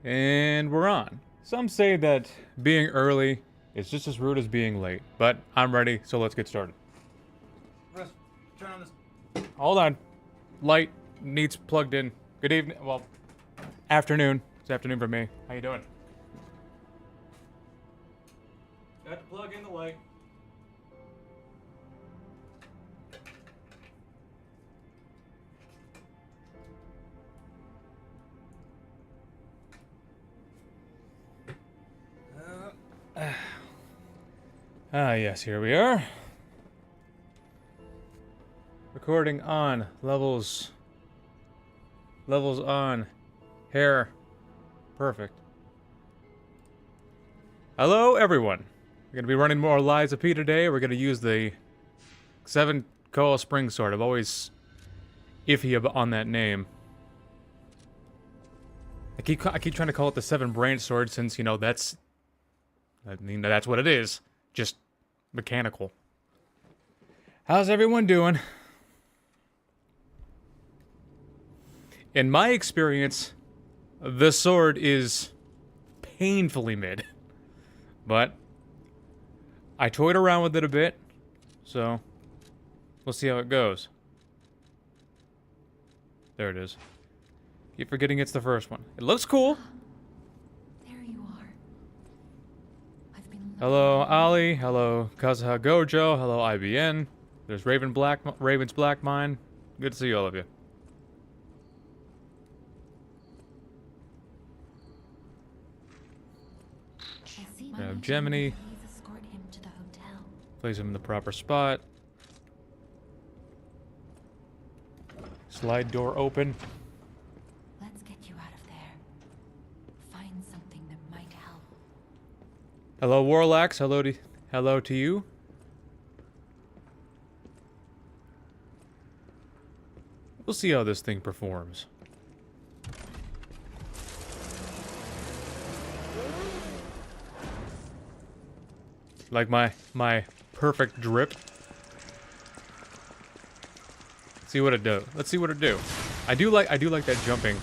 And we're on. Some say that being early is just as rude as being late, but I'm ready, so let's get started. Russ, turn on this. Hold on. Light needs plugged in. Good evening. Well, afternoon. It's afternoon for me. How you doing? Got to plug in the light. Yes, here we are. Recording on. Levels on. Hair. Perfect. Hello, everyone. We're going to be running more Lies of P today. We're going to use the Seven-Coil Spring Sword. I'm always iffy on that name. I keep trying to call it the Seven Branch Sword since, you know, that's what it is. Just mechanical. How's everyone doing? In my experience, the sword is painfully mid. But I toyed around with it a bit, so we'll see how it goes. There it is. Keep forgetting it's the first one. It looks cool. There you are. Hello, Ali. Hello, Kazuha Gojo. Hello, IBN. There's Raven's Black Mine. Good to see all of you. Grab Gemini. Escort him to the hotel. Place him in the proper spot. Slide door open. Let's get you out of there. Find something that might help. Hello, Warlax. Hello to you. We'll see how this thing performs. Like my perfect drip. Let's see what it do. Let's see what it do. I do like that jumping.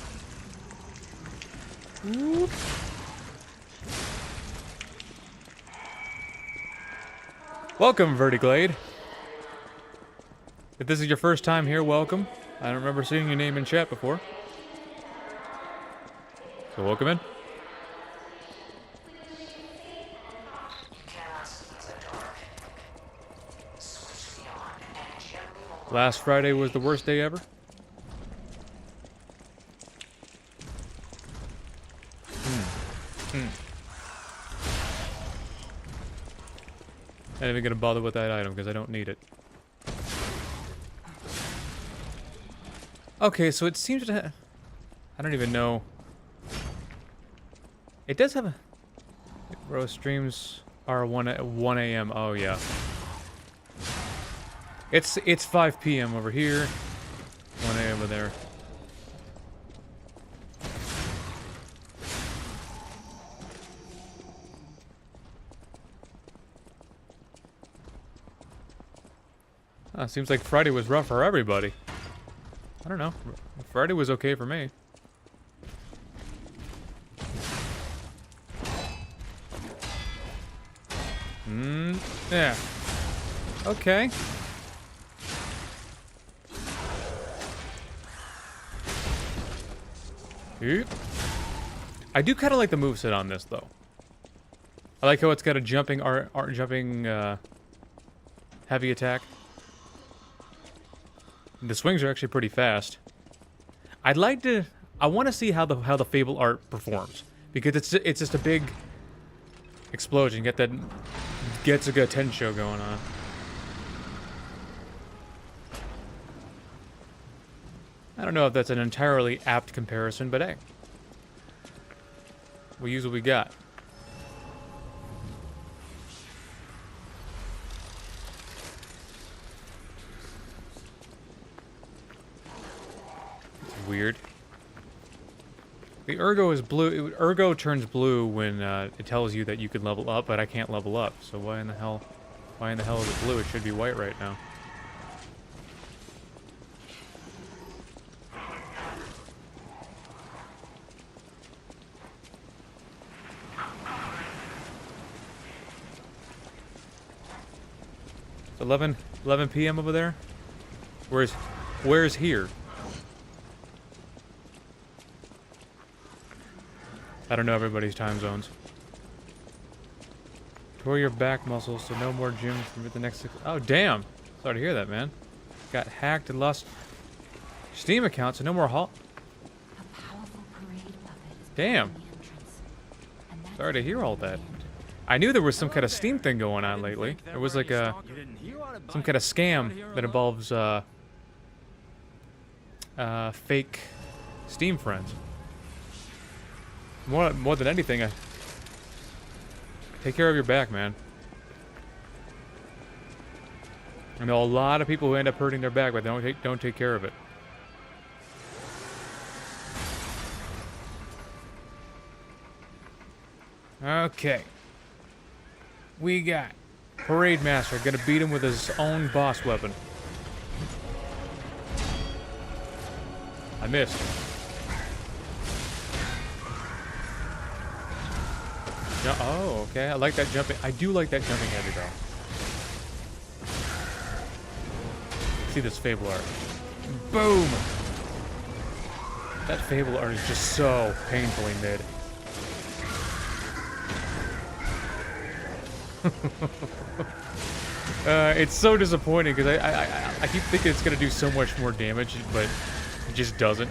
Whoop. Welcome, Vertiglade. If this is your first time here, welcome. I don't remember seeing your name in chat before. So welcome in. Last Friday was the worst day ever. I'm not even gonna bother with that item because I don't need it. Okay, so it seems to I don't even know. It does have a... Bro, streams are 1 a.m. Oh, yeah. It's 5 p.m. over here. 1 a.m. over there. Seems like Friday was rough for everybody. I don't know. Friday was okay for me. Yeah. Okay. Oop. I do kind of like the moveset on this, though. I like how it's got a jumping heavy attack. The swings are actually pretty fast. I want to see how the Fable art performs, because it's just a big explosion. Get that Getsuga Tensho going on. I don't know if that's an entirely apt comparison, but hey, we use what we got. Weird. The Ergo is blue. Ergo turns blue when it tells you that you can level up, but I can't level up. So why in the hell is it blue? It should be white right now. 11 p.m. over there? Where's here? I don't know everybody's time zones. Tore your back muscles, so no more gym for the next 6... Oh, damn! Sorry to hear that, man. Got hacked and lost Steam account, so no more Damn. Sorry to hear all that. I knew there was some kind of Steam thing going on lately. There was like some kind of scam that involves fake Steam friends. More than anything, take care of your back, man. I know a lot of people who end up hurting their back, but they don't take care of it. Okay. We got Parade Master gonna beat him with his own boss weapon. I missed. Oh, okay. I like that jumping. I do like that jumping heavy though. See this Fable art. Boom! That Fable art is just so painfully mid. It's so disappointing because I keep thinking it's gonna do so much more damage, but it just doesn't.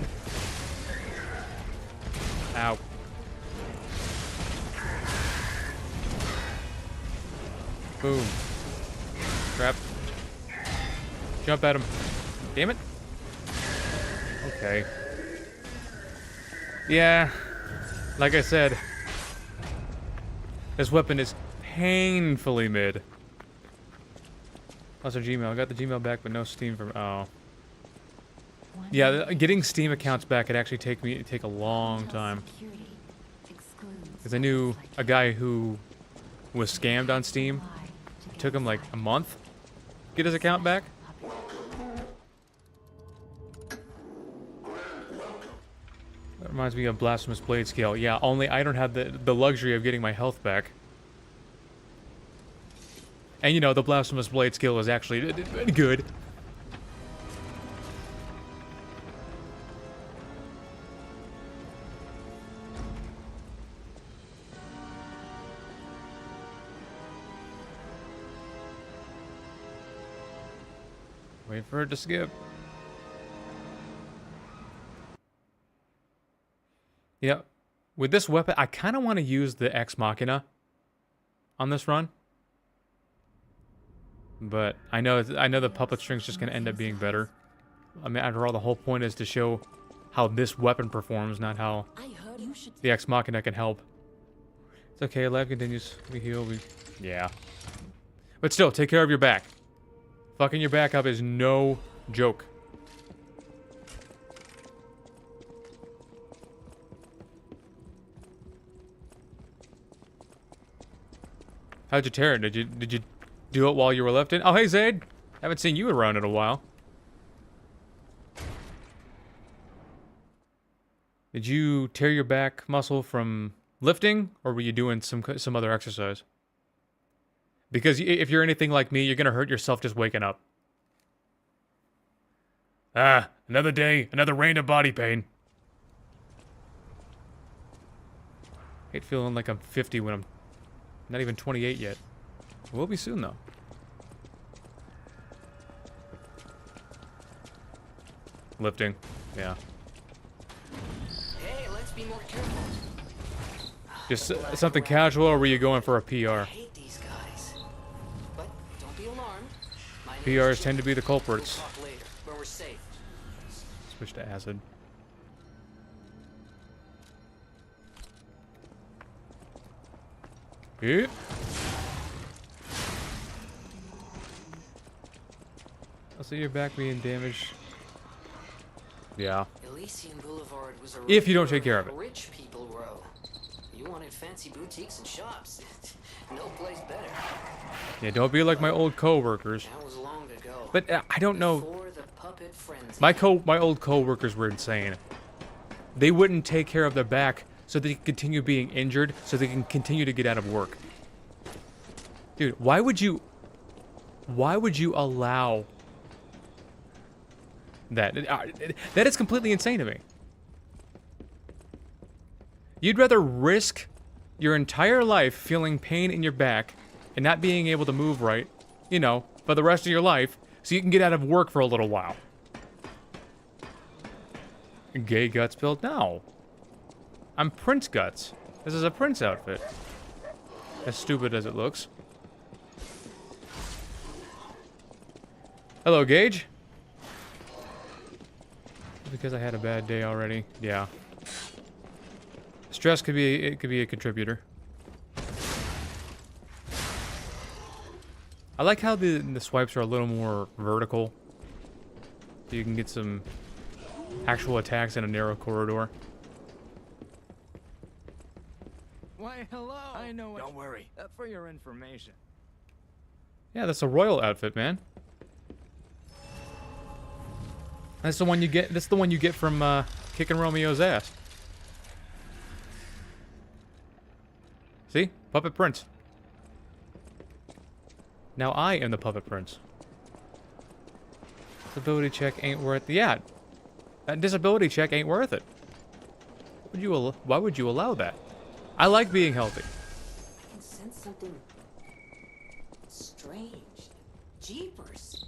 Ow. Boom. Crap. Jump at him. Damn it. Okay. Yeah. Like I said, this weapon is painfully mid. Also Gmail. I got the Gmail back, but no Steam from... Oh. Yeah, getting Steam accounts back could actually take a long time. Because I knew a guy who was scammed on Steam. It took him like a month to get his account back. That reminds me of Blasphemous Blade Scale. Yeah, only I don't have the luxury of getting my health back. And you know, the Blasphemous Blade skill is actually good. Wait for it to skip. Yeah, with this weapon, I kind of want to use the Ex Machina on this run. But I know the puppet string's just gonna end up being better. I mean, after all, the whole point is to show how this weapon performs, not how the Ex Machina can help. It's okay, life continues. We heal, yeah. But still, take care of your back. Fucking your back up is no joke. How'd you tear it? Did you do it while you were lifting? Oh, hey, Zaid. Haven't seen you around in a while. Did you tear your back muscle from lifting, or were you doing some other exercise? Because if you're anything like me, you're gonna hurt yourself just waking up. Ah, another day, another rain of body pain. Hate feeling like I'm 50 when I'm not even 28 yet. We'll be soon, though. Lifting, yeah. Hey, let's be more careful. Just something casual, or were you going for a PR? I hate these guys. But don't be alarmed. PRs tend to be the culprits. We'll talk later, when we're safe. Switch to acid. Yep. I'll see your back being damaged. Yeah. Elysian Boulevard was a If you don't take care of it. Rich people row. You wanted fancy boutiques and shops. No place better. Yeah, don't be like my old co-workers. That was long ago. But I don't know. Before the puppet frenzy. My old co-workers were insane. They wouldn't take care of their back so they can continue being injured, so they can continue to get out of work. Dude, why would you Why would you allow that? That is completely insane to me. You'd rather risk your entire life feeling pain in your back and not being able to move right, you know, for the rest of your life, so you can get out of work for a little while. Gay Guts build? No. I'm Prince Guts. This is a Prince outfit. As stupid as it looks. Hello, Gage. Because I had a bad day already. Yeah. Stress could be a contributor. I like how the swipes are a little more vertical. So you can get some actual attacks in a narrow corridor. Why, hello. I know. Don't worry. For your information. Yeah, that's a royal outfit, man. That's the one you get. That's the one you get from kicking Romeo's ass. See, Puppet Prince. Now I am the Puppet Prince. Disability check ain't worth. Yeah, that disability check ain't worth it. Why would you allow that? I like being healthy. I can sense something strange. Jeepers.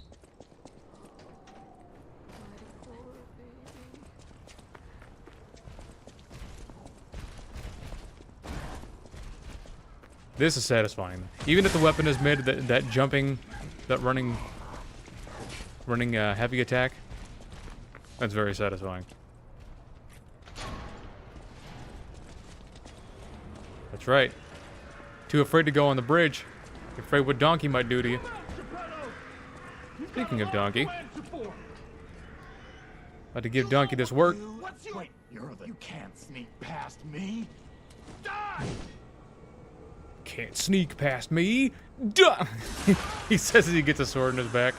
This is satisfying. Even if the weapon is mid, that jumping, that running heavy attack, that's very satisfying. That's right. Too afraid to go on the bridge. You're afraid what Donkey might do to you. Speaking of Donkey, about to give Donkey this work. Wait, you can't sneak past me. Die! Can't sneak past me. Duh! He says as he gets a sword in his back.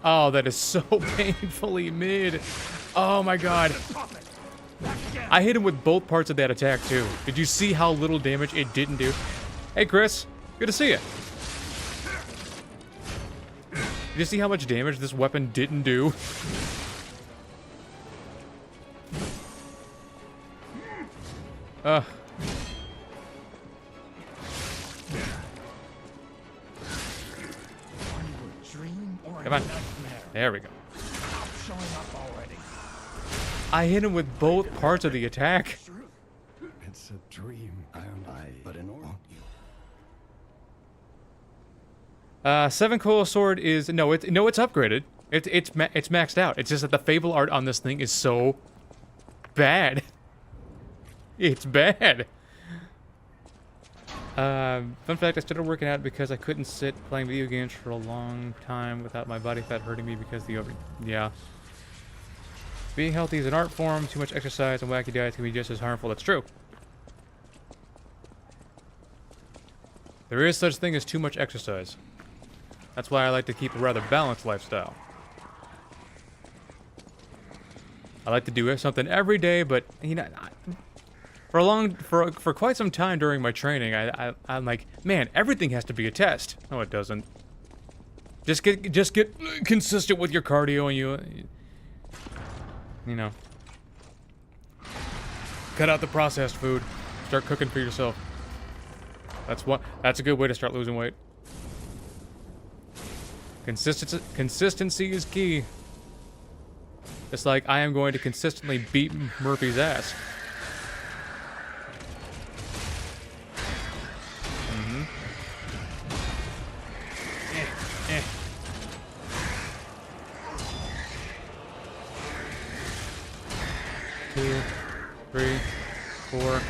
Oh, that is so painfully mid. Oh my god. I hit him with both parts of that attack too. Did you see how little damage it didn't do? Hey Chris, good to see you. Did you see how much damage this weapon didn't do? Come on. There we go. I hit him with both parts of the attack. It's a dream. But in order. 7-Coil sword is it's upgraded. It's maxed out. It's just that the Fable art on this thing is so bad. It's bad. Fun fact, I started working out because I couldn't sit playing video games for a long time without my body fat hurting me because yeah. Being healthy is an art form. Too much exercise and wacky diets can be just as harmful. That's true. There is such thing as too much exercise. That's why I like to keep a rather balanced lifestyle. I like to do something every day, but you know, for quite some time during my training, I'm like, man, everything has to be a test. No, it doesn't. Just get consistent with your cardio, and you know, cut out the processed food. Start cooking for yourself. That's a good way to start losing weight. Consistency is key. It's like I am going to consistently beat Murphy's ass. Two, three, four.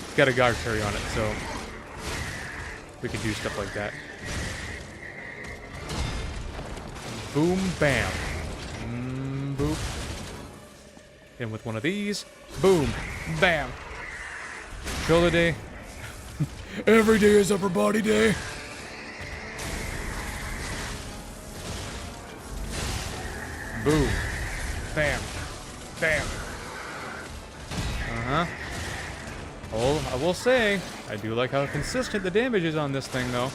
It's got a guard carry on it, so we can do stuff like that. Boom, bam. Boop. And with one of these, boom, bam. Shoulder day. Every day is upper body day. Boom. Bam. Bam. Uh-huh. Oh, I will say, I do like how consistent the damage is on this thing, though.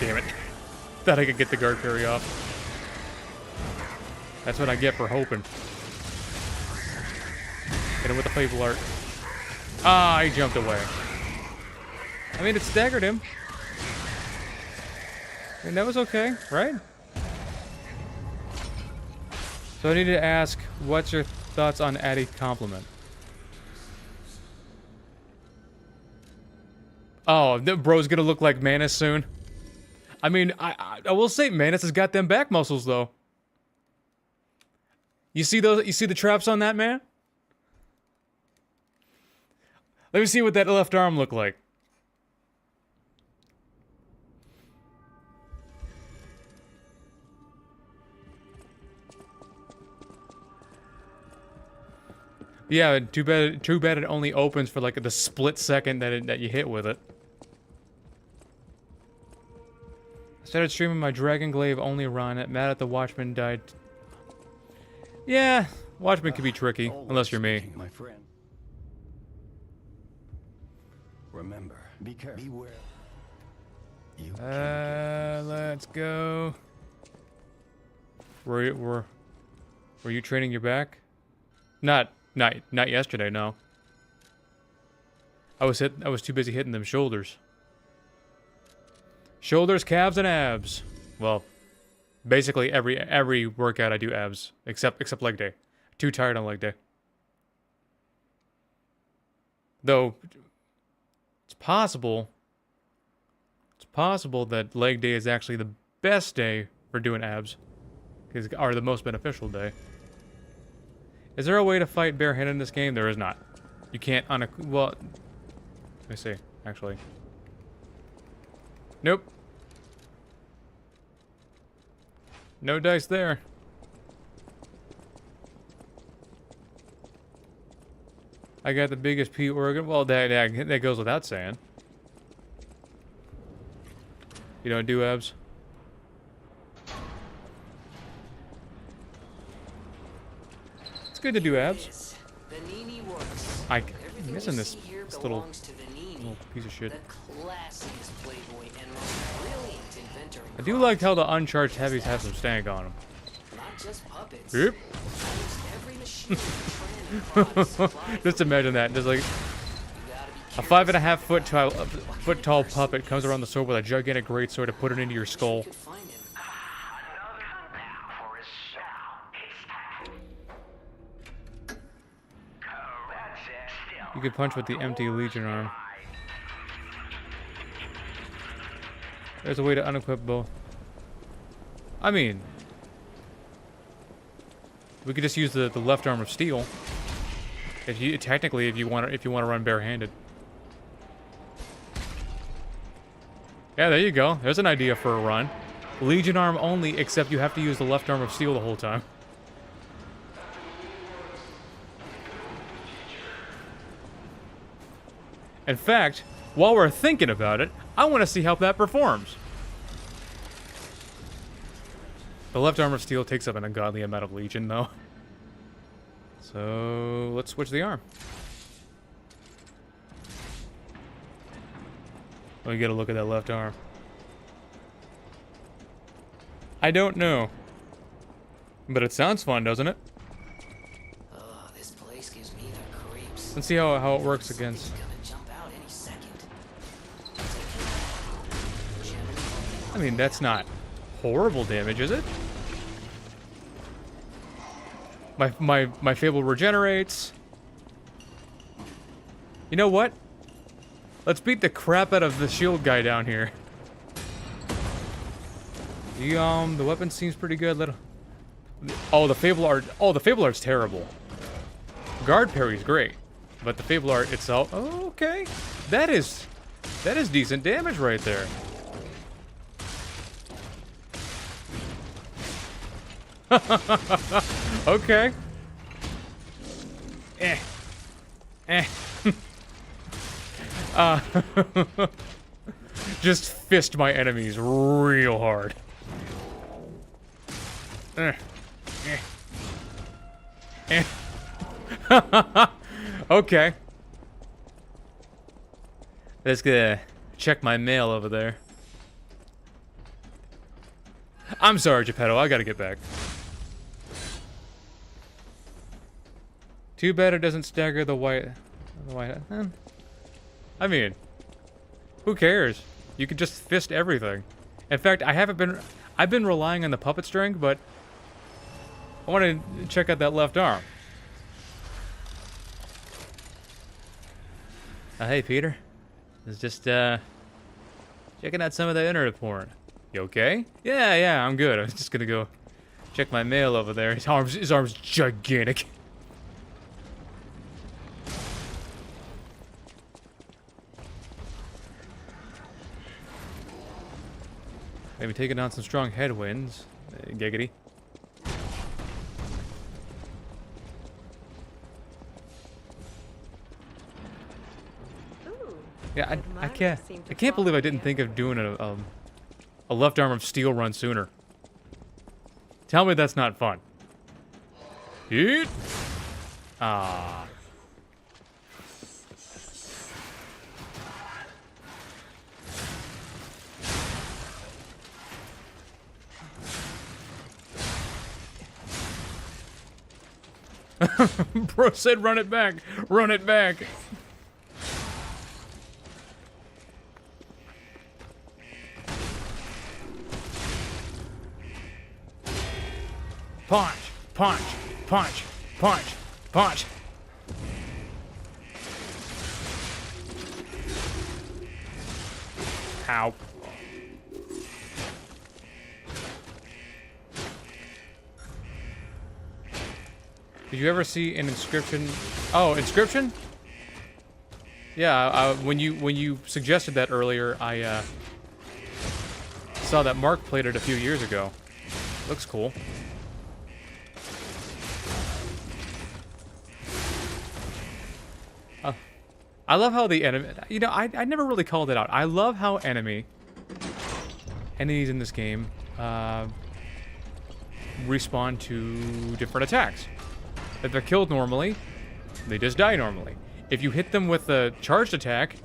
Damn it. Thought I could get the guard parry off. That's what I get for hoping. Hit him with the Fable Art. Ah, he jumped away. I mean, it staggered him. I mean, that was okay, right? So I need to ask, what's your thoughts on Addie Compliment? Oh, the bro's gonna look like Manus soon. I mean, I will say Manus has got them back muscles though. You see those? You see the traps on that man? Let me see what that left arm looked like. Yeah, too bad it only opens for like the split second that you hit with it. I started streaming my Dragon Glaive only run. Mad at the Watchman died. Yeah, Watchmen can be tricky, unless you're me. My friend. Remember, be careful. Beware. You Let's go. Were you training your back? Not yesterday, no. I was too busy hitting them shoulders. Shoulders, calves, and abs. Well, basically every workout I do abs, except leg day. Too tired on leg day. Though it's possible that leg day is actually the best day for doing abs, or the most beneficial day. Is there a way to fight barehanded in this game? There is not. You can't well, let me see, actually. Nope. No dice there. I got the biggest P organ. Well, that goes without saying. You don't do abs? It's good to do abs. I'm missing this little piece of shit. I do like how the uncharged heavies have some stank on them. Yep. Just imagine that. There's like a 5.5 foot tall puppet comes around the sword with a gigantic greatsword to put it into your skull. You could punch with the empty Legion arm. There's a way to unequip both. I mean, we could just use the left arm of steel. If you want to run barehanded. Yeah, there you go. There's an idea for a run. Legion arm only, except you have to use the left arm of steel the whole time. In fact, while we're thinking about it, I want to see how that performs. The left arm of steel takes up an ungodly amount of Legion, though. So, let's switch the arm. Let me get a look at that left arm. I don't know. But it sounds fun, doesn't it? Oh, this place gives me the creeps. Let's see how it works against... I mean, that's not horrible damage, is it? My Fable regenerates. You know what? Let's beat the crap out of the shield guy down here. The weapon seems pretty good. Oh, the Fable art. Oh, the Fable art's terrible. Guard parry's great, but the Fable art itself. Oh, okay, that is decent damage right there. Okay. Just fist my enemies real hard. Okay. Let's check my mail over there. I'm sorry, Geppetto. I gotta get back. Too bad it doesn't stagger the white. I mean, who cares? You can just fist everything. In fact, I've been relying on the puppet string, but I want to check out that left arm. Hey, Peter. I was just checking out some of the internet porn. You okay? Yeah, I'm good. I was just gonna go check my mail over there. His arm's gigantic. Maybe taking on some strong headwinds. Giggity. Yeah, I can't believe I didn't think of doing a left arm of steel run sooner. Tell me that's not fun. Yeet. Ah. Bro said run it back. Run it back. Punch, punch, punch, punch, punch. Ow. Did you ever see an inscription? Oh, inscription? Yeah, when you suggested that earlier, I saw that Mark played it a few years ago. Looks cool. I love how the enemy... You know, I never really called it out. I love how enemies in this game respond to different attacks. If they're killed normally, they just die normally. If you hit them with a charged attack,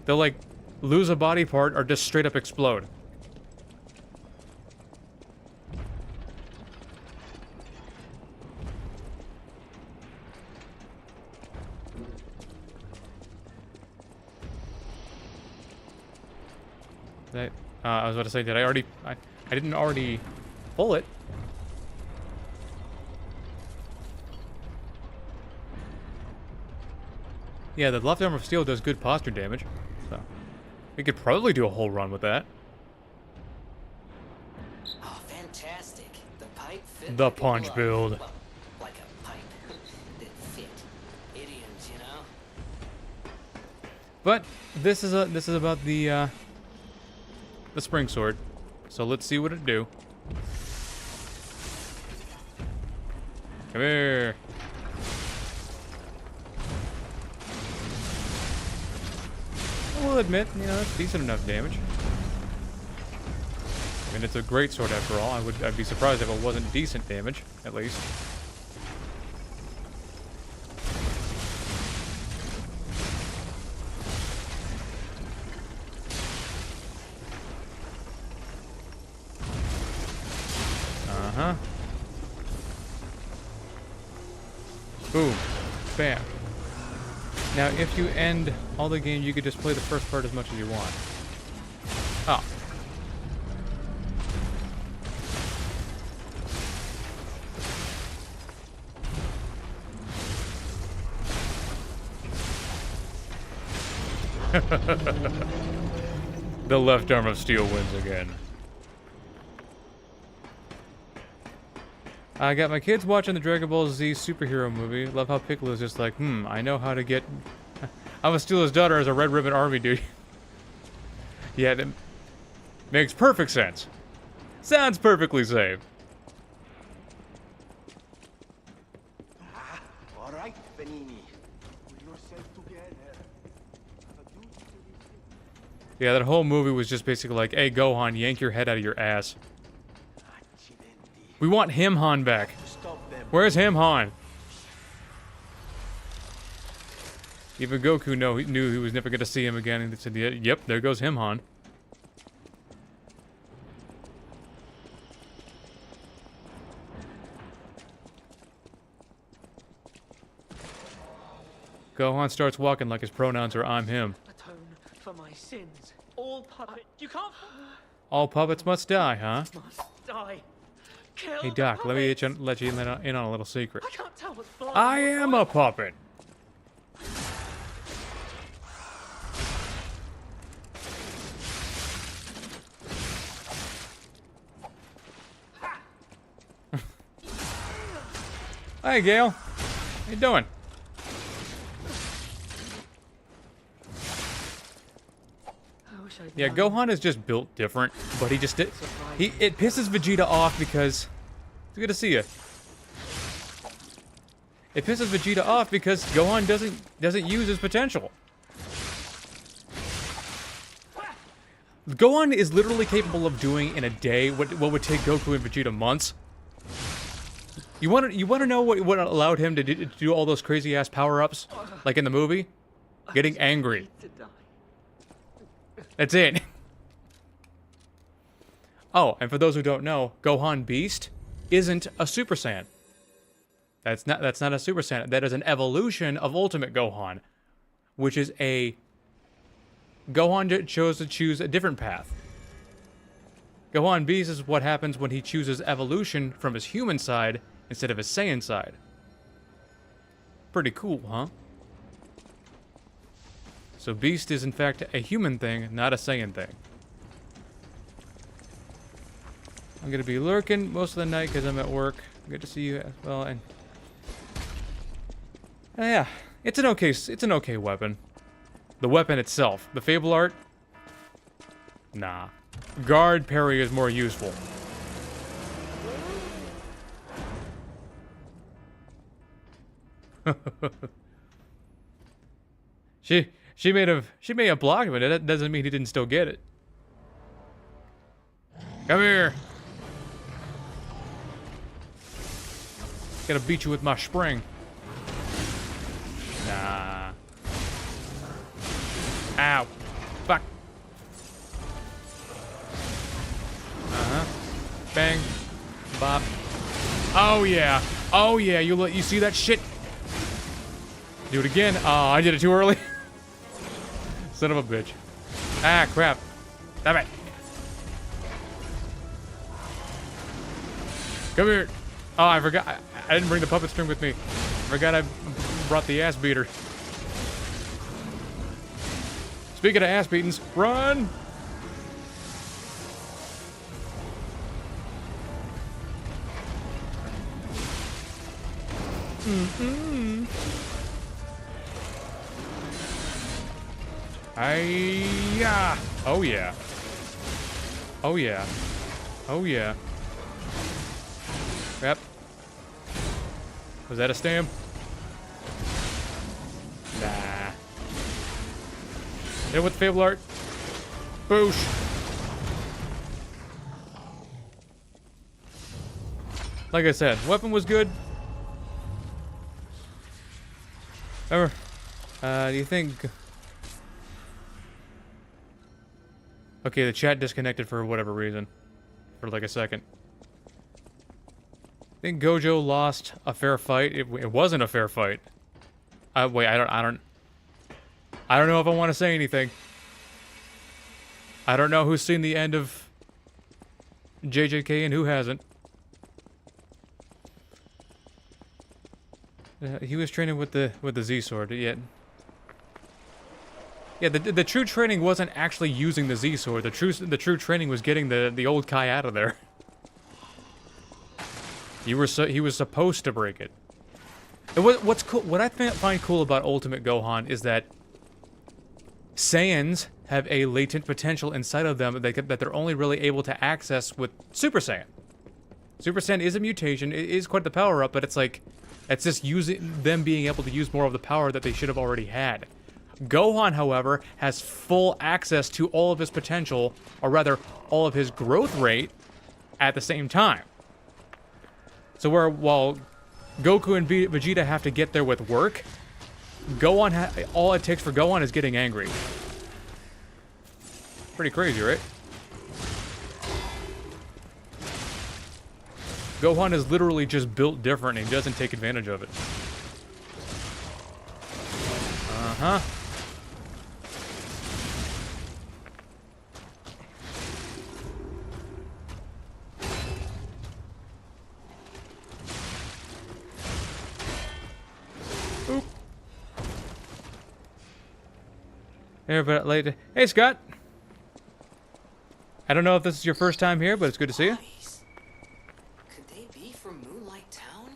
they'll, like, lose a body part or just straight up explode. I was about to say, did I already... I didn't already pull it. Yeah, the left arm of steel does good posture damage. So, we could probably do a whole run with that. Oh, fantastic. The pipe fit The like a punch glove. build. Well, like a pipe that fit. Idioms, you know? But this is about the spring sword. So let's see what it do. Come here. I will admit, you know, that's decent enough damage. I mean, it's a great sword after all. I'd be surprised if it wasn't decent damage, at least. Uh-huh. Boom. Bam. Now, if you end all the game, you could just play the first part as much as you want. Oh. The left arm of steel wins again. I got my kids watching the Dragon Ball Z superhero movie. Love how Piccolo's just like, I know how to get... I'm gonna steal his daughter as a Red Ribbon Army dude. Yeah, that makes perfect sense. Sounds perfectly safe. All right, Benini. Pull yourself together. Have a duty to Yeah, that whole movie was just basically like, hey, Gohan, yank your head out of your ass. We want him Han back. Where's him Han? Even Goku knew he was never going to see him again, and he said, yep, there goes him Han. Gohan starts walking like his pronouns are I'm him. Atone for my sins. All puppet. You can't. All puppets must die, huh? Must die. Kill Hey the Doc, let me puppets. let you in on a little secret. I can't tell what's blind. I am a puppet. Hey Gail, how you doing? I wish I'd Yeah, known. Gohan is just built different, but it pisses Vegeta off because it's good to see you. It pisses Vegeta off because Gohan doesn't use his potential. Gohan is literally capable of doing in a day what would take Goku and Vegeta months. You want to know what allowed him to do all those crazy ass power-ups like in the movie? Getting angry. To die. That's it. Oh, and for those who don't know, Gohan Beast isn't a Super Saiyan. That's not a Super Saiyan. That is an evolution of Ultimate Gohan, which is a Gohan chose to choose a different path. Gohan Beast is what happens when he chooses evolution from his human side instead of his Saiyan side. Pretty cool, huh? So Beast is in fact a human thing, not a Saiyan thing. I'm gonna be lurking most of the night because I'm at work. Good to see you as well. And yeah, it's an okay weapon. The weapon itself, the Fable Art, nah. Guard parry is more useful. She may have blocked him, but that doesn't mean he didn't still get it. Come here. Gotta beat you with my spring. Nah. Ow. Fuck. Uh-huh. Bang. Bop. Oh yeah. Oh yeah, you see that shit? Do it again. Oh, I did it too early. Son of a bitch. Ah, crap. Damn it. Come here. Oh, I forgot. I didn't bring the puppet string with me. Forgot I brought the ass beater. Speaking of ass beatings, run! Mm-mm. Hi-ya! Oh yeah. Oh yeah. Oh yeah. Yep. Was that a stam? Nah. Hit it with the Fable Art. Boosh. Like I said, weapon was good. Ever? Do you think... Okay, the chat disconnected for whatever reason. For like a second. I think Gojo lost a fair fight. It wasn't a fair fight. Wait, I don't know if I want to say anything. I don't know who's seen the end of JJK and who hasn't. He was training with the Z sword. Yeah, the true training wasn't actually using the Z sword. The true training was getting the old Kai out of there. He was supposed to break it. And what's cool? What I find cool about Ultimate Gohan is that Saiyans have a latent potential inside of them that they're only really able to access with Super Saiyan. Super Saiyan is a mutation. It is quite the power up, but it's like it's just using them being able to use more of the power that they should have already had. Gohan, however, has full access to all of his potential, or rather, all of his growth rate at the same time. So while Goku and Vegeta have to get there with work, Gohan, all it takes for Gohan is getting angry. Pretty crazy, right? Gohan is literally just built different and he doesn't take advantage of it. Uh-huh. Oop. Hey, Scott. I don't know if this is your first time here, but it's good to see you. Could they be from Moonlight Town?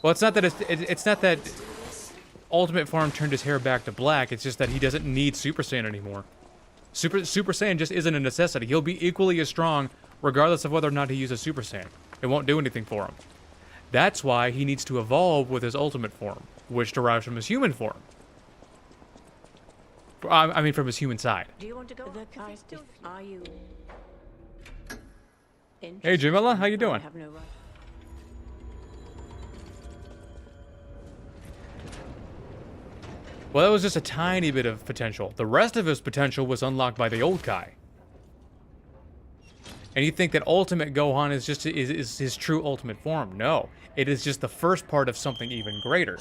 Well, it's not that it's not that Ultimate Form turned his hair back to black. It's just that he doesn't need Super Saiyan anymore. Super Saiyan just isn't a necessity. He'll be equally as strong regardless of whether or not he uses Super Saiyan. It won't do anything for him. That's why he needs to evolve with his Ultimate Form, which derives from his human form. I mean, from his human side. Do you want to go? Are you? Hey, Jamila, how you doing? I have no right. Well, that was just a tiny bit of potential. The rest of his potential was unlocked by the old Kai. And you think that Ultimate Gohan is just is his true ultimate form. No. It is just the first part of something even greater.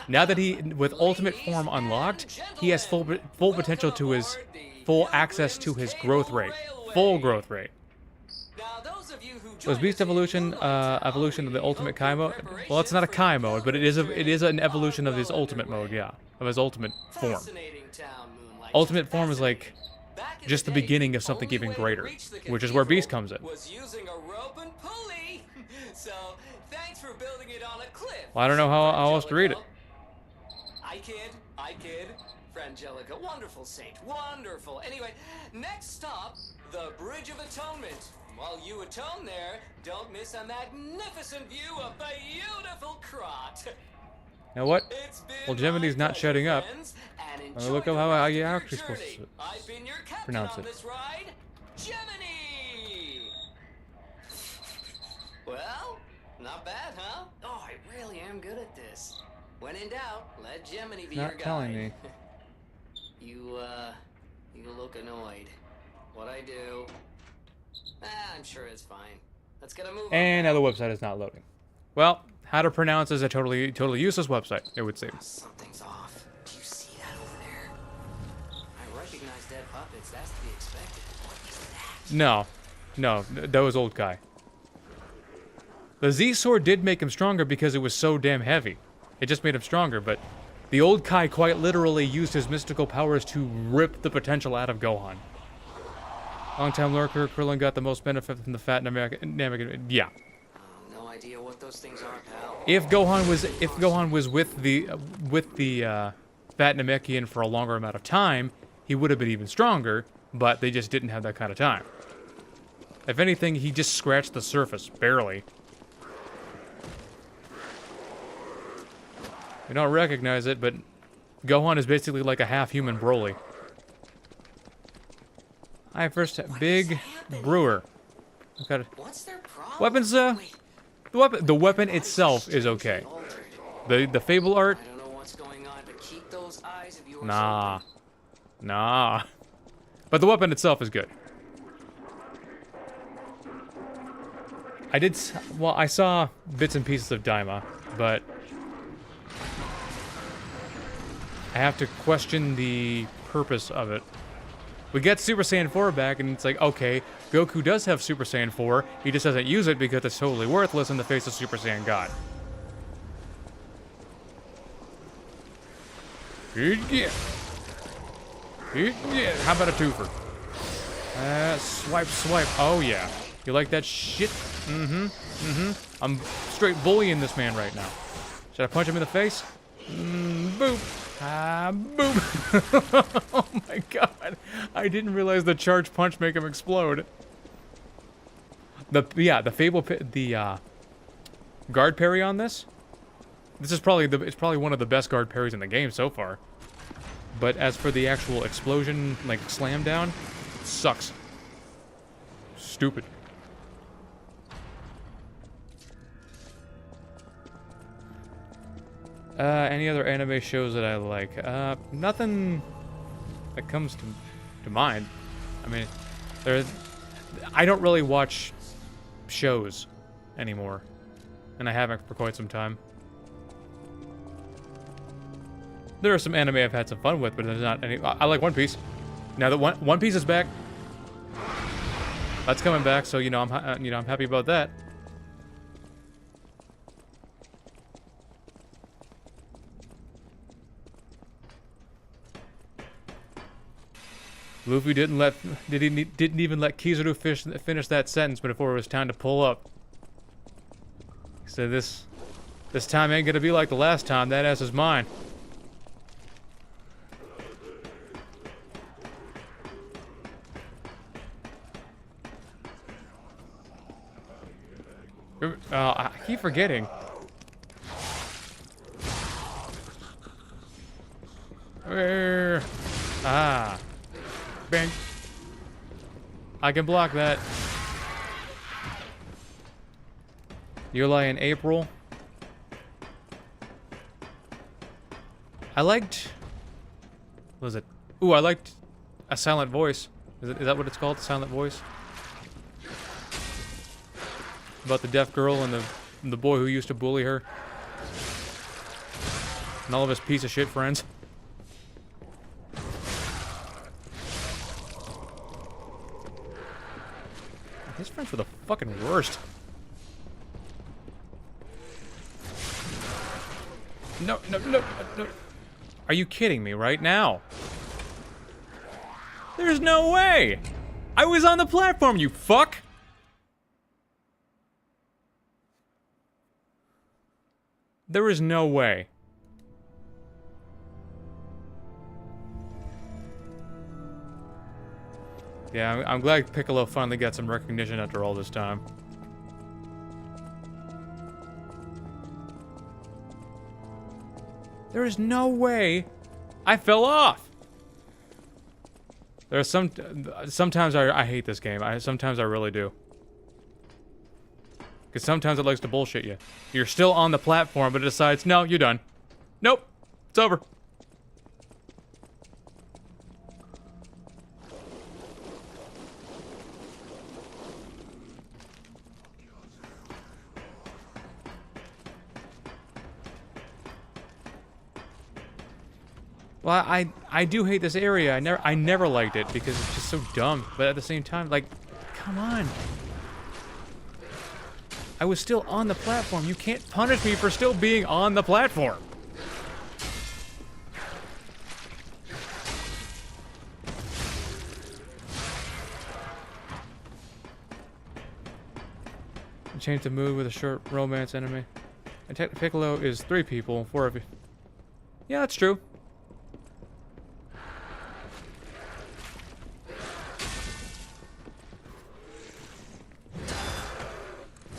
Now that with Ultimate Form unlocked, he has full potential to his full access to his growth rate. Full growth rate. Was Beast Evolution evolution of the Ultimate Kai mode? Well, it's not a Kai mode, but it is an evolution of his Ultimate mode, yeah. Of his Ultimate Form. Ultimate Form is like just the beginning of something even greater, which is where Beast comes in. Well, I don't know how else to read it. I kid. Frangelica, wonderful saint, wonderful. Anyway, next stop, the Bridge of Atonement. While you atone there, don't miss a magnificent view of the beautiful Krot. Now what? Well, Gemini's not shutting up. Look up how you're actually supposed to pronounce it. Gemini! Well, not bad, huh? Oh, I really am good at this. When in doubt, let Gemini be your guide. Not telling me. You look annoyed. What I do? I'm sure it's fine. Let's get a move on. And now the website is not loading. Well, how to pronounce is a totally useless website, it would seem. Something's off. Do you see that over there? I recognize dead puppets. That's to be expected. What is that? No, that was old Kai. The Z sword did make him stronger because it was so damn heavy. It just made him stronger, but the old Kai quite literally used his mystical powers to rip the potential out of Gohan. Long-time lurker, Krillin got the most benefit from the fat Namek. Yeah. No idea what those things are, pal. If Gohan was with the fat Namekian for a longer amount of time, he would have been even stronger, but they just didn't have that kind of time. If anything, he just scratched the surface, barely. We don't recognize it, but Gohan is basically like a half-human Broly. Hi, first, Big Brewer. Got it. What's their problem? Weapons, the weapon itself is okay. The Fable art, I don't know what's going on, but keep those eyes of yours nah. open. Nah. But the weapon itself is good. I saw bits and pieces of Daima, but I have to question the purpose of it. We get Super Saiyan 4 back, and it's like, okay, Goku does have Super Saiyan 4, he just doesn't use it because it's totally worthless in the face of Super Saiyan God. Yeah. How about a twofer? Swipe. Oh, yeah. You like that shit? I'm straight bullying this man right now. Should I punch him in the face? Boop. Boop. Oh my god. I didn't realize the charge punch make him explode. The guard parry on this. This is probably one of the best guard parries in the game so far. But as for the actual explosion, like, slam down, sucks. Stupid. Any other anime shows that I like? Nothing that comes to mind. I mean, I don't really watch shows anymore, and I haven't for quite some time. There are some anime I've had some fun with, but there's not any. I like One Piece. Now that One Piece is back, that's coming back, so I'm happy about that. Luffy didn't even let Kizaru finish that sentence before it was time to pull up. He said, "This time ain't gonna be like the last time. That ass is mine." I keep forgetting. Ah. Bang. I can block that. Yuli in April. I liked... What was it? Ooh, I liked A Silent Voice. Is that what it's called? Silent Voice? About the deaf girl and the boy who used to bully her. And all of his piece of shit friends. His friends were the fucking worst. No. Are you kidding me right now? There's no way! I was on the platform, you fuck! There is no way. Yeah, I'm glad Piccolo finally got some recognition after all this time. There is no way I fell off. There are sometimes I hate this game. Sometimes I really do. Because sometimes it likes to bullshit you. You're still on the platform, but it decides, no, you're done. Nope, it's over. Well, I do hate this area. I never liked it because it's just so dumb. But at the same time, like, come on. I was still on the platform. You can't punish me for still being on the platform. Change the mood with a short romance enemy. And Piccolo is 3 people, 4 of you. Yeah, that's true.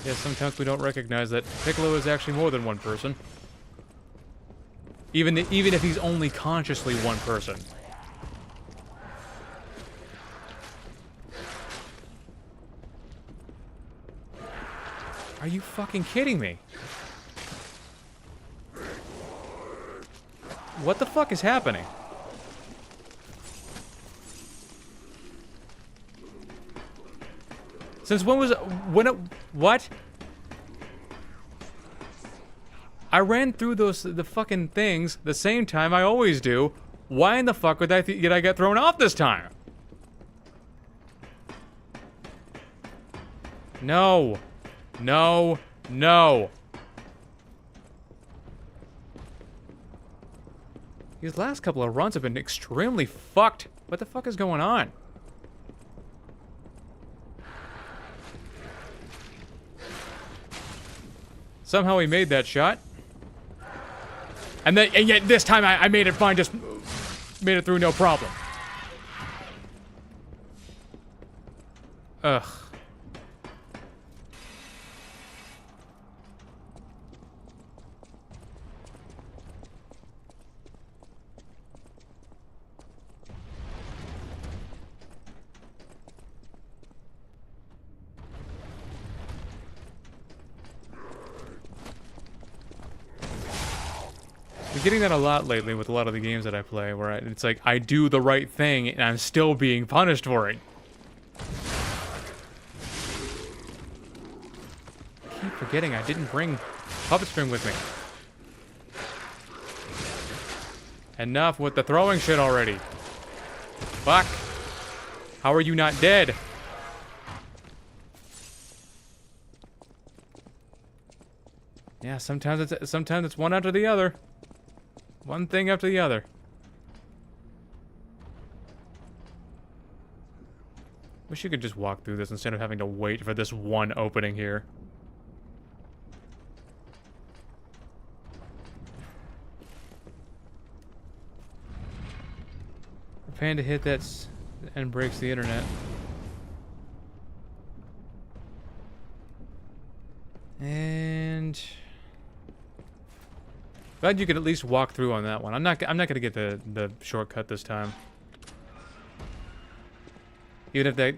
Yeah, sometimes we don't recognize that Piccolo is actually more than one person. Even if he's only consciously one person. Are you fucking kidding me? What the fuck is happening? Since when was it? What? I ran through the fucking things the same time I always do. Why in the fuck did I get thrown off this time? No. No. No. These last couple of runs have been extremely fucked. What the fuck is going on? Somehow he made that shot. And yet this time I made it fine, just made it through no problem. Ugh. I'm getting that a lot lately with a lot of the games that I play, where it's like I do the right thing and I'm still being punished for it. I keep forgetting I didn't bring puppet string with me. Enough with the throwing shit already. Fuck. How are you not dead? Yeah, sometimes it's one after the other. One thing after the other. Wish you could just walk through this instead of having to wait for this one opening here. Panda hit that and breaks the internet. And glad you could at least walk through on that one. I'm not gonna get the shortcut this time. Even if they...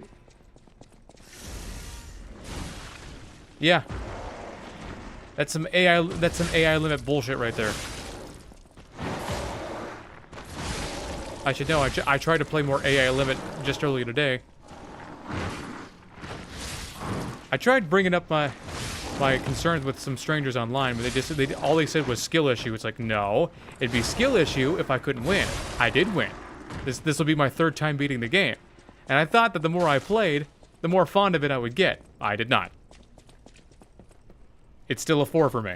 Yeah. That's some AI limit bullshit right there. I should know. I tried to play more AI limit just earlier today. I tried bringing up my concerns with some strangers online, but all they said was skill issue. It's like, no, it'd be skill issue if I couldn't win. I did win. This will be my third time beating the game. And I thought that the more I played, the more fond of it I would get. I did not. It's still a 4 for me.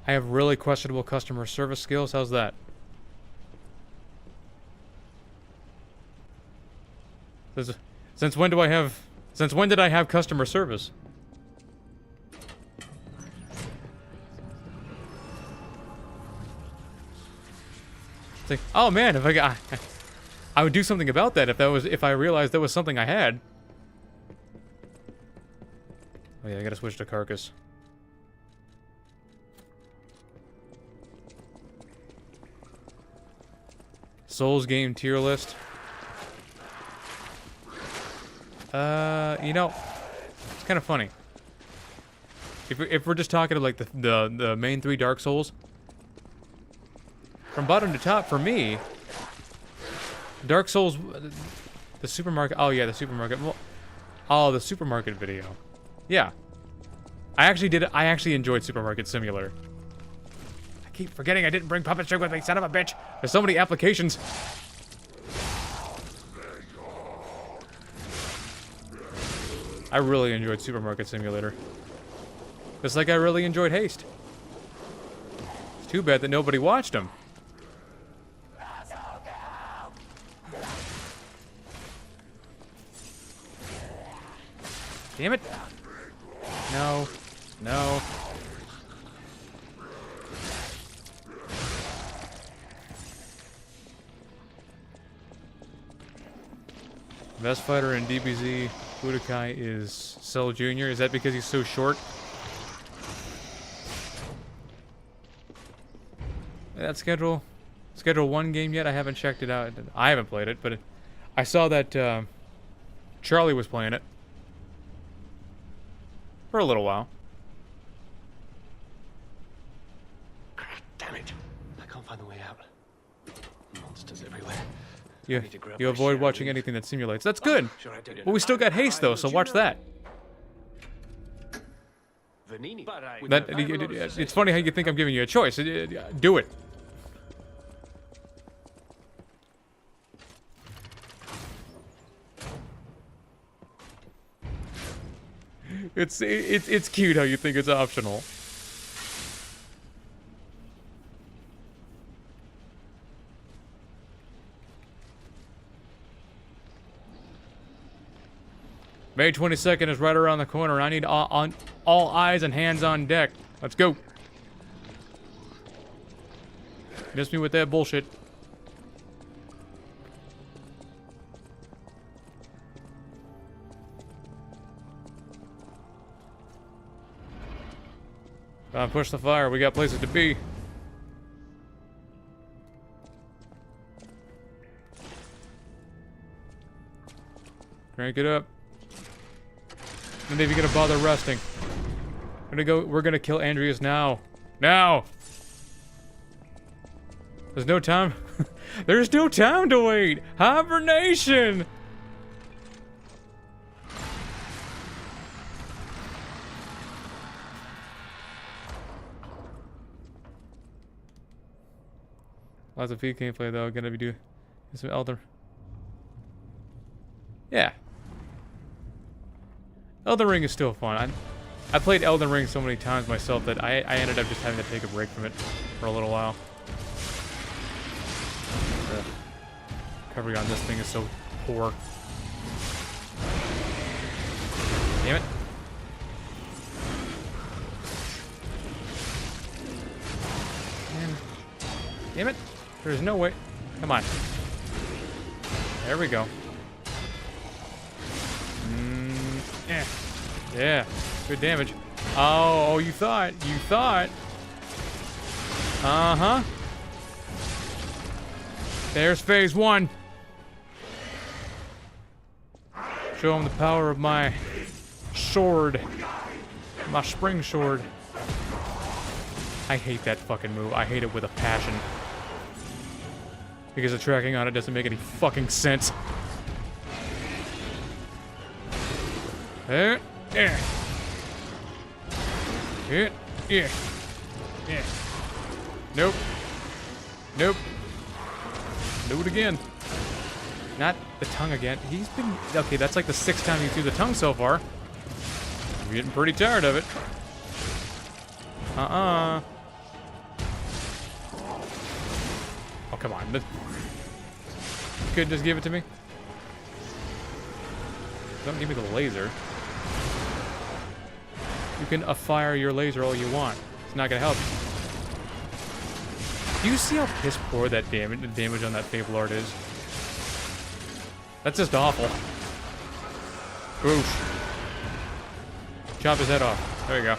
I have really questionable customer service skills. How's that? Since when did I have customer service? It's like, oh man, if I would do something about that if I realized that was something I had. Oh yeah, I gotta switch to carcass. Souls game tier list. You know, it's kind of funny. If we're just talking about like the main 3 Dark Souls, from bottom to top for me, Dark Souls, the supermarket. Oh yeah, the supermarket. Well, oh, the supermarket video. Yeah, I actually enjoyed Supermarket Simulator. I keep forgetting I didn't bring puppet string with me, son of a bitch. There's so many applications. I really enjoyed Supermarket Simulator. Just like I really enjoyed Haste. It's too bad that nobody watched them. Damn it. No. No. Best fighter in DBZ Budokai is Cell Jr. Is that because he's so short? That schedule 1 game yet? I haven't checked it out. I haven't played it, but I saw that Charlie was playing it for a little while. Damn it. I can't find the way out. Monsters everywhere. You avoid watching anything that simulates. That's good. Well, we still got Haste though, so watch that. It's funny how you think I'm giving you a choice. Do it. It's cute how you think it's optional. May 22nd is right around the corner. I need all eyes and hands on deck. Let's go. Miss me with that bullshit. Push the fire. We got places to be. Crank it up. And they're gonna bother resting. We're gonna kill Andreas now. Now! There's no time. There's no time to wait! Hibernation! Lots of feed gameplay though, gonna be doing some Elden. Yeah. Elden Ring is still fun. I played Elden Ring so many times myself that I ended up just having to take a break from it for a little while. The recovery on this thing is so poor. Damn it. Man. Damn it. There's no way. Come on. There we go. Yeah. Yeah. Good damage. Oh, you thought. You thought. Uh-huh. There's phase 1. Show him the power of my sword. My spring sword. I hate that fucking move. I hate it with a passion. Because the tracking on it doesn't make any fucking sense. There. Yeah. Yeah. Yeah. Yeah. Nope. Nope. Do it again. Not the tongue again. He's been... Okay, that's like the 6th time he threw the tongue so far. I'm getting pretty tired of it. Oh, come on. You couldn't just give it to me? Don't give me the laser. You can fire your laser all you want. It's not gonna help you. Do you see how piss poor that damage on that Fable art is? That's just awful. Oof. Chop his head off. There you go.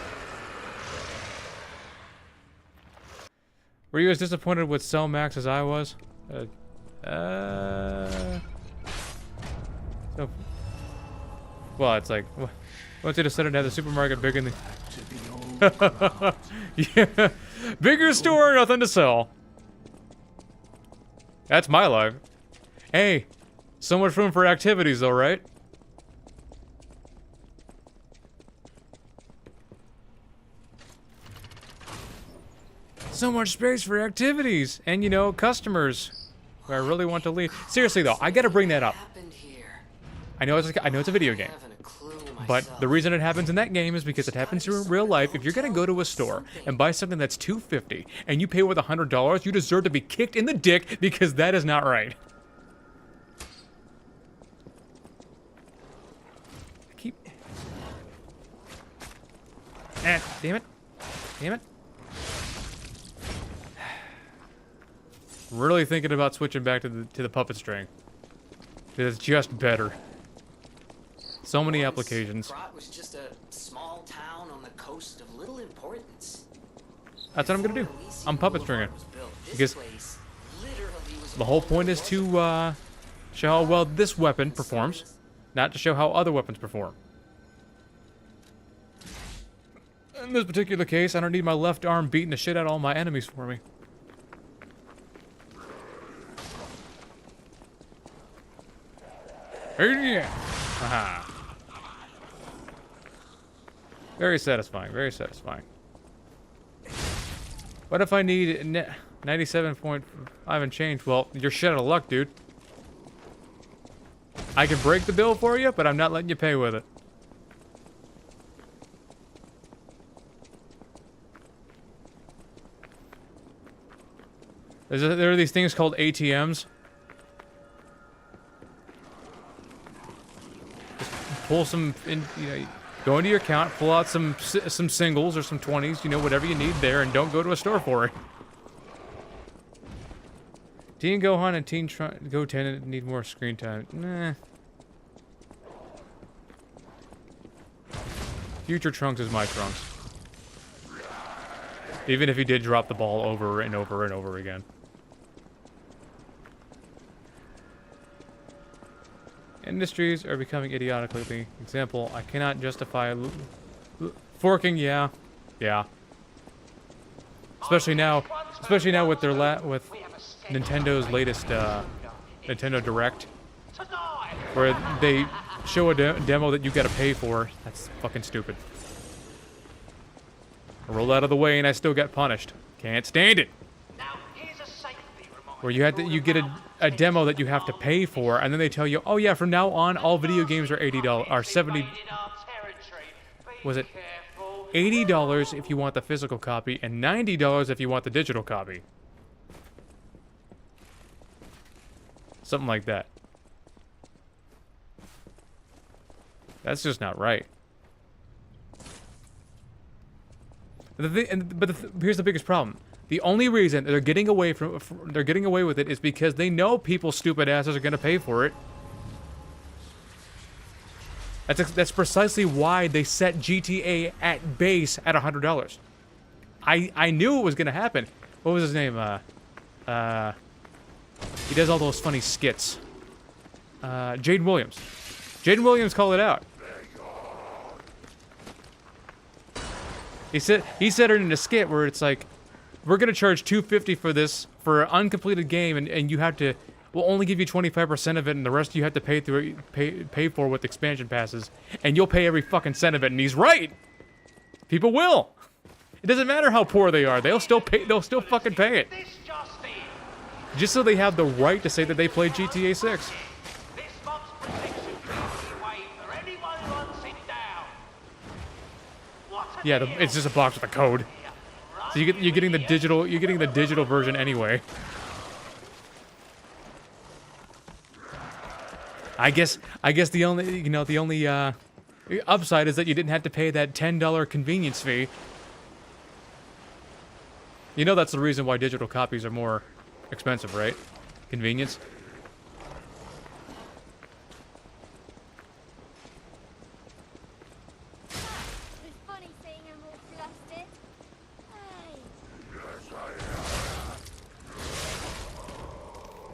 Were you as disappointed with Cell Max as I was? So, well, it's like, once you decided to have the supermarket bigger than the... Yeah. Bigger store, nothing to sell. That's my life. Hey, so much room for activities though, right? So much space for activities and, you know, customers who I really want to leave. Seriously though, I gotta bring that up. I know it's a video game, but the reason it happens in that game is because it happens in real life. If you're gonna go to a store and buy something that's $250 and you pay with $100, you deserve to be kicked in the dick because that is not right. Damn it. Damn it. Really thinking about switching back to the puppet string. It's just better. So many applications. Krat was just a small town on the coast of little importance. That's what I'm gonna do. I'm puppet stringing. Because the whole point is to show how well this weapon performs, not to show how other weapons perform. In this particular case, I don't need my left arm beating the shit out of all my enemies for me. Yeah. Aha. Very satisfying, very satisfying. What if I need 97.5 and change? Well, you're shit out of luck, dude. I can break the bill for you, but I'm not letting you pay with it. There are these things called ATMs. Just pull some, go into your account, pull out some singles or some 20s, whatever you need there, and don't go to a store for it. Teen Gohan and Teen Goten need more screen time. Nah. Future Trunks is my Trunks. Even if he did drop the ball over and over and over again. Industries are becoming idiotic lately. Example, I cannot justify forking. Yeah. Especially now with their with Nintendo's latest Nintendo Direct, where they show a demo that you gotta pay for. That's fucking stupid. I rolled out of the way and I still got punished. Can't stand it. Where you get a demo that you have to pay for, and then they tell you, oh yeah, from now on all video games are $80 or 70. Was it $80 if you want the physical copy and $90 if you want the digital copy? Something like that. That's just not right. Here's the biggest problem. The only reason they're getting away with it is because they know people stupid asses are going to pay for it. That's precisely why they set GTA at base at $100. I knew it was going to happen. What was his name? He does all those funny skits. Jaden Williams. Jaden Williams called it out. He said it in a skit where it's like, we're gonna charge $250 for this for an uncompleted game, and you have to. We'll only give you 25% of it, and the rest you have to pay for with expansion passes, and you'll pay every fucking cent of it. And he's right. People will. It doesn't matter how poor they are. They'll still pay. They'll still fucking pay it. Just so they have the right to say that they played GTA 6. Yeah, it's just a box with a code. So you're getting the digital version anyway. I guess the only upside is that you didn't have to pay that $10 convenience fee. You know that's the reason why digital copies are more expensive, right? Convenience.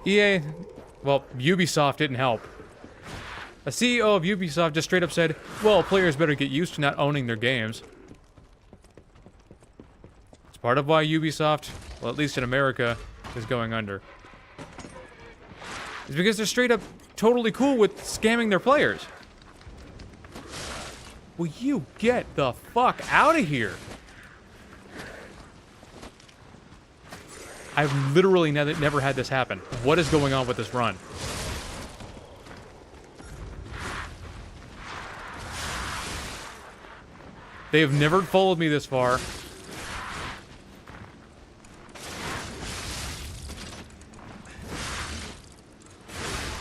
EA, well, Ubisoft didn't help. A CEO of Ubisoft just straight up said, well, players better get used to not owning their games. It's part of why Ubisoft, well, at least in America, is going under. It's because they're straight up totally cool with scamming their players. Will you get the fuck out of here? I've literally never had this happen. What is going on with this run? They have never followed me this far.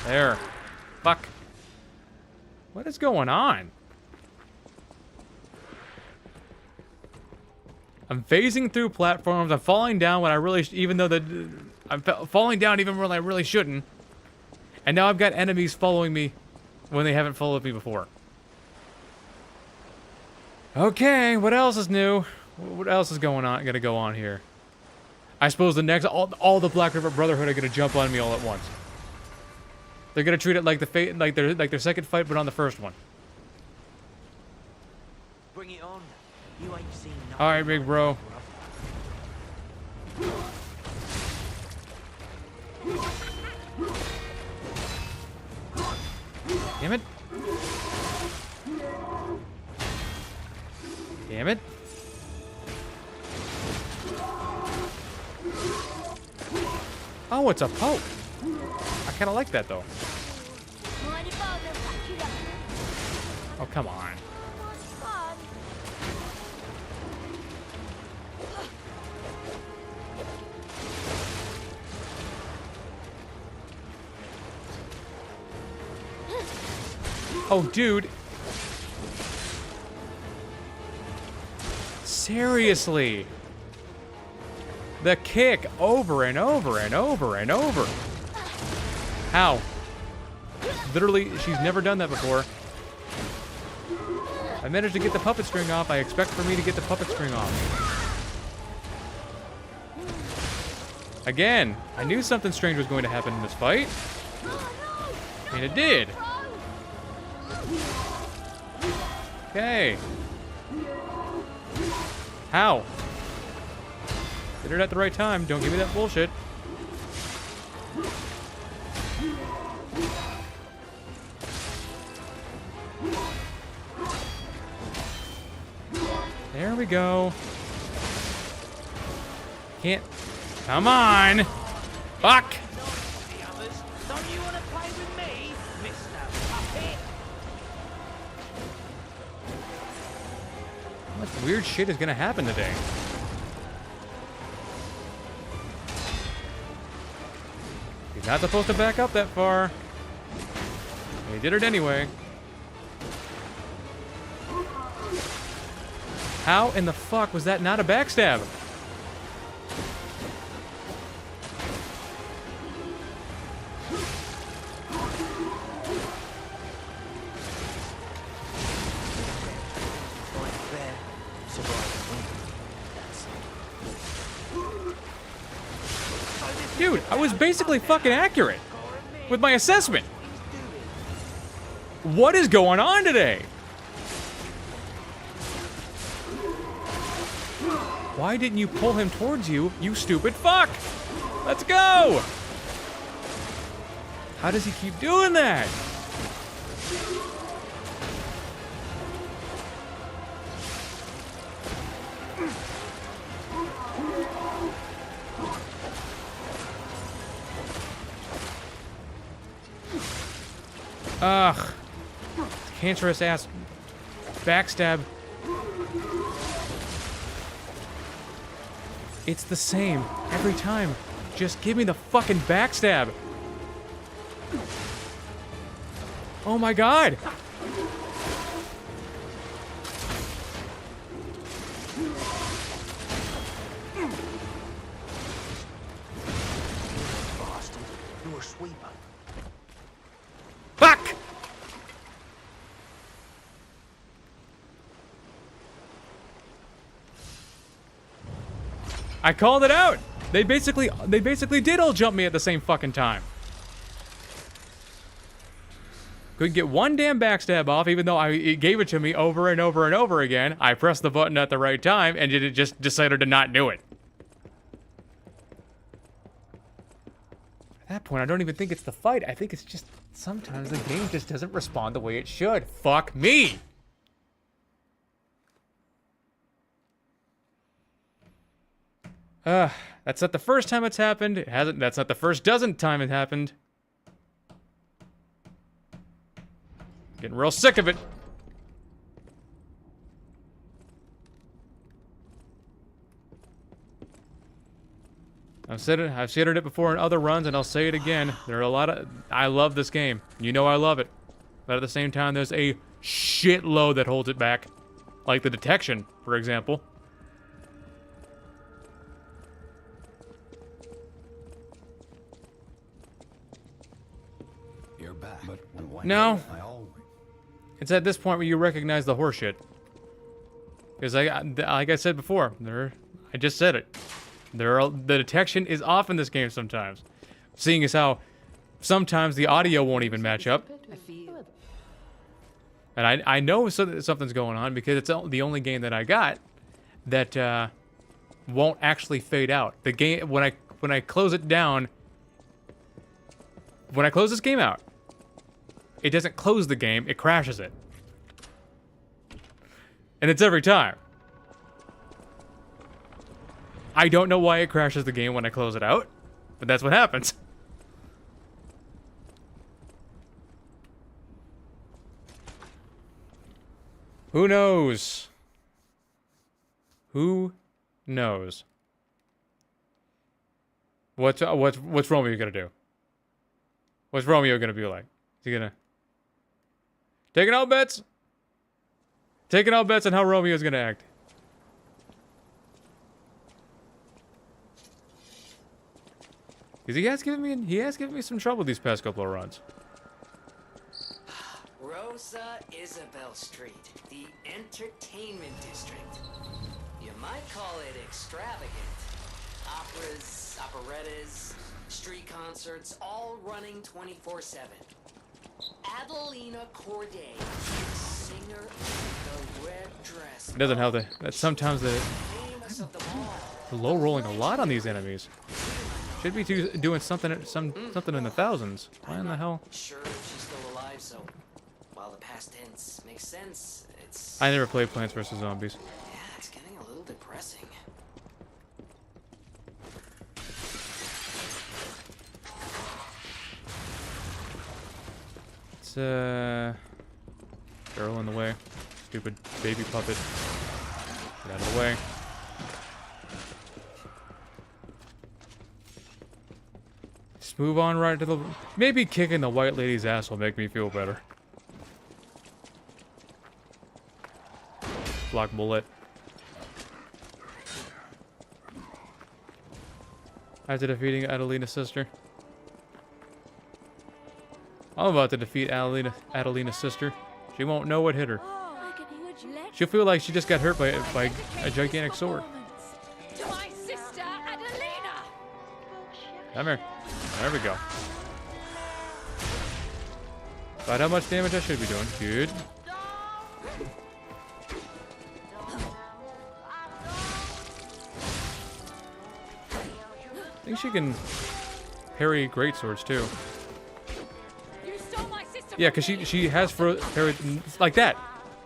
There. Fuck. What is going on? I'm phasing through platforms. I'm falling down when I really, I'm falling down even when I really shouldn't. And now I've got enemies following me when they haven't followed me before. Okay, what else is new? What else is gonna go on here? I suppose the next, all the Black River Brotherhood are gonna jump on me all at once. They're gonna treat it like their second fight, but on the first one. Bring it on. You ain't seen nothing. All right, big bro. Damn it. Damn it. Oh, it's a poke. I kind of like that, though. Oh, come on. Oh, dude. Seriously. The kick over and over and over and over. How? Literally, she's never done that before. I managed to get the puppet string off. I expect for me to get the puppet string off. Again, I knew something strange was going to happen in this fight. And it did. Okay. How? Did it at the right time. Don't give me that bullshit. There we go. Can't. Come on. Fuck. Don't you want to play with me, Mr. Puppet? How much weird shit is gonna happen today? He's not supposed to back up that far. He did it anyway. How in the fuck was that not a backstab? Dude, I was basically fucking accurate with my assessment. What is going on today? Why didn't you pull him towards you, you stupid fuck? Let's go! How does he keep doing that? Ugh. Cancerous ass backstab. It's the same every time. Just give me the fucking backstab. Oh my god. Bastard, you're a sweeper. Fuck! I called it out. They basically did all jump me at the same fucking time. Couldn't get one damn backstab off, even though it gave it to me over and over and over again. I pressed the button at the right time, and it just decided to not do it. At that point, I don't even think it's the fight. I think it's just sometimes the game just doesn't respond the way it should. Fuck me! That's not the first time it's happened. It hasn't. That's not the first dozen time it happened. Getting real sick of it. I've said it before in other runs, and I'll say it again. There are a lot of. I love this game. You know I love it, but at the same time, there's a shitload that holds it back, like the detection, for example. You're back. But why No. I always... It's at this point where you recognize the horseshit. Because like I said before, I just said it. The detection is off in this game sometimes. Seeing as how sometimes the audio won't even match up. And I know something's going on because it's the only game that I got that won't actually fade out. The game when I close it down, when I close this game out, it doesn't close the game, it crashes it. And it's every time. I don't know why it crashes the game when I close it out, but that's what happens. Who knows? Who knows? What's Romeo gonna do? What's Romeo gonna be like? Is he gonna taking out bets? Taking out bets on how Romeo's gonna act. Because he has given me some trouble these past couple of runs. Rosa Isabel Street, the entertainment district. You might call it extravagant. Operas, operettas, street concerts, all running 24/7. Adelina Corday, singer of the red dress. It doesn't help that sometimes Famous of them all. the low rolling a lot on these enemies. Should be doing something in the thousands. Why in the hell? Sure, she's still alive, so while the past tense makes sense, it's I never played Plants vs Zombies. yeah, it's getting a little depressing. It's girl in the way. Stupid baby puppet. Get out of the way. Just move on right to the... Maybe kicking the white lady's ass will make me feel better. Block bullet. After defeating Adelina's sister. I'm about to defeat Adelina's sister. She won't know what hit her. She'll feel like she just got hurt by a gigantic sword. To my sister, Adelina! Come here. There we go. About how much damage I should be doing. Good. I think she can parry greatswords too. You stole my sister. Yeah, because she has parry like that.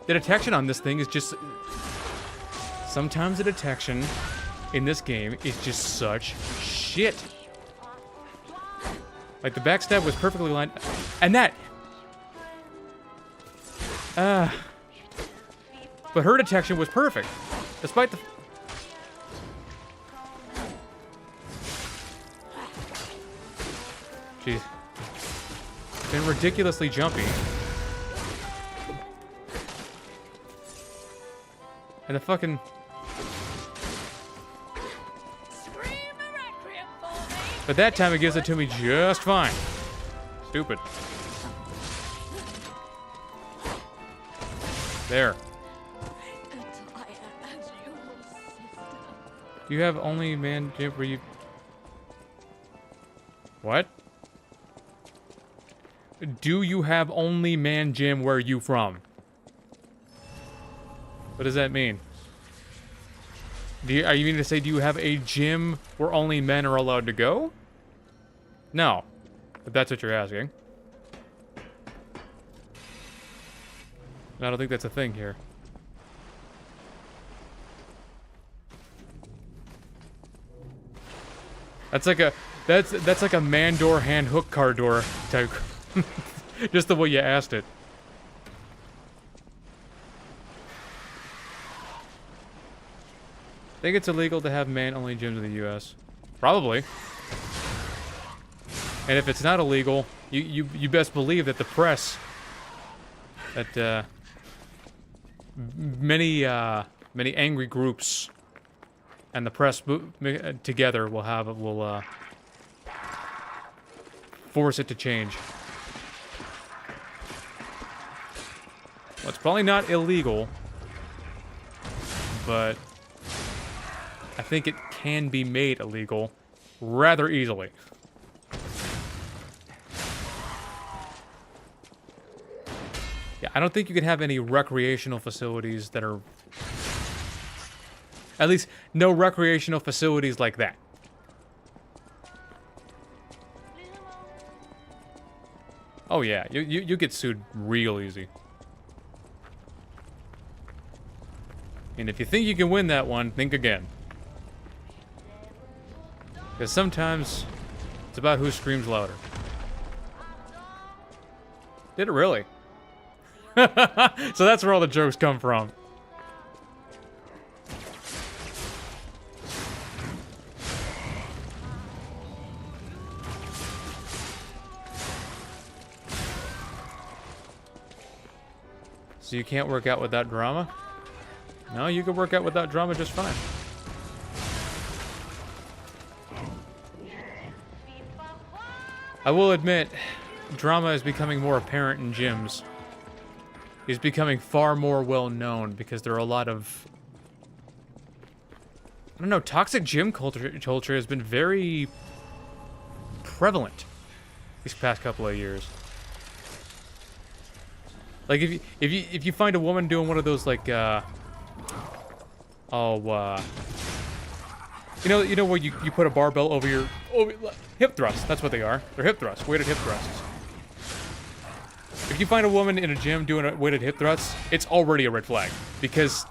The detection on this thing is just... Sometimes the detection in this game is just such shit. Like, the backstab was perfectly lined... And that... But her detection was perfect. Despite the... She's been ridiculously jumpy. And the fucking... Scream a requiem for me. But that time it gives it to me just fine. Stupid. There. Do you have only man jam where you... What? Do you have only man gym where you from? What does that mean? Are you meaning to say, do you have a gym where only men are allowed to go? No. If that's what you're asking. I don't think that's a thing here. That's like a that's like a man door hand hook car door type. Just the way you asked it. Think it's illegal to have man-only gyms in the U.S. Probably. And if it's not illegal, you best believe that the press, that many angry groups and the press together will force it to change. Well, it's probably not illegal, but I think it can be made illegal rather easily. Yeah, I don't think you could have any recreational facilities that are... At least, no recreational facilities like that. Oh yeah, you get sued real easy. And if you think you can win that one, think again. Because sometimes it's about who screams louder. Did it really? So that's where all the jokes come from. So you can't work out without drama? No, you can work out without drama just fine. I will admit, drama is becoming more apparent in gyms. It's becoming far more well known because there are a lot of... I don't know, toxic gym culture has been very prevalent these past couple of years. Like if you find a woman doing one of those like you know where you put a barbell over your hip thrusts. That's what they are. They're hip thrusts, weighted hip thrusts. If you find a woman in a gym doing a weighted hip thrusts, it's already a red flag. Because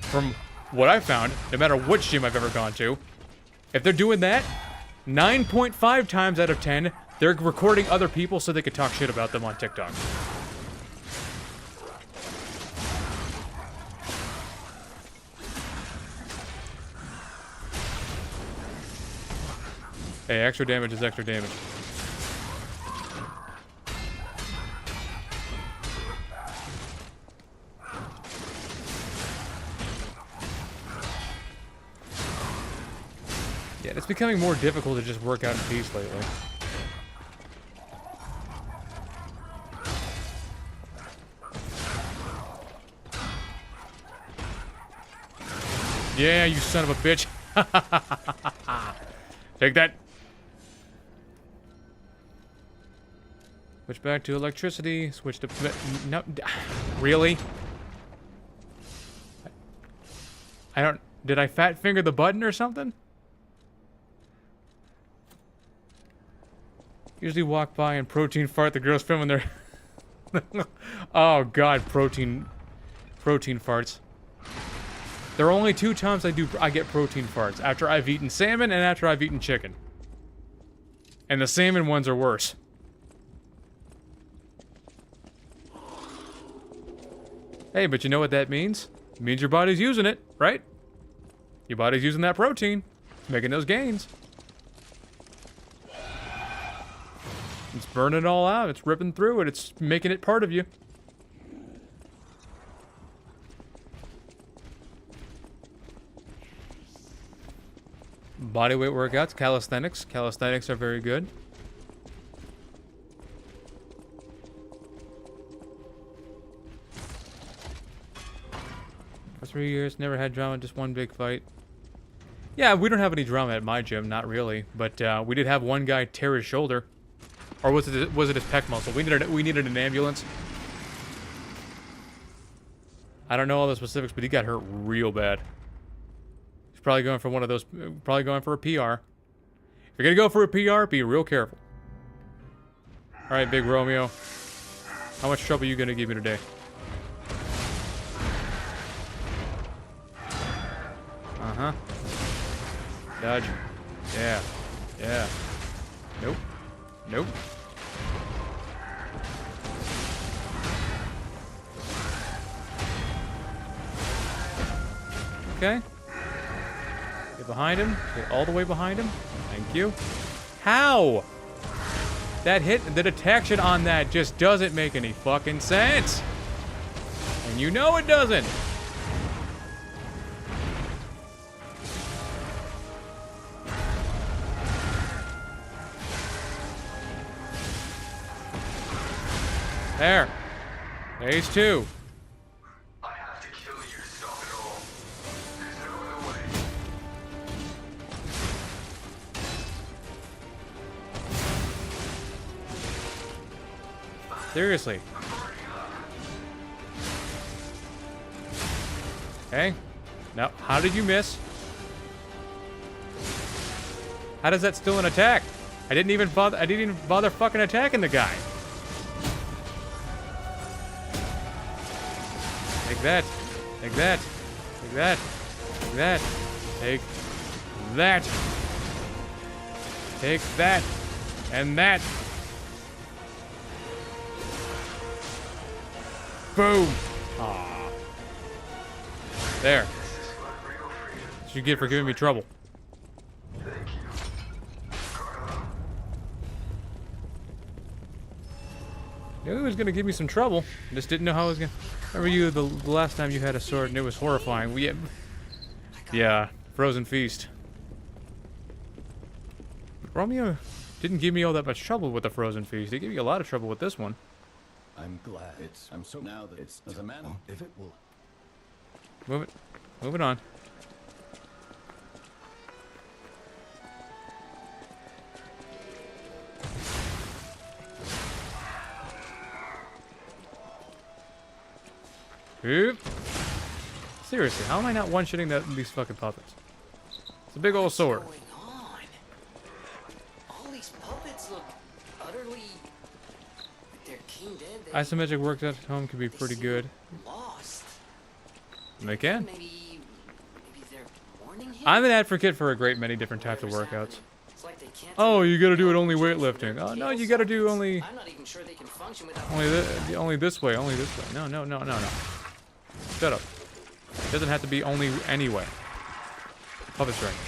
from what I've found, no matter which gym I've ever gone to, if they're doing that, 9.5 times out of 10, they're recording other people so they could talk shit about them on TikTok. Hey, extra damage is extra damage. Yeah, it's becoming more difficult to just work out in peace lately. Yeah, you son of a bitch. Take that. Switch back to electricity. Switch to... No, really? I don't... Did I fat finger the button or something? Usually walk by and protein fart the girls filming their... Oh god, protein farts. There are only 2 times I get protein farts. After I've eaten salmon and after I've eaten chicken. And the salmon ones are worse. Hey, but you know what that means? It means your body's using it, right? Your body's using that protein. It's making those gains. It's burning it all out. It's ripping through it. It's making it part of you. Bodyweight workouts, calisthenics. Calisthenics are very good. For 3 years, never had drama, just one big fight. Yeah, we don't have any drama at my gym, not really. But we did have one guy tear his shoulder. Or was it his pec muscle? We needed an ambulance. I don't know all the specifics, but he got hurt real bad. He's probably going for one of those, probably going for a PR. If you're gonna go for a PR, be real careful. Alright, Big Romeo. How much trouble are you gonna give me today? Uh-huh. Dodge. Yeah. Yeah. Nope. Nope. Okay. Get behind him. Get all the way behind him. Thank you. How? That hit, the detection on that just doesn't make any fucking sense. And you know it doesn't. There. Phase 2. I have to kill you to stop it all. There's no other way. Seriously. Okay. Now, how did you miss? How does that still an attack? I didn't even bother fucking attacking the guy. Take that. Take that. Take that. Take that. Take that. Take that. And that. Boom. Aww. There. That's what you get for giving me trouble. Knew he was gonna give me some trouble. Just didn't know how I was gonna. Remember you the last time you had a sword and it was horrifying. Yeah, Frozen Feast. Romeo didn't give me all that much trouble with the Frozen Feast. He gave me a lot of trouble with this one. I'm glad. I'm so now that it's as a man. If it will Move it. Move it on. Oop. Seriously, how am I not one-shooting these fucking puppets? It's a big old sword. What's going on? All these puppets look utterly like they're king dead. Isometric workouts at home can be pretty good. Lost. They can. Maybe they're warning him. I'm an advocate for a great many different types of Whatever's workouts. happening, it's like they can't Oh, you gotta do it only change weightlifting. their Oh no, tail you gotta do sockets. only I'm not even sure they can function without only this way, only this way. No. Shut up. It doesn't have to be only any way. Puppet strength.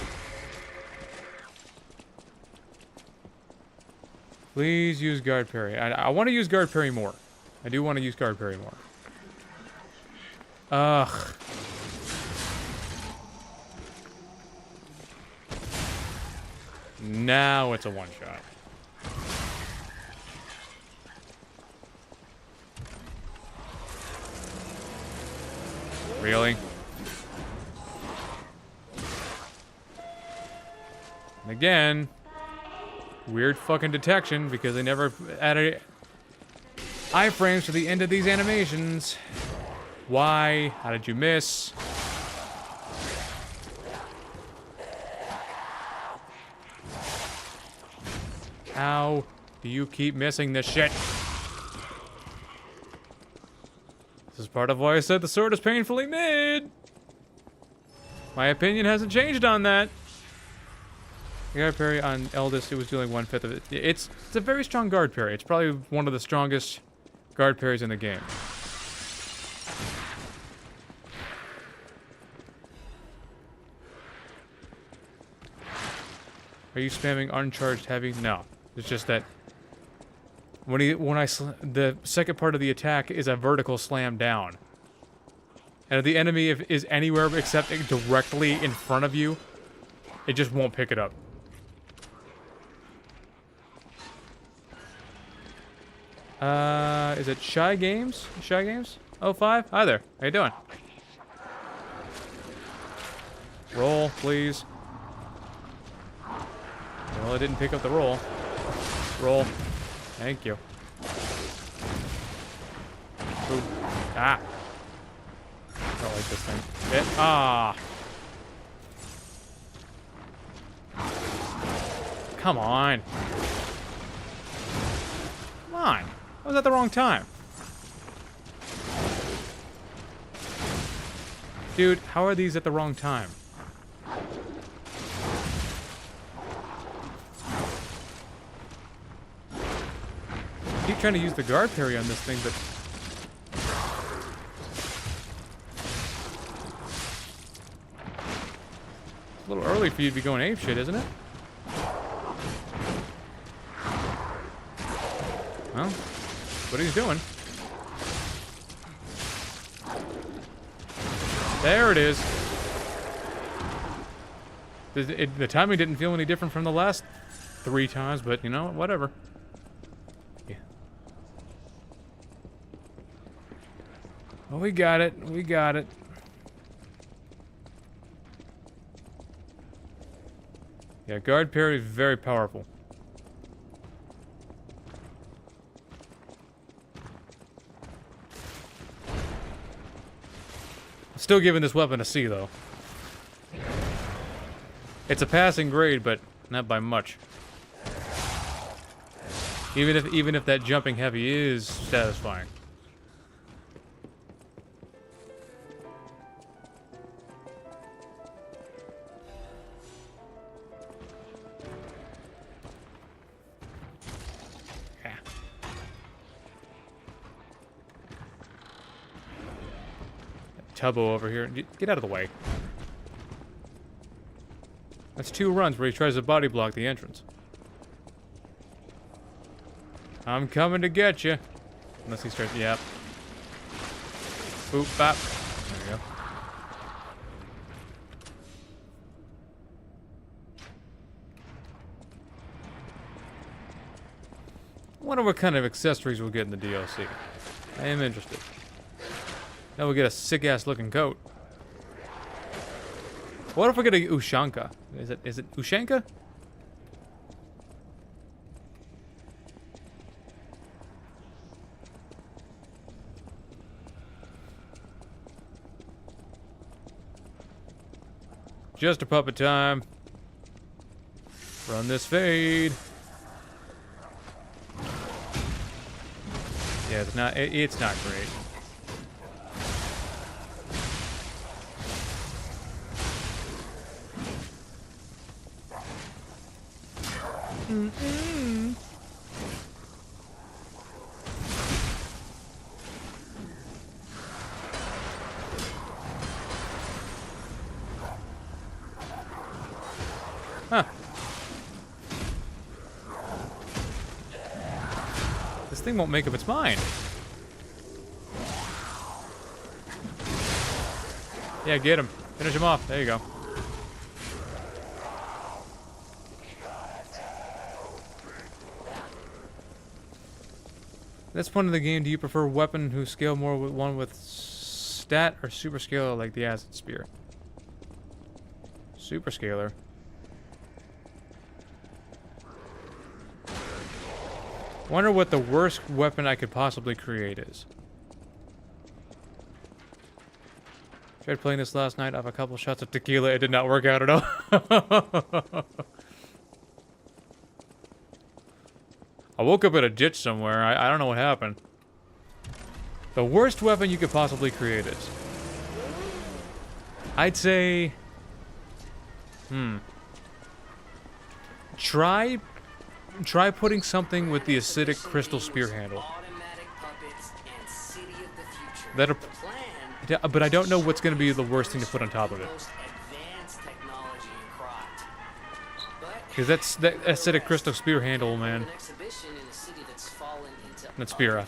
Please use guard parry. I want to use guard parry more. I do want to use guard parry more. Ugh. Now it's a one-shot. Really? And again, weird fucking detection because they never added iframes to the end of these animations. Why? How did you miss? How do you keep missing this shit? This is part of why I said the sword is painfully mid. My opinion hasn't changed on that. The guard parry on Eldest, it was doing 1/5 of it. It's a very strong guard parry. It's probably one of the strongest guard parries in the game. Are you spamming uncharged heavy? No. It's just that the second part of the attack is a vertical slam down. And if the enemy is anywhere except directly in front of you, it just won't pick it up. Is it Shy Games? Shy Games? 05? Hi there. How you doing? Roll, please. Well, I didn't pick up the roll. Roll. Thank you. Ooh. Ah. I don't like this thing. Ah. Come on. Come on. I was at the wrong time. Dude, how are these at the wrong time? I keep trying to use the guard parry on this thing, but it's a little early for you to be going apeshit, isn't it? Well, that's what he's doing. There it is. The timing didn't feel any different from the last 3 times, but you know, whatever. Yeah. Oh, we got it. We got it. Yeah, guard parry is very powerful. Still giving this weapon a C, though. It's a passing grade, but not by much. Even if that jumping heavy is satisfying. Yeah. Tubbo over here. Get out of the way. That's 2 runs where he tries to body block the entrance. I'm coming to get you. Unless he starts, yep. Boop, bop. There we go. I wonder what kind of accessories we'll get in the DLC. I am interested. Now we'll get a sick-ass looking coat. What if we get a Ushanka? Is it Ushanka? Just a puppet time. Run this fade. Yeah, it's not great. Huh. This thing won't make up its mind. Yeah, get him. Finish him off. There you go. This point in the game, do you prefer weapon who scale more with one with stat or super scaler like the acid spear? Super scaler. Wonder what the worst weapon I could possibly create is. Tried playing this last night off a couple shots of tequila. It did not work out at all. I woke up in a ditch somewhere. I don't know what happened. The worst weapon you could possibly create is. I'd say... Try putting something with the acidic crystal spear handle. That'll... But I don't know what's going to be the worst thing to put on top of it. Because that acidic crystal spear handle, man. Not spear.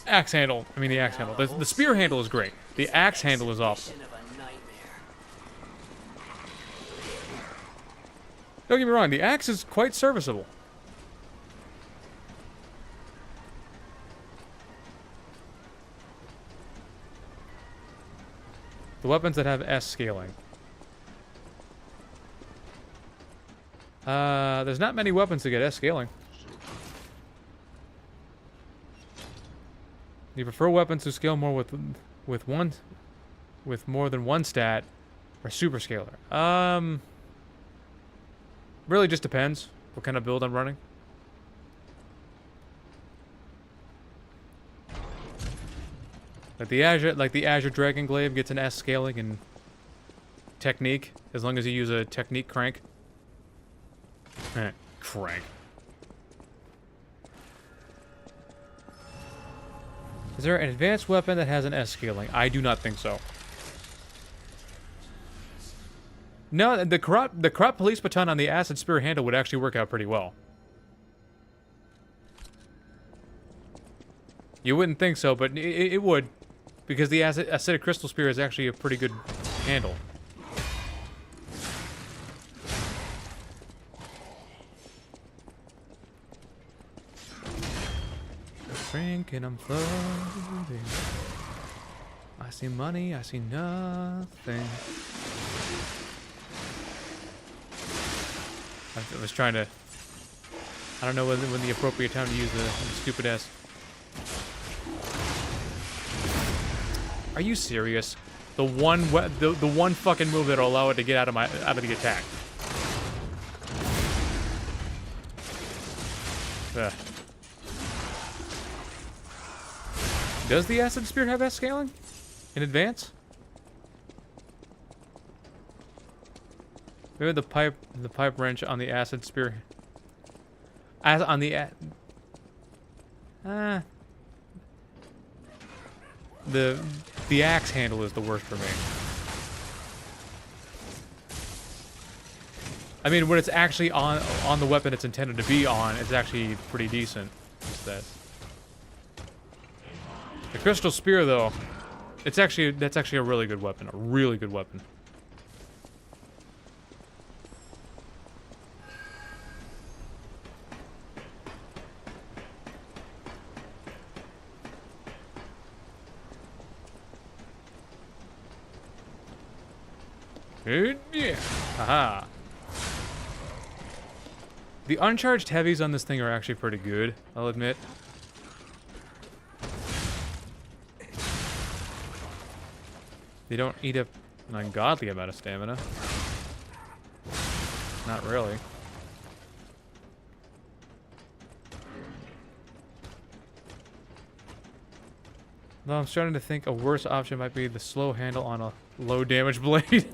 Axe handle. I mean the axe handle. The spear handle is great. The axe handle is awful. Don't get me wrong. The axe is quite serviceable. The weapons that have S scaling. There's not many weapons to get S scaling. Do you prefer weapons to scale more with more than one stat, or super scaler? Really just depends what kind of build I'm running. Like the Azure Dragon Glaive gets an S scaling and technique, as long as you use a technique crank. Crank. Is there an advanced weapon that has an S scaling? I do not think so. No, the corrupt police baton on the acid spear handle would actually work out pretty well. You wouldn't think so, but it would. Because the acidic crystal spear is actually a pretty good handle. Drinking, I'm floating. I see money, I see nothing. I was trying to... I don't know when the appropriate time to use the stupid S. Are you serious? The one fucking move that'll allow it to get out of the attack. Ugh. Does the acid spear have S scaling in advance? Maybe the pipe wrench on the acid spear. On the the axe handle is the worst for me. I mean, when it's actually on the weapon it's intended to be on, it's actually pretty decent. Just that. The crystal spear, though, that's actually a really good weapon. A really good weapon. Yeah. Aha. The uncharged heavies on this thing are actually pretty good, I'll admit. They don't eat up an ungodly amount of stamina. Not really. Though I'm starting to think a worse option might be the slow handle on a low damage blade.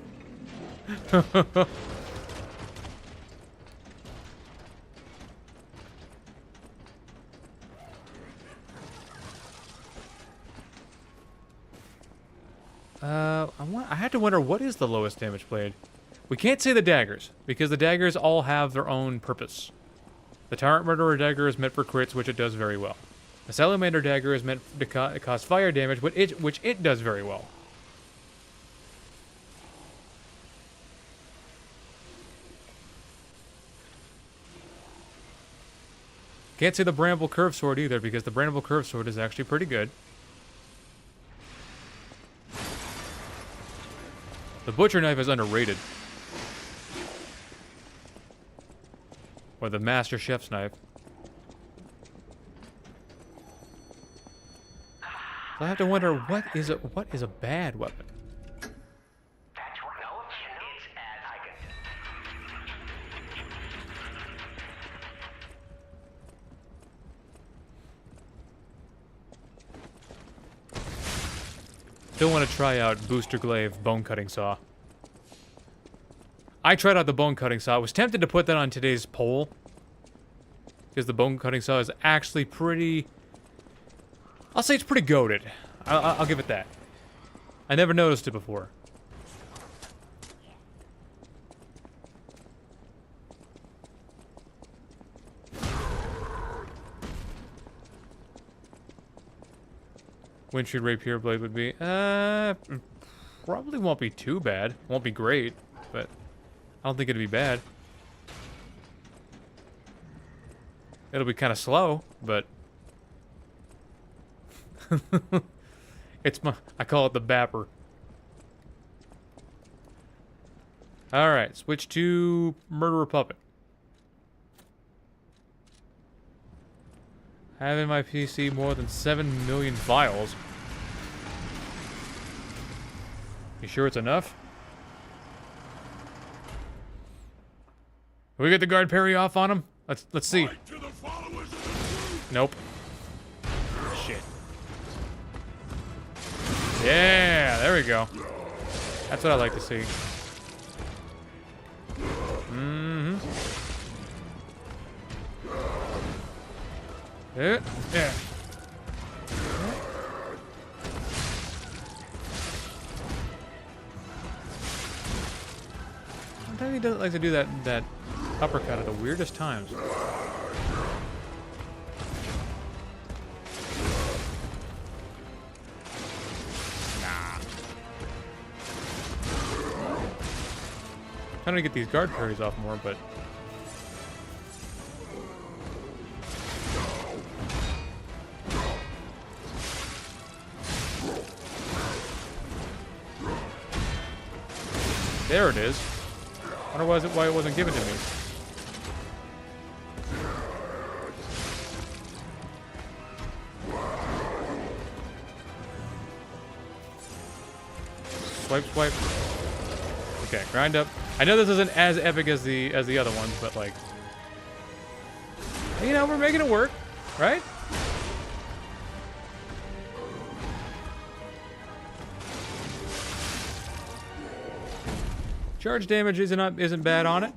I had to wonder, what is the lowest damage blade? We can't say the daggers, because the daggers all have their own purpose. The Tyrant Murderer dagger is meant for crits, which it does very well. The Salamander dagger is meant to cause fire damage, which it does very well. Can't say the Bramble Curve Sword either, because the Bramble Curve Sword is actually pretty good. The Butcher Knife is underrated. Or the Master Chef's Knife. So I have to wonder, what is a bad weapon? Still want to try out Booster Glaive Bone Cutting Saw. I tried out the Bone Cutting Saw. I was tempted to put that on today's poll, because the Bone Cutting Saw is actually pretty... I'll say it's pretty goated. I'll give it that. I never noticed it before. Windshield Rapier Blade would be, probably won't be too bad. Won't be great, but I don't think it'd be bad. It'll be kind of slow, but I call it the Bapper. Alright, switch to Murderer Puppet. I have in my PC more than 7 million files. You sure it's enough? Can we get the guard parry off on him? Let's see. Nope. Shit. Yeah, there we go. That's what I like to see. Mm-hmm. Yeah. Sometimes he doesn't like to do that uppercut at the weirdest times. Trying to get these guard parries off more, but there it is. Otherwise, why it wasn't given to me. Swipe, swipe. Okay, grind up. I know this isn't as epic as the other ones, but like, you know, we're making it work, right? Charge damage isn't bad on it.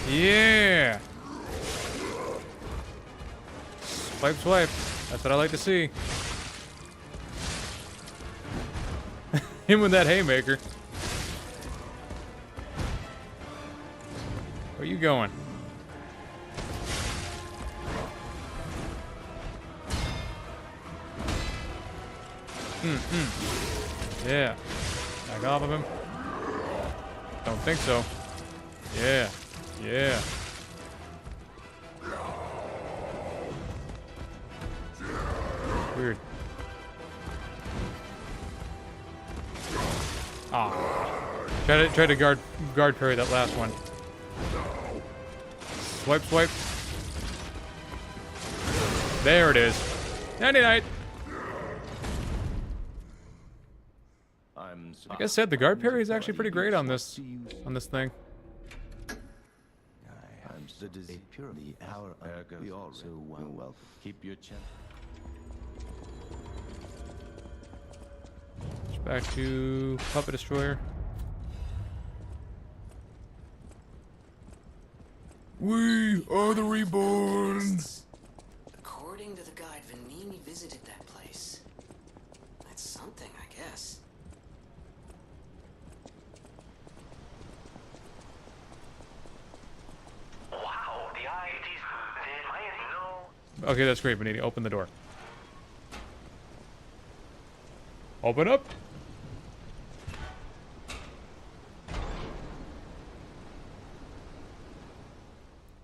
Yeah. Swipe, swipe. That's what I like to see. Him with that haymaker. Where you going? Yeah. Back off of him. Don't think so. Yeah. Yeah. Weird. Ah. Try to guard parry that last one. Swipe, swipe. There it is. Nighty night. I Like I said, the guard parry is actually pretty great on this thing. Purely our we all so welcome. Keep your chin. Back to Puppet Destroyer. We are the reborn. According to the guide, Vanini visited that place. That's something, I guess. Wow, the IED's no. Okay, that's great, Benini. Open the door. Open up.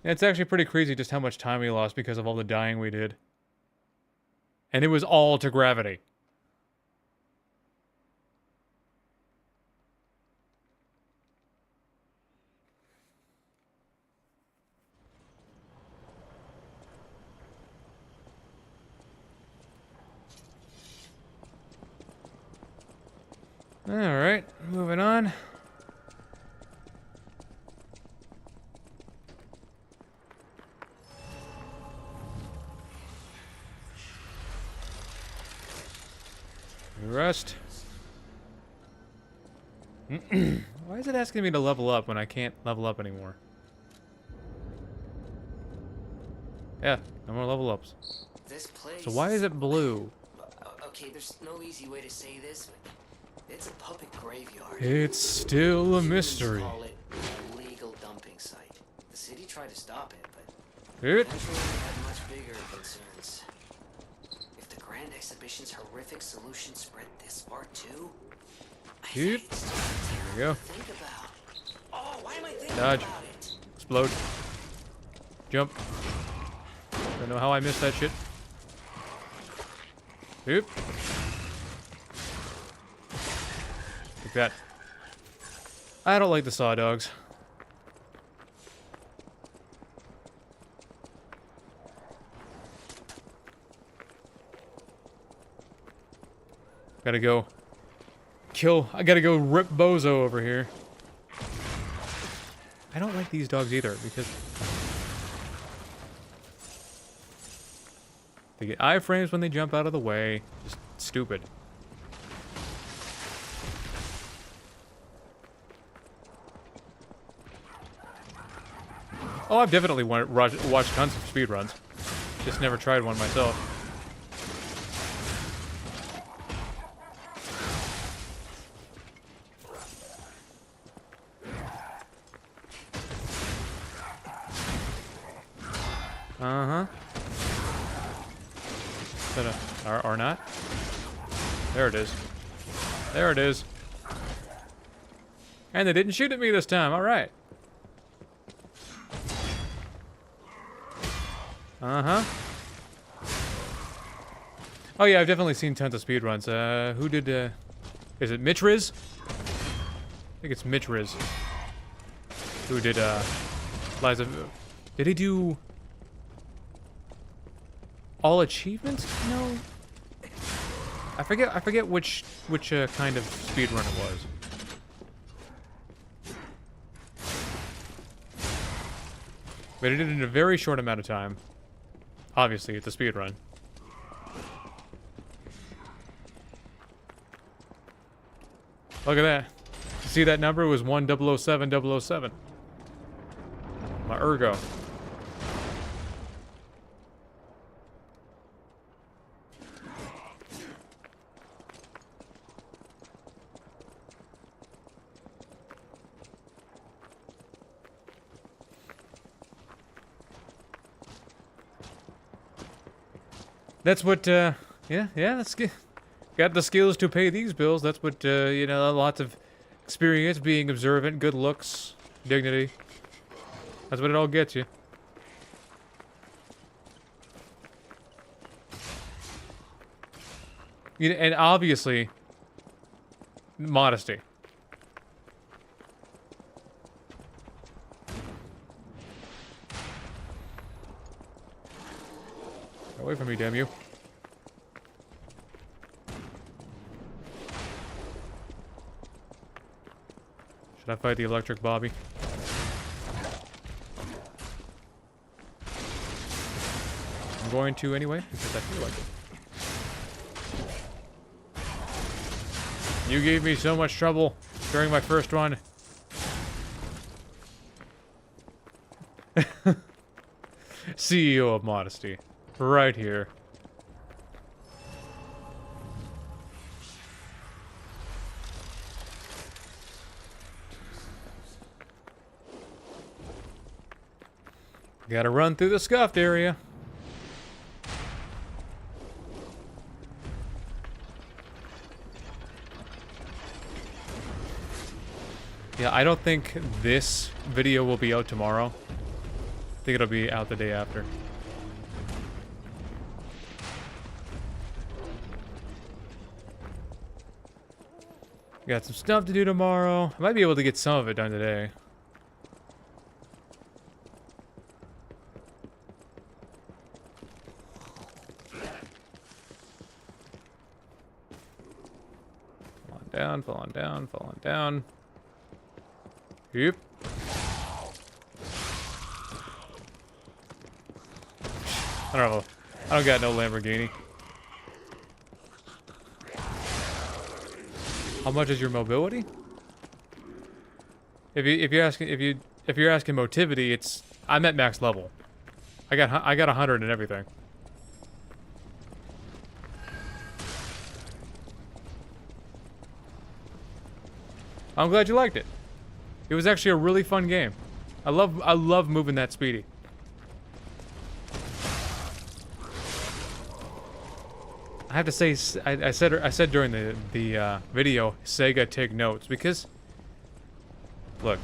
Yeah, it's actually pretty crazy just how much time we lost because of all the dying we did. And it was all to gravity. Alright, moving on. Rest. Why is it asking me to level up when I can't level up anymore? Yeah, no more level ups. This place. So why is it blue? Okay, there's no easy way to say this, but it's a puppet graveyard. It's still a mystery. Call it a legal dumping site. The city tried to stop it, but Dude. eventually they had much bigger concerns. If the Grand Exhibition's horrific solution spread this far too, I think it's too There we go. to think about. Oh, why am I thinking Dodge. about it? Explode. Jump. Don't know how I missed that shit. Oop. Like that. I don't like the saw dogs. Gotta go kill. I gotta go rip Bozo over here. I don't like these dogs either because they get iframes when they jump out of the way. Just stupid. Oh, I've definitely watched tons of speedruns. Just never tried one myself. Uh-huh. Or not? There it is. There it is. And they didn't shoot at me this time. All right. Uh-huh. Oh yeah, I've definitely seen tons of speedruns. Who did, is it Mitch Riz? I think it's Mitch Riz. Who did, Liza... Did he do... all achievements? No. I forget which kind of speedrun it was. But he did it in a very short amount of time. Obviously, it's a speedrun. Look at that. You see that number? It was 1007-007. My ergo. That's what, yeah, that's good. Got the skills to pay these bills. That's what, you know, lots of experience, being observant, good looks, dignity. That's what it all gets you. And obviously, modesty. Away from me, damn you. Should I fight the electric Bobby? I'm going to anyway, because I feel like it. You gave me so much trouble during my first run. CEO of Modesty. Right here. Gotta run through the scuffed area. Yeah, I don't think this video will be out tomorrow. I think it'll be out the day after. Got some stuff to do tomorrow. I might be able to get some of it done today. Falling down, falling down. Yep. I don't know. I don't got no Lamborghini. How much is your mobility? If you're asking motivity, I'm at max level. I got 100 and everything. I'm glad you liked it. It was actually a really fun game. I love moving that speedy. I have to say, I said during the video, Sega take notes, because look,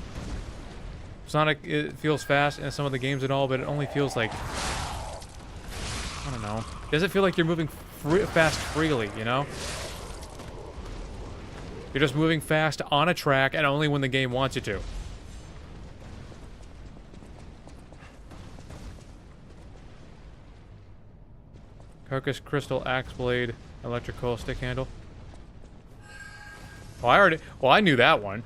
Sonic, it feels fast in some of the games and all, but it only feels like, I don't know. Does it feel like you're moving fast freely, you know? You're just moving fast on a track and only when the game wants you to. Carcass crystal axe blade, electric coil stick handle. Well, I knew that one.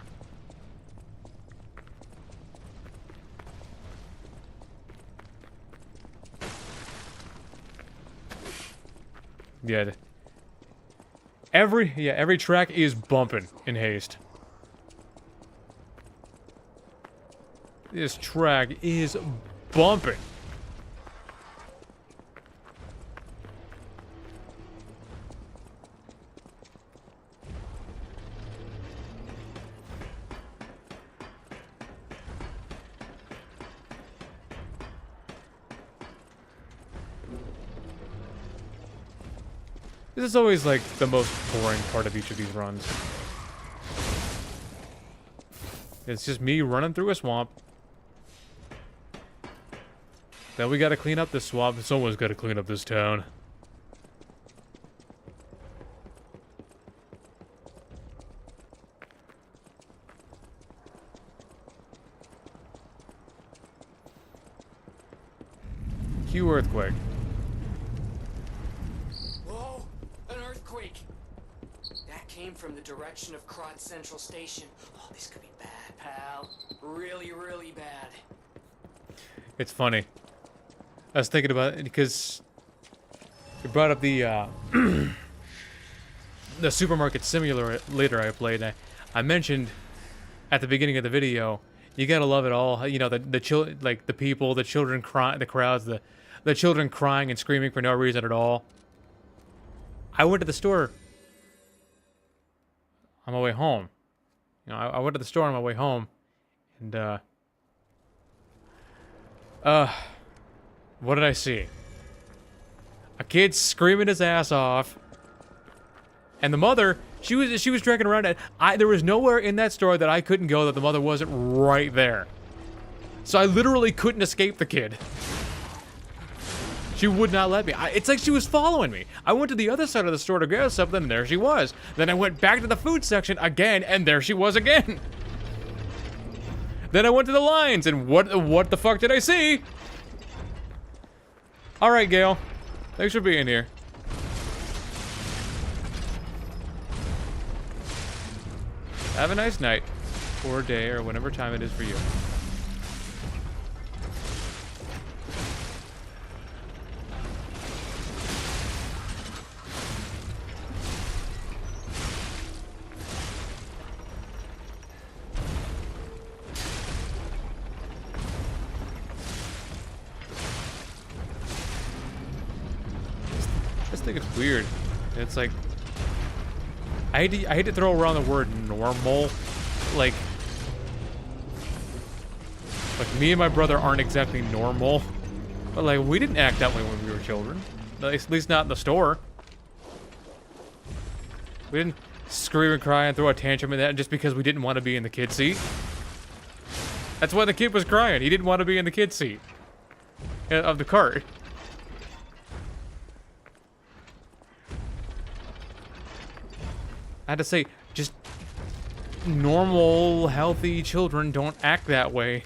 Yeah. Every track is bumping in haste. This track is bumping. This is always like the most boring part of each of these runs. It's just me running through a swamp. Then we gotta clean up this swamp. Someone's gotta clean up this town. Cue earthquake. Whoa! An earthquake! That came from the direction of Crot Central Station. Oh, this could be bad, pal. Really, really bad. It's funny. I was thinking about it because you brought up the the supermarket simulator I played. I mentioned at the beginning of the video, you gotta love it all. You know, like the people, the children crying, the crowds, the children crying and screaming for no reason at all. I went to the store on my way home. You know, I went to the store on my way home, and what did I see? A kid screaming his ass off, and the mother, she was dragging around it. There was nowhere in that store that I couldn't go that the mother wasn't right there. So I literally couldn't escape the kid. She would not let me. It's like she was following me. I went to the other side of the store to grab something, and there she was. Then I went back to the food section again, and there she was again. Then I went to the lines, and what the fuck did I see? All right, Gail. Thanks for being here. Have a nice night. or day or whatever time it is for you. I just think it's weird. It's like I hate to throw around the word normal, like me and my brother aren't exactly normal, but like we didn't act that way when we were children. At least not in the store. We didn't scream and cry and throw a tantrum in that just because we didn't want to be in the kid seat. That's why the kid was crying. He didn't want to be in the kid seat of the cart. I had to say, just normal, healthy children don't act that way.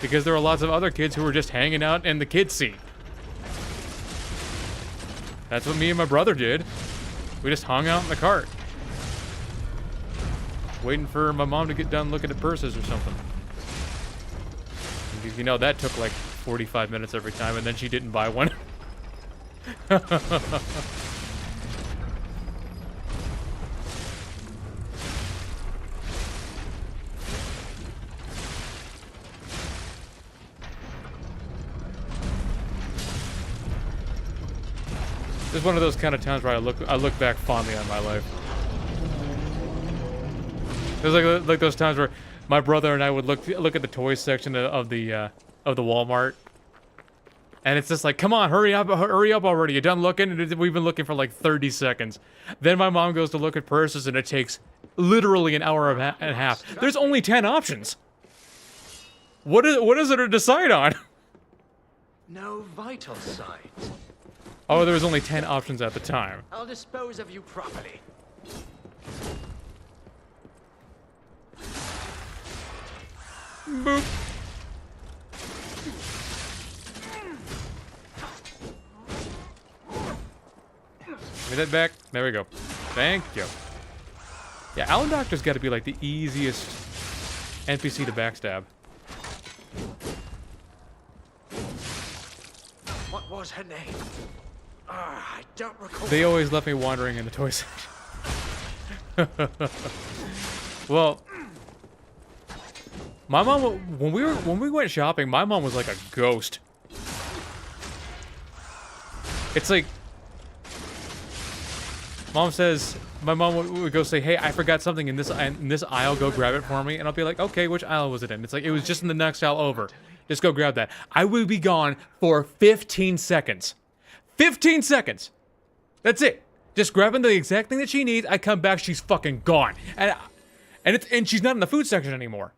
Because there are lots of other kids who are just hanging out in the kid seat. That's what me and my brother did. We just hung out in the cart. Waiting for my mom to get done looking at purses or something. Because, you know, that took like 45 minutes every time, and then she didn't buy one. It's one of those kind of times where I look back fondly on my life. There's like those times where my brother and I would look at the toy section of the Walmart, and it's just like, come on, hurry up already! You done looking? And we've been looking for like 30 seconds. Then my mom goes to look at purses, and it takes literally an hour and a half. There's only 10 options. What is it to decide on? No vital signs. Oh, there was only 10 options at the time. I'll dispose of you properly. Boop. Give me that back. There we go. Thank you. Yeah, Alan Doctor's got to be like the easiest NPC to backstab. What was her name? I don't recall. They always left me wandering in the toy section. Well, my mom, when we went shopping, my mom was like a ghost. It's like, mom says, my mom would go say, hey, I forgot something in this aisle, go grab it for me. And I'll be like, okay, which aisle was it in? It's like, it was just in the next aisle over. Just go grab that. I would be gone for 15 seconds. 15 seconds. That's it. Just grabbing the exact thing that she needs. I come back, she's fucking gone. And she's not in the food section anymore.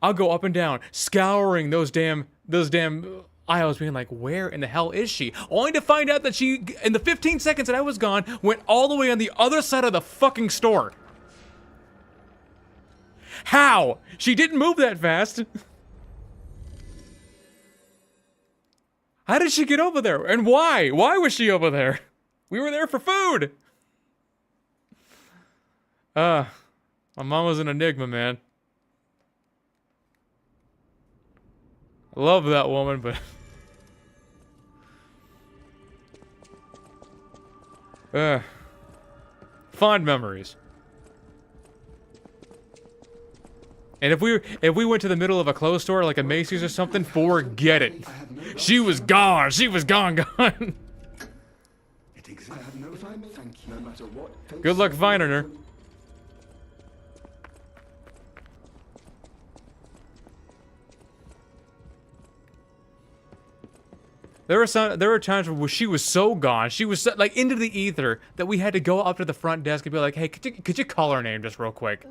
I'll go up and down, scouring those damn aisles, being like, where in the hell is she? Only to find out that she, in the 15 seconds that I was gone, went all the way on the other side of the fucking store. How? She didn't move that fast. How did she get over there? And why? Why was she over there? We were there for food. My mom was an enigma, man. I love that woman, but... fond memories. And if we went to the middle of a clothes store, like a Macy's or something, forget it. She was gone. She was gone. Good luck finding her. There were times where she was so gone, she was so, like into the ether, that we had to go up to the front desk and be like, hey, could you call her name just real quick?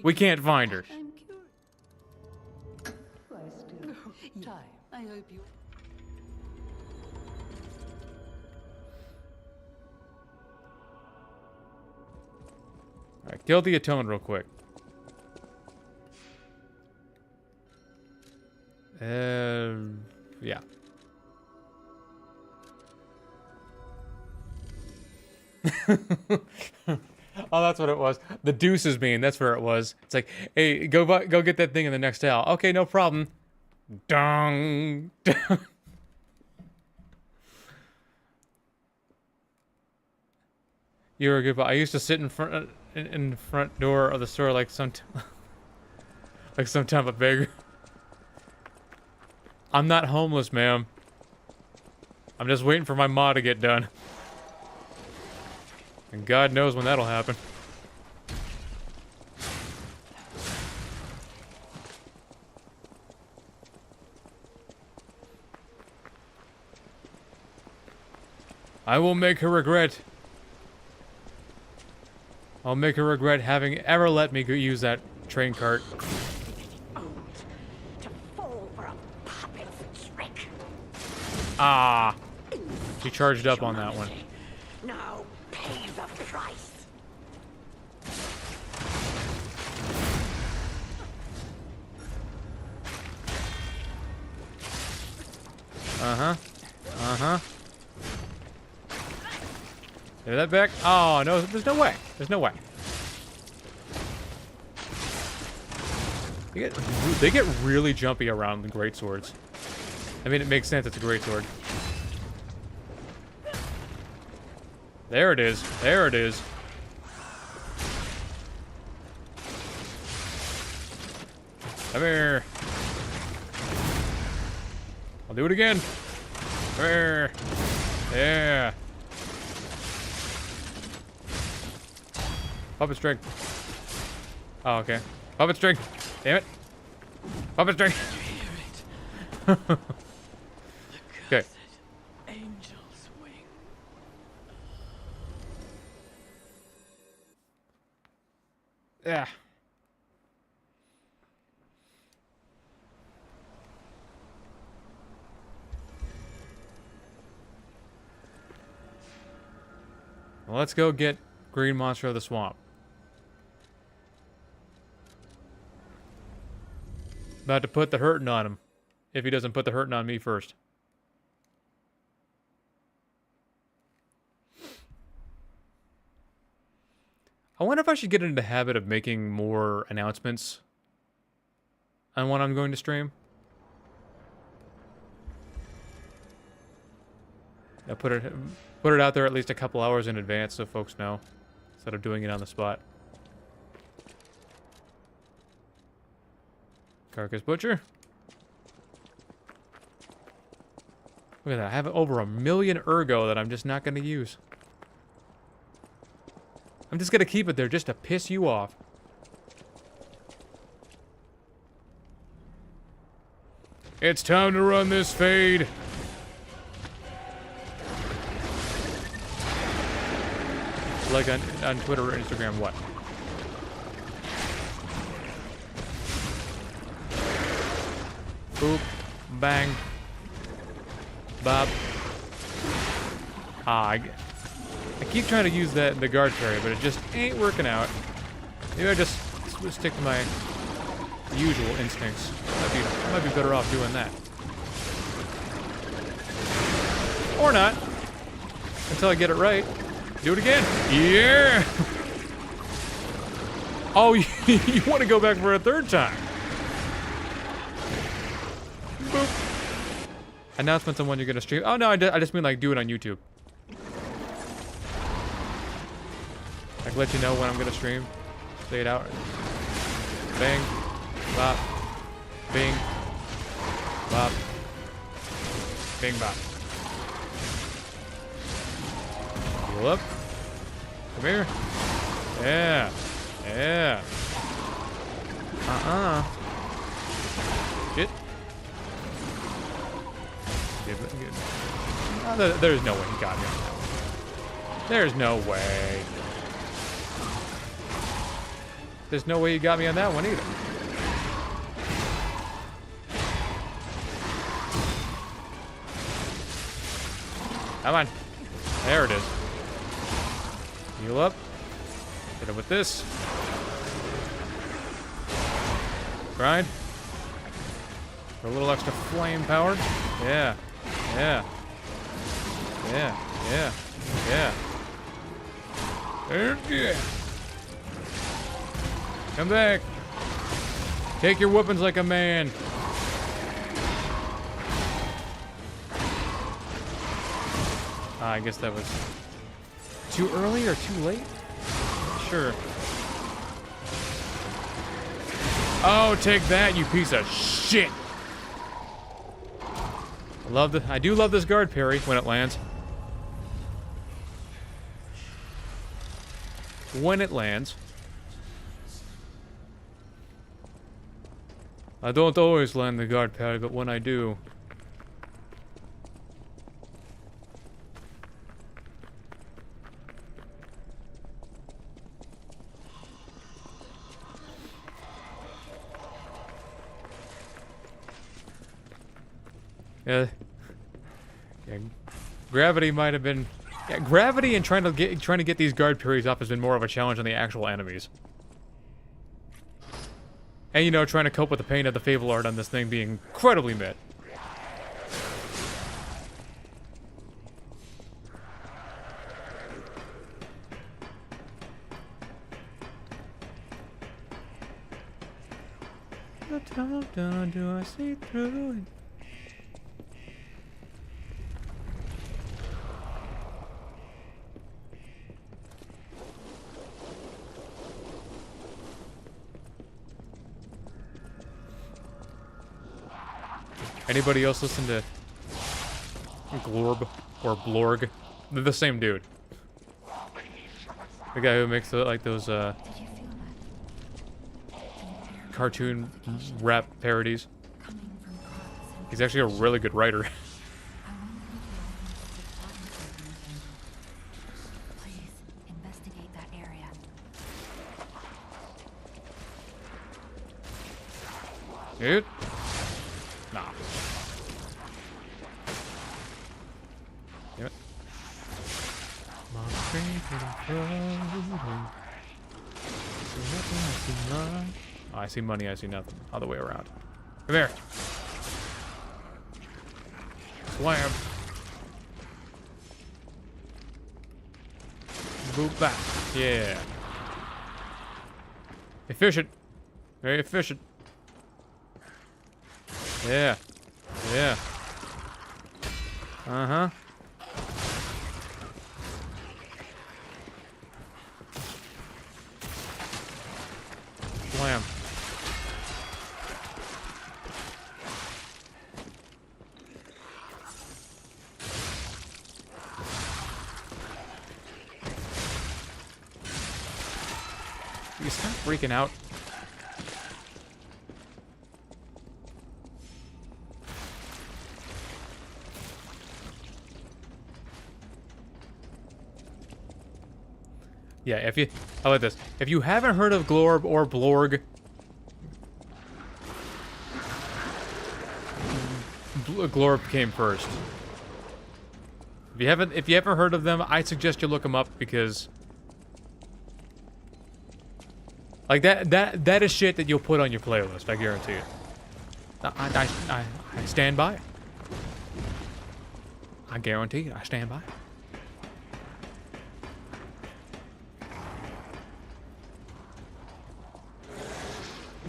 We can't find her. I hope you. Alright, kill the Atone real quick. Yeah. Oh, that's what it was. The deuces mean. That's where it was. It's like, hey, go get that thing in the next aisle. Okay, no problem. Dong. You're a good boy. I used to sit in front in the front door of the store like some type of beggar. I'm not homeless, ma'am. I'm just waiting for my ma to get done. And God knows when that'll happen. I will make her regret. I'll make her regret having ever let me use that train cart. To fall for a puppet's trick. Ah. She charged up on that one. Now pay the price. Uh-huh. Uh-huh. Is that back? Oh, no, there's no way. There's no way. They get really jumpy around the great swords. I mean, it makes sense. It's a great sword. There it is. There it is. Come here. I'll do it again. Come here. Yeah. Puppet string. Oh, okay. Puppet string. Damn it. Puppet string. Okay. Angel's wing. Yeah. Well, let's go get Green Monster of the Swamp. About to put the hurting on him. If he doesn't put the hurting on me first. I wonder if I should get into the habit of making more announcements on when I'm going to stream. I put it out there at least a couple hours in advance so folks know, instead of doing it on the spot. Carcass Butcher. Look at that. I have over 1 million ergo that I'm just not going to use. I'm just going to keep it there just to piss you off. It's time to run this fade. Like on Twitter or Instagram, what? Boop. Bang. Bob. Ah, I keep trying to use the guard parry, but it just ain't working out. Maybe I just stick to my usual instincts. I might be better off doing that. Or not. Until I get it right. Do it again. Yeah! Oh, you want to go back for a third time. Boop. Announcements on when you're going to stream. Oh, no, I just mean like do it on YouTube. Like let you know when I'm going to stream. Say it out. Bang. Bop. Bing. Bop. Bing bop. Heal up. Come here. Yeah. Yeah. Shit. Oh, there's no way he got me on that one. There's no way. There's no way he got me on that one either. Come on. There it is. Heal up. Hit it with this. Grind. For a little extra flame power. Yeah. Yeah. Yeah. Yeah. Yeah. Yeah. Come back. Take your weapons like a man. I guess that was too early or too late? Sure. Oh, take that, you piece of shit. I do love this guard parry when it lands. When it lands. I don't always land the guard parry, but when I do. Yeah, gravity might have been. Yeah, gravity and trying to get these guard parries off has been more of a challenge than the actual enemies. And you know, trying to cope with the pain of the Fable art on this thing being incredibly mid. Do I see through it? Anybody else listen to Glorb or Blorg? They're the same dude. The guy who makes like those cartoon rap parodies. He's actually a really good writer. Please investigate that area. Dude? Nah. Damn it. Oh, I see money, I see nothing. Other way around. Come here. Slam. Boop back. Yeah. Efficient. Very efficient. Yeah. Yeah. Uh-huh. Slam. You stop freaking out. Yeah, how about this? If you haven't heard of Glorb or Blorg, Glorb came first. If you haven't heard of them, I suggest you look them up because, like that is shit that you'll put on your playlist. I guarantee it. I stand by it. I guarantee it. I stand by it.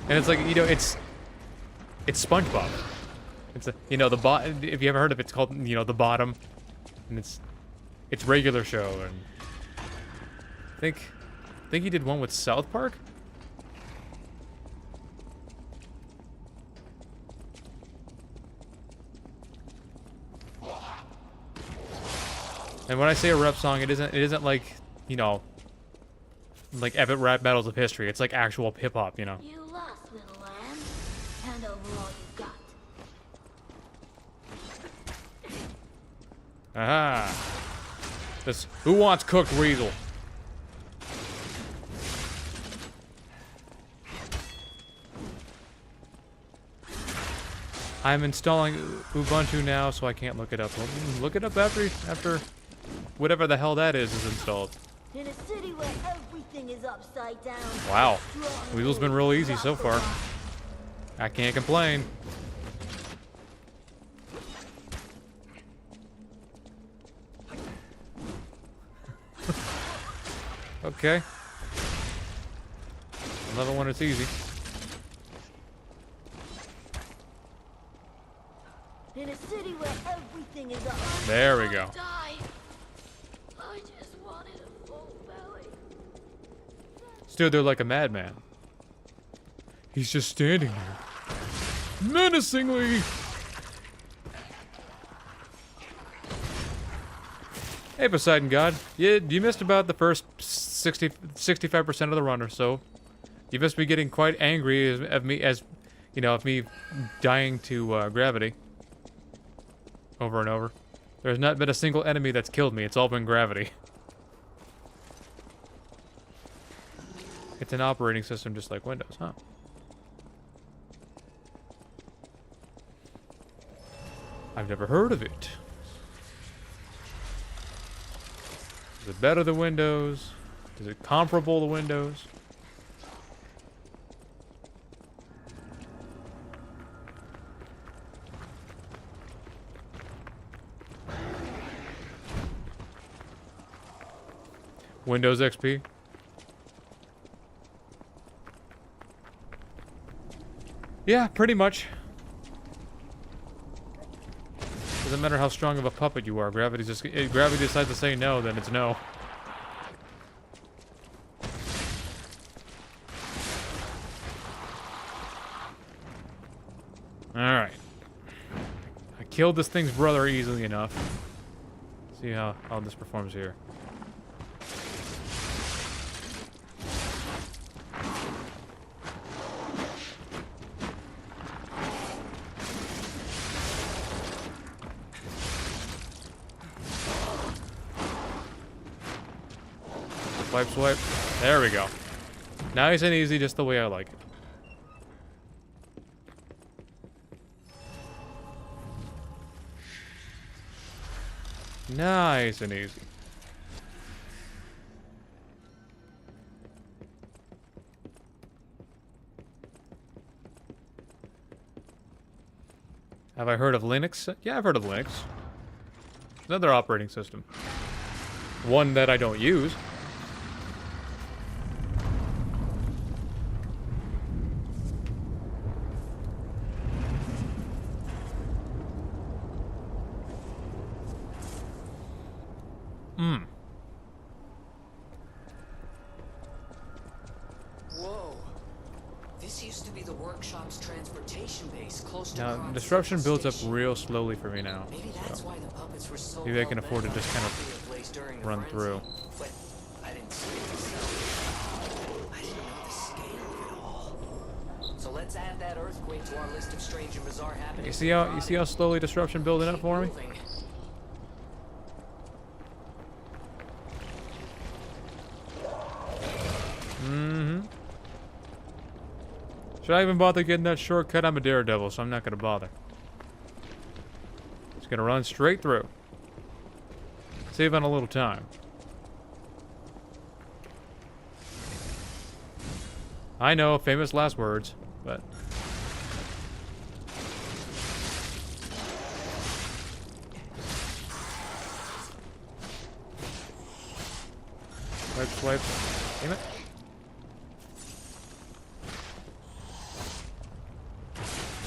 And it's like, you know, it's SpongeBob. It's a, you know, if you ever heard of it, it's called, you know, The Bottom. And it's regular show, and I think he did one with South Park. And when I say a rap song, it isn't like, you know, like epic rap battles of history. It's like actual hip hop, you know. You lost, little lamb. Hand over all you got. Aha. This, who wants cooked weasel? I'm installing Ubuntu now, so I can't look it up. Well, look it up after whatever the hell that is installed. In a city where everything is upside down. Wow. Weasel's been real easy so far. I can't complain. Okay. love it when it's easy. In a city where everything is a There we go. die. I just wanted a full belly. Stood there like a madman. He's just standing there. Menacingly! Hey, Poseidon God. You missed about the first 65% of the run or so. You must be getting quite angry of me dying to gravity. Over and over. There's not been a single enemy that's killed me. It's all been gravity. It's an operating system just like Windows, huh? I've never heard of it. Is it better than Windows? Is it comparable to Windows? Windows XP? Yeah, pretty much. Doesn't matter how strong of a puppet you are. Gravity decides to say no, then it's no. Alright. I killed this thing's brother easily enough. See how this performs here. Swipe, swipe. There we go. Nice and easy, just the way I like it. Nice and easy. Have I heard of Linux? Yeah, I've heard of Linux. Another operating system. One that I don't use. Whoa. This used to be the workshop's transportation base close to Now, Kron's disruption central builds up station. real slowly for me now. Maybe that's why the puppets were so Maybe I can afford to hell-bent just on kind of copying a place during the run frenzy. through. But I didn't see it myself. I didn't know the scale of it all. So let's add that earthquake to our list of strange and bizarre happenings. You see how slowly disruption building up for me? Moving. Should I even bother getting that shortcut? I'm a daredevil, so I'm not gonna bother. Just gonna run straight through. Save on a little time. I know, famous last words, but... Swipe, swipe. Damn it.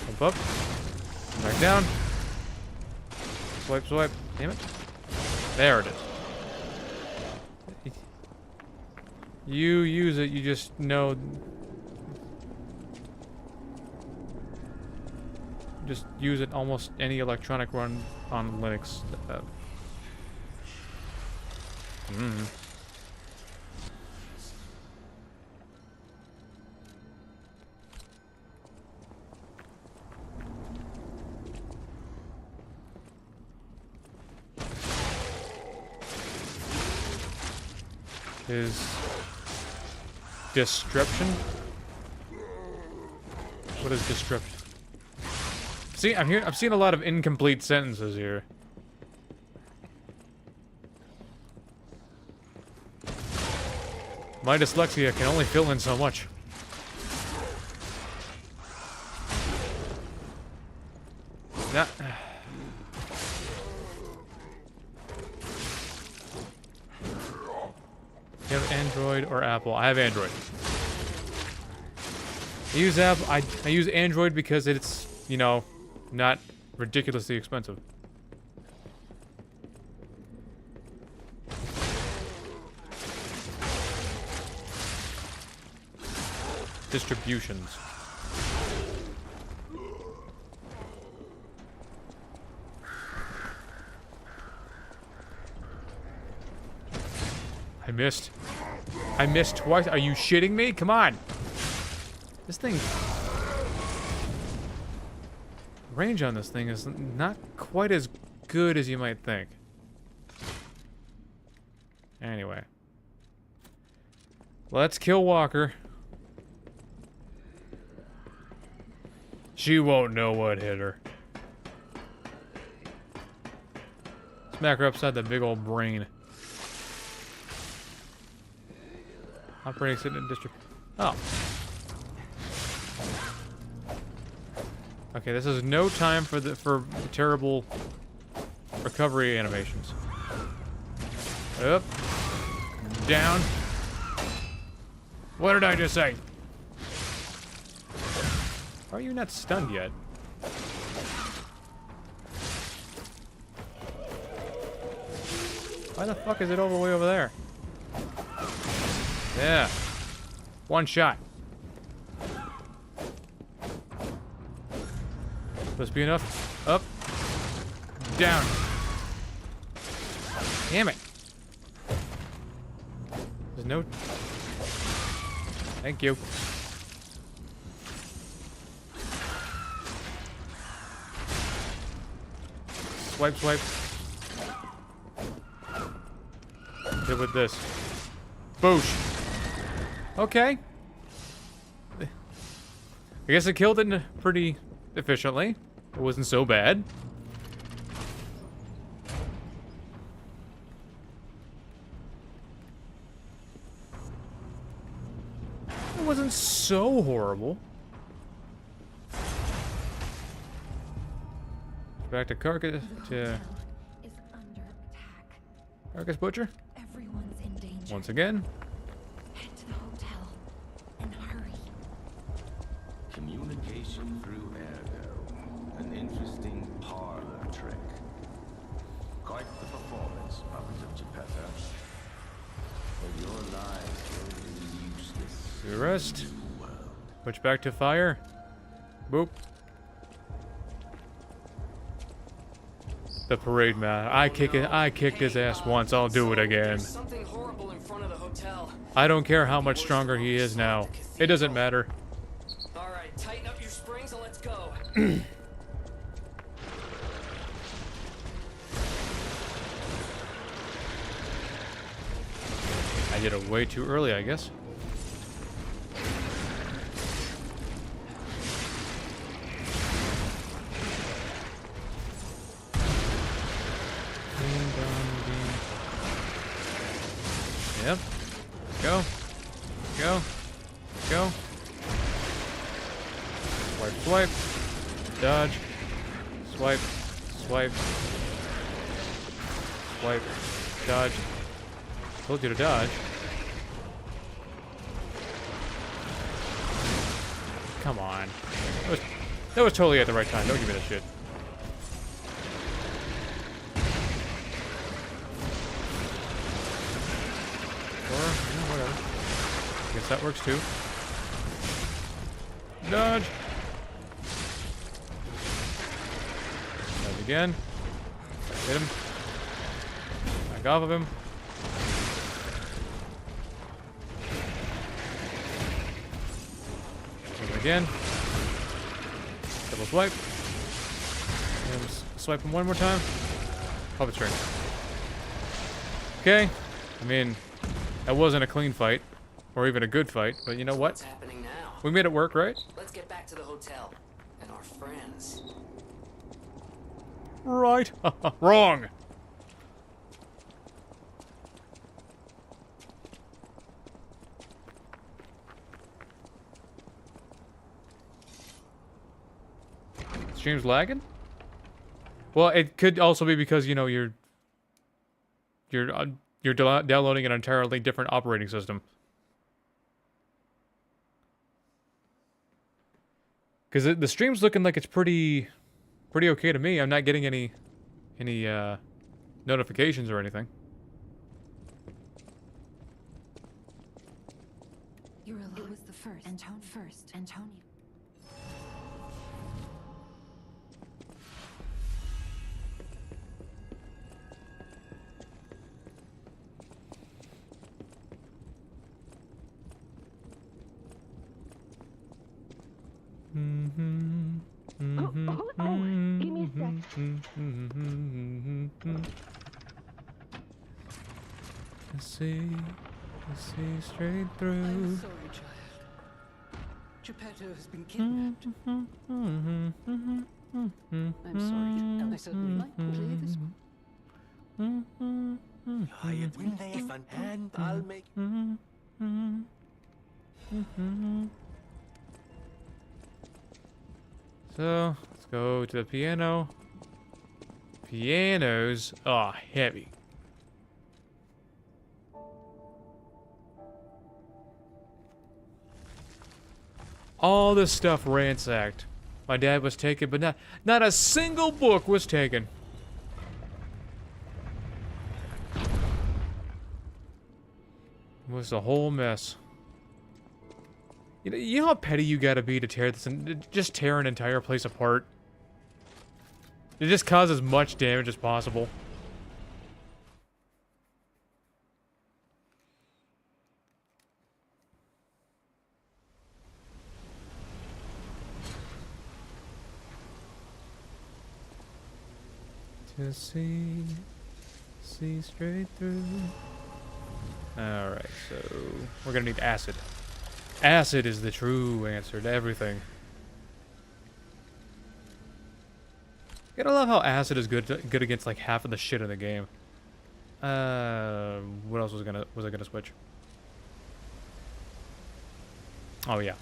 Jump up. Come back down. Swipe, swipe. Damn it. There it is. You use it, you just know... Just use it almost any electronic run on Linux. Is disruption? What is disruption? See, I'm seeing a lot of incomplete sentences here. My dyslexia can only fill in so much. Nah. You have Android or Apple? I have Android. I use Android because it's, you know, not ridiculously expensive. Distributions. I missed. I missed twice. Are you shitting me? Come on. This thing... range on this thing is not quite as good as you might think. Anyway. Let's kill Walker. She won't know what hit her. Smack her upside the big old brain. Operating system in district. Oh. Okay, this is no time for the terrible recovery animations. Up. Down. What did I just say? Are you not stunned yet? Why the fuck is it all the way over there? Yeah. One shot. Must be enough. Up. Down. Damn it. There's no... Thank you. Swipe, swipe. Hit with this. Boosh. Okay. I guess I killed it pretty efficiently. It wasn't so bad. It wasn't so horrible. Back to Carcass to Carcass Butcher. Everyone's in danger. Once again. Head to the hotel and hurry. Communication through ergo. An interesting parlor trick. Quite the performance, puppets of Geppetto. But your lives will be useless. Do rest. Switch back to fire. Boop. The parade man. I kicked his ass once. I'll do it again. Something horrible in front of the hotel. I don't care how much stronger he is now. It doesn't matter. All right, tighten up your springs and let's go. I did it way too early, I guess. Yep. Go. Go. Go. Swipe, swipe. Dodge. Swipe. Swipe. Swipe. Dodge. Told you to dodge. Come on. That was totally at the right time. Don't give me that shit. Or, yeah, whatever. Guess that works too. Dodge. Dodge again. Hit him. Back off of him. Hit him again. Double swipe. And swipe him one more time. Puppet string. Okay. I mean, that wasn't a clean fight, or even a good fight, but you know what? What's happening now? We made it work, right? Let's get back to the hotel and our friends. Right. Wrong. Stream's lagging? Well, it could also be because, you know, you're downloading an entirely different operating system. Because the stream's looking like it's pretty okay to me. I'm not getting any notifications or anything. You're alive. It was the first. Antonio. Give me a sec. I see straight through. I'm sorry, child. Geppetto has been kidnapped. I'm sorry. I certainly like to play this one. Hired me if and I'll make. So, let's go to the piano. Pianos are heavy. All this stuff ransacked. My dad was taken, but not a single book was taken. It was a whole mess. You know how petty you gotta be to tear this and just tear an entire place apart? It just causes as much damage as possible. To see straight through. Alright, so we're gonna need acid. Acid is the true answer to everything. Gotta love how acid is good against like half of the shit in the game. What else was I gonna switch? Oh yeah.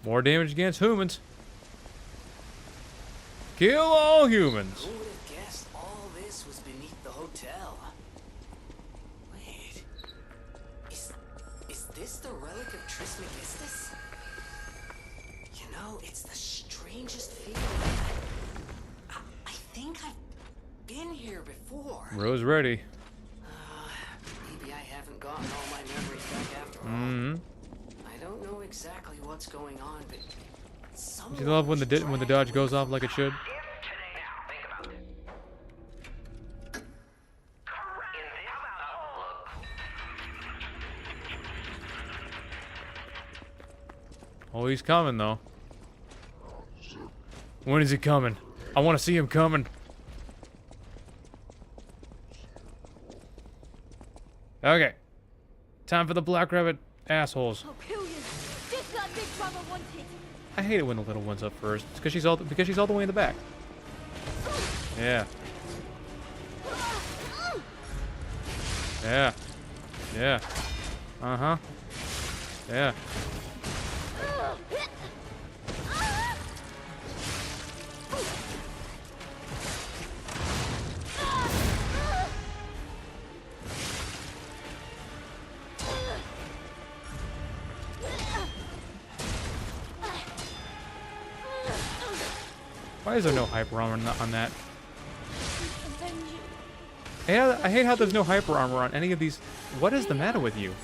More damage against humans. Kill all humans. Who would have guessed all this was beneath the hotel? Wait. Is this the relic of Trismegistus? You know, it's the strangest feeling. I think I've been here before. Rose ready. Maybe I haven't gotten all my memories back after all. Mm-hmm. I don't know exactly what's going on, but You love when the dodge goes off like it should. Oh, he's coming though. When is he coming? I want to see him coming. Okay. Time for the Black Rabbit assholes. I'll kill you. Just like Big Brother wanted. I hate it when the little one's up first. It's because she's all the way in the back. Yeah. Yeah. Yeah. Uh-huh. Yeah. Why is there no hyper armor on that? I hate how there's no hyper armor on any of these. What is the matter with you?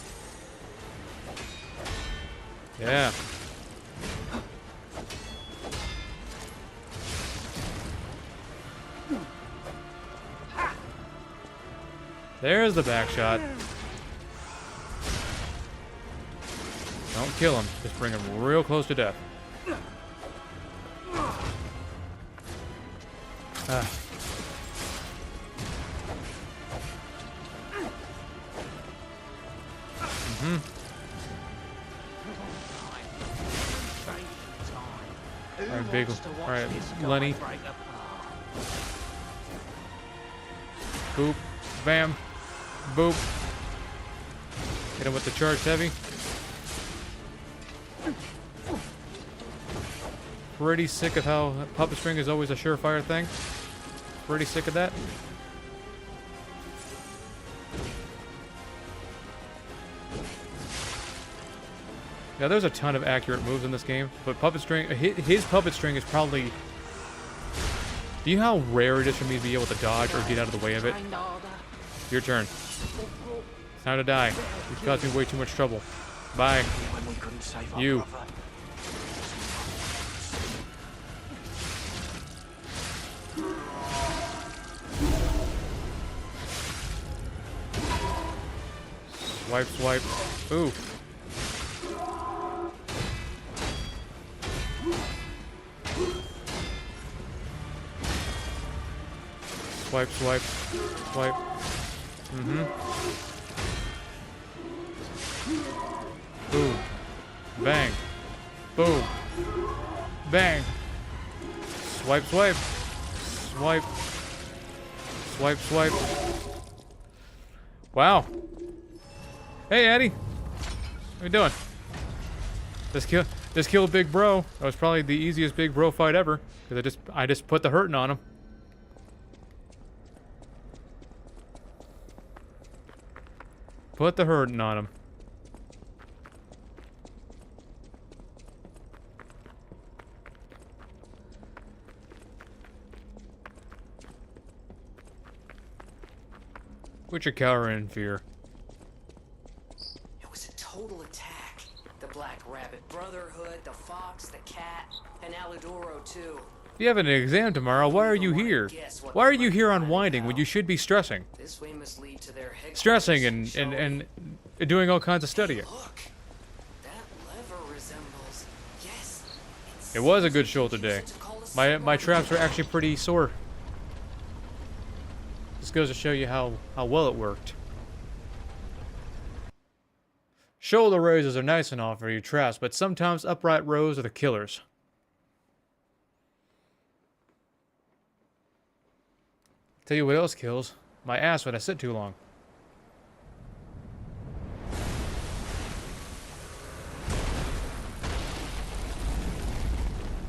Yeah. There's the back shot. Don't kill him. Just bring him real close to death. Alright, big. Alright, Lenny. Boop. Bam. Boop. Hit him with the charged heavy. Pretty sick of how puppet string is always a surefire thing. Pretty sick of that. Now, there's a ton of accurate moves in this game, but puppet string, his puppet string is probably... Do you know how rare it is for me to be able to dodge or get out of the way of it? Your turn. It's time to die. You've caused me way too much trouble. Bye. You. Swipe, swipe. Ooh. Swipe, swipe, swipe. Mm-hmm. Boom. Bang. Boom. Bang. Swipe, swipe. Swipe. Swipe, swipe. Wow. Hey, Eddie. What you doing? Just killed Big Bro. That was probably the easiest Big Bro fight ever. Because I just put the hurting on him. Put the hurting on him. Put your cower in fear. It was a total attack. The Black Rabbit Brotherhood, the Fox, the Cat, and Alidoro too. If you have an exam tomorrow, why are you here? Why are you here unwinding when you should be stressing? This way must lead to their headquarters. Stressing and doing all kinds of studying. Look, that lever resembles. Yes. It was a good shoulder day. My traps were actually pretty sore. This goes to show you how well it worked. Shoulder raises are nice and all for your traps, but sometimes upright rows are the killers. Tell you what else kills. My ass when I sit too long.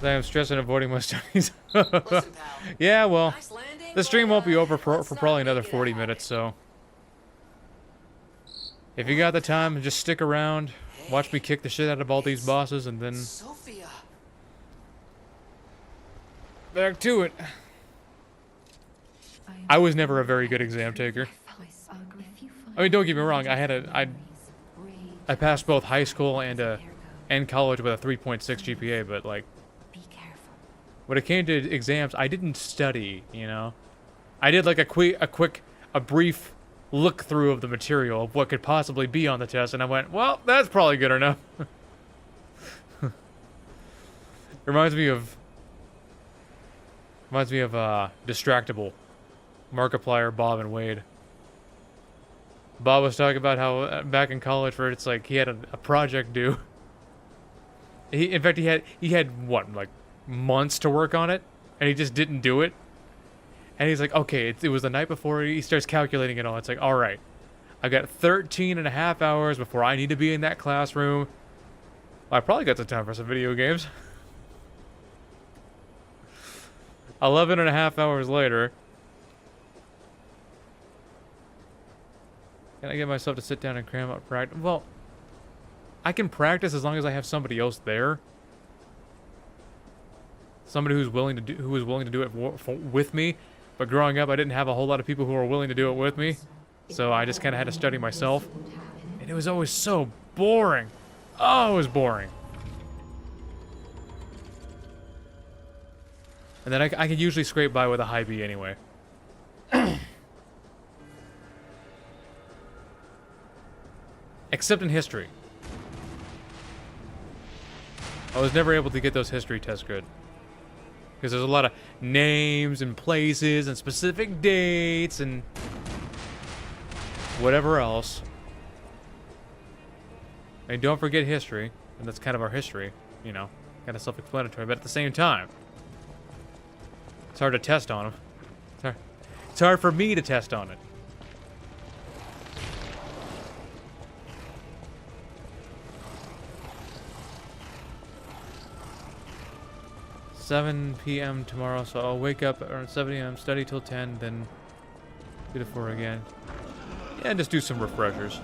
I am stressed and avoiding my studies. Listen, pal. Yeah, well, Nice landing, the stream won't be over for let's not probably another make it 40 a minutes, so... If you got the time, just stick around. Watch me kick the shit out of all these bosses, and then... Sophia. Back to it. I was never a very good exam taker. I mean, don't get me wrong. I passed both high school and college with a 3.6 GPA, but like, when it came to exams, I didn't study. You know, I did like a brief look through of the material of what could possibly be on the test, and I went, well, that's probably good enough. Reminds me of Distractable. Markiplier, Bob, and Wade. Bob was talking about how back in college, where it's like he had a project due. In fact, he had what, like months to work on it, and he just didn't do it. And he's like, okay, it was the night before. He starts calculating it all. It's like, all right, I've got 13 and a half hours before I need to be in that classroom. Well, I probably got some time for some video games. 11 and a half hours later. Can I get myself to sit down and cram up practice? Well, I can practice as long as I have somebody else there. Somebody who was willing to do it with me. But growing up, I didn't have a whole lot of people who were willing to do it with me. So I just kind of had to study myself. And it was always so boring. Oh, it was boring. And then I could usually scrape by with a high B anyway. Except in history. I was never able to get those history tests good. Because there's a lot of names and places and specific dates and whatever else. And don't forget history. And that's kind of our history, you know. Kind of self-explanatory, but at the same time, it's hard to test on them. It's hard for me to test on it. $7 p.m. tomorrow, so I'll wake up around 7 a.m., study till 10, then do the 4 again. Yeah, and just do some refreshers.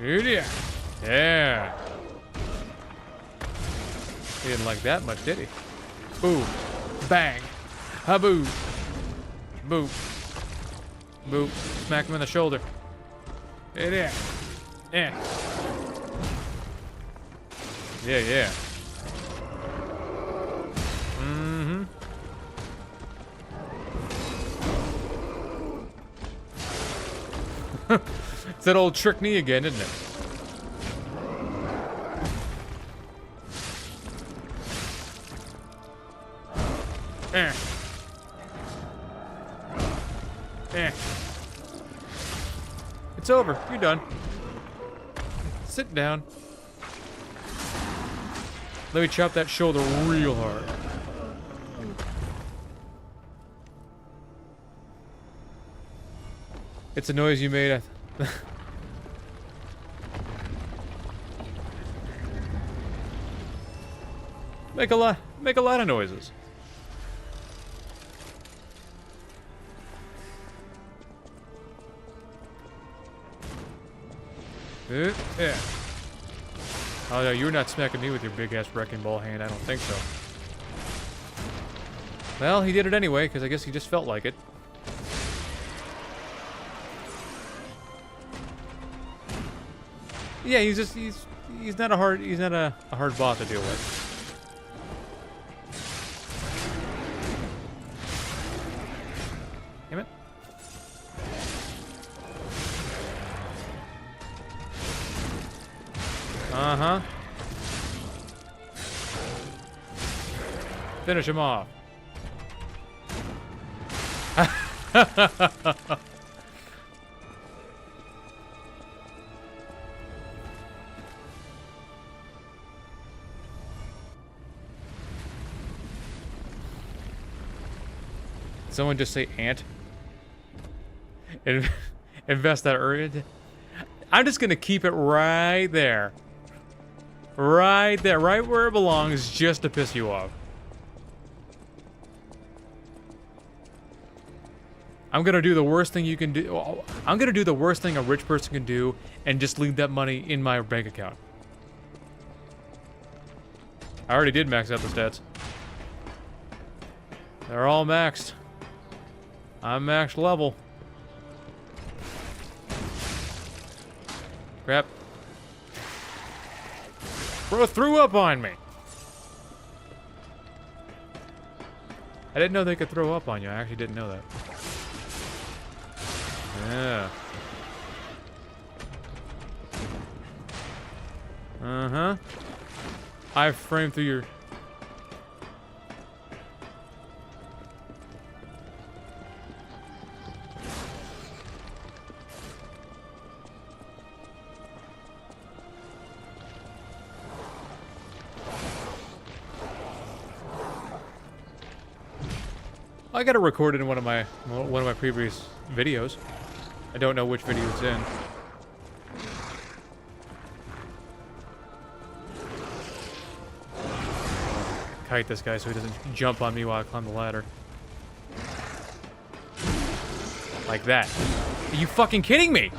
Yeah. Yeah. He didn't like that much, did he? Boom. Bang. Haboo. Boop. Boop. Smack him in the shoulder. Yeah. Yeah. Yeah, yeah. Mm-hmm. It's that old trick knee again, isn't it? Eh. Eh. It's over. You're done. Sit down. Let me chop that shoulder real hard. It's a noise you made. Make a lot of noises. Yeah. Oh no, you're not smacking me with your big ass wrecking ball hand. I don't think so. Well, he did it anyway, because I guess he just felt like it. Yeah, he's not a hard boss to deal with. Damn it. Uh-huh. Finish him off. Someone just say ant. Invest that urge. I'm just gonna keep it right there. Right there, right where it belongs, just to piss you off. I'm gonna do the worst thing you can do. I'm gonna do the worst thing a rich person can do and just leave that money in my bank account. I already did max out the stats. They're all maxed. I'm max level. Crap. Bro threw up on me. I didn't know they could throw up on you. I actually didn't know that. Yeah. Uh-huh. I framed through your... I got it recorded in one of my previous videos. I don't know which video it's in. Kite this guy so he doesn't jump on me while I climb the ladder. Like that. Are you fucking kidding me?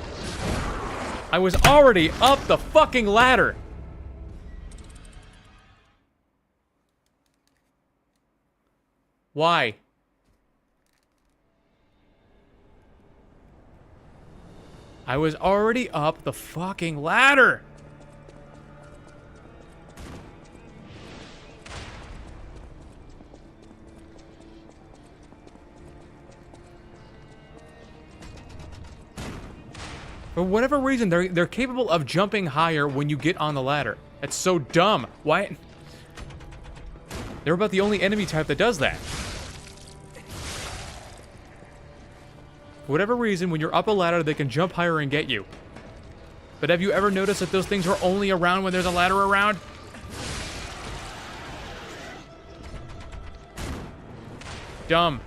I was already up the fucking ladder. Why? I was already up the fucking ladder. For whatever reason, they're capable of jumping higher when you get on the ladder. That's so dumb. Why? They're about the only enemy type that does that. For whatever reason, when you're up a ladder, they can jump higher and get you. But have you ever noticed that those things are only around when there's a ladder around? Dumb.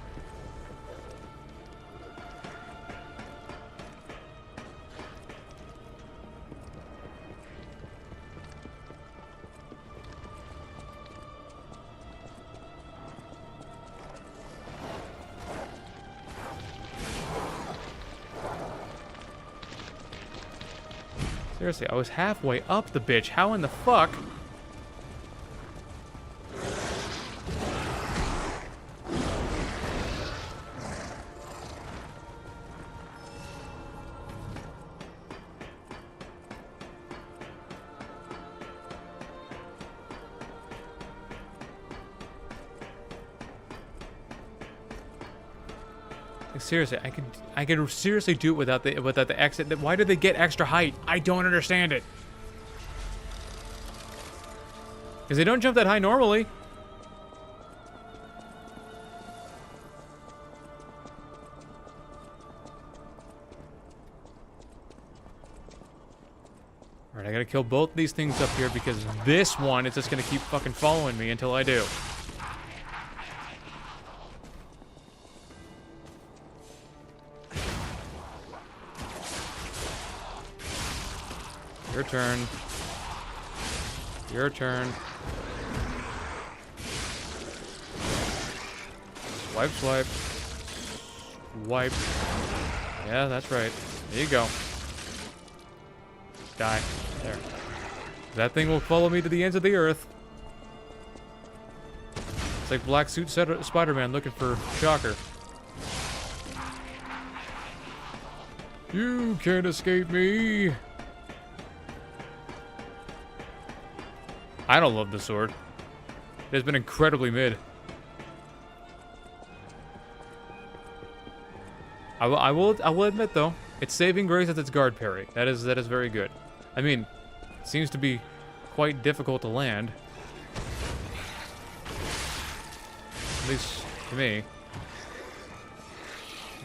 Seriously, I was halfway up the bitch. How in the fuck? Like, seriously, I could seriously do it without the exit. Why do they get extra height? I don't understand it. Because they don't jump that high normally. Alright, I gotta kill both these things up here because this one is just gonna keep fucking following me until I do. Your turn. Your turn. Swipe, swipe. Wipe. Yeah, that's right. There you go. Die. There. That thing will follow me to the ends of the earth. It's like Black Suit Spider-Man looking for Shocker. You can't escape me. I don't love the sword. It has been incredibly mid. I will admit though, its saving grace is its guard parry. That is very good. I mean, it seems to be quite difficult to land. At least to me.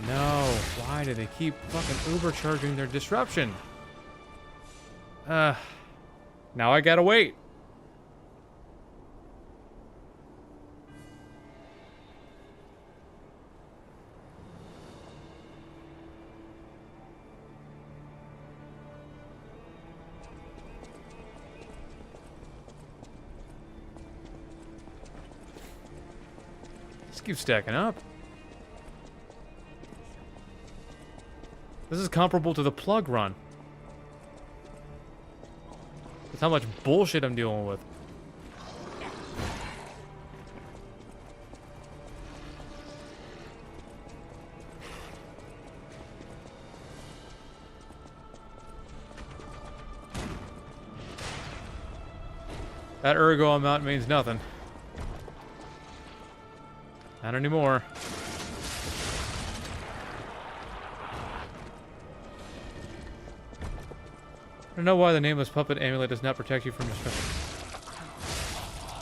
No, why do they keep fucking overcharging their disruption? Now I gotta wait. Keep stacking up. This is comparable to the plug run. That's how much bullshit I'm dealing with. That ergo amount means nothing. Not anymore. I don't know why the nameless puppet amulet does not protect you from destruction.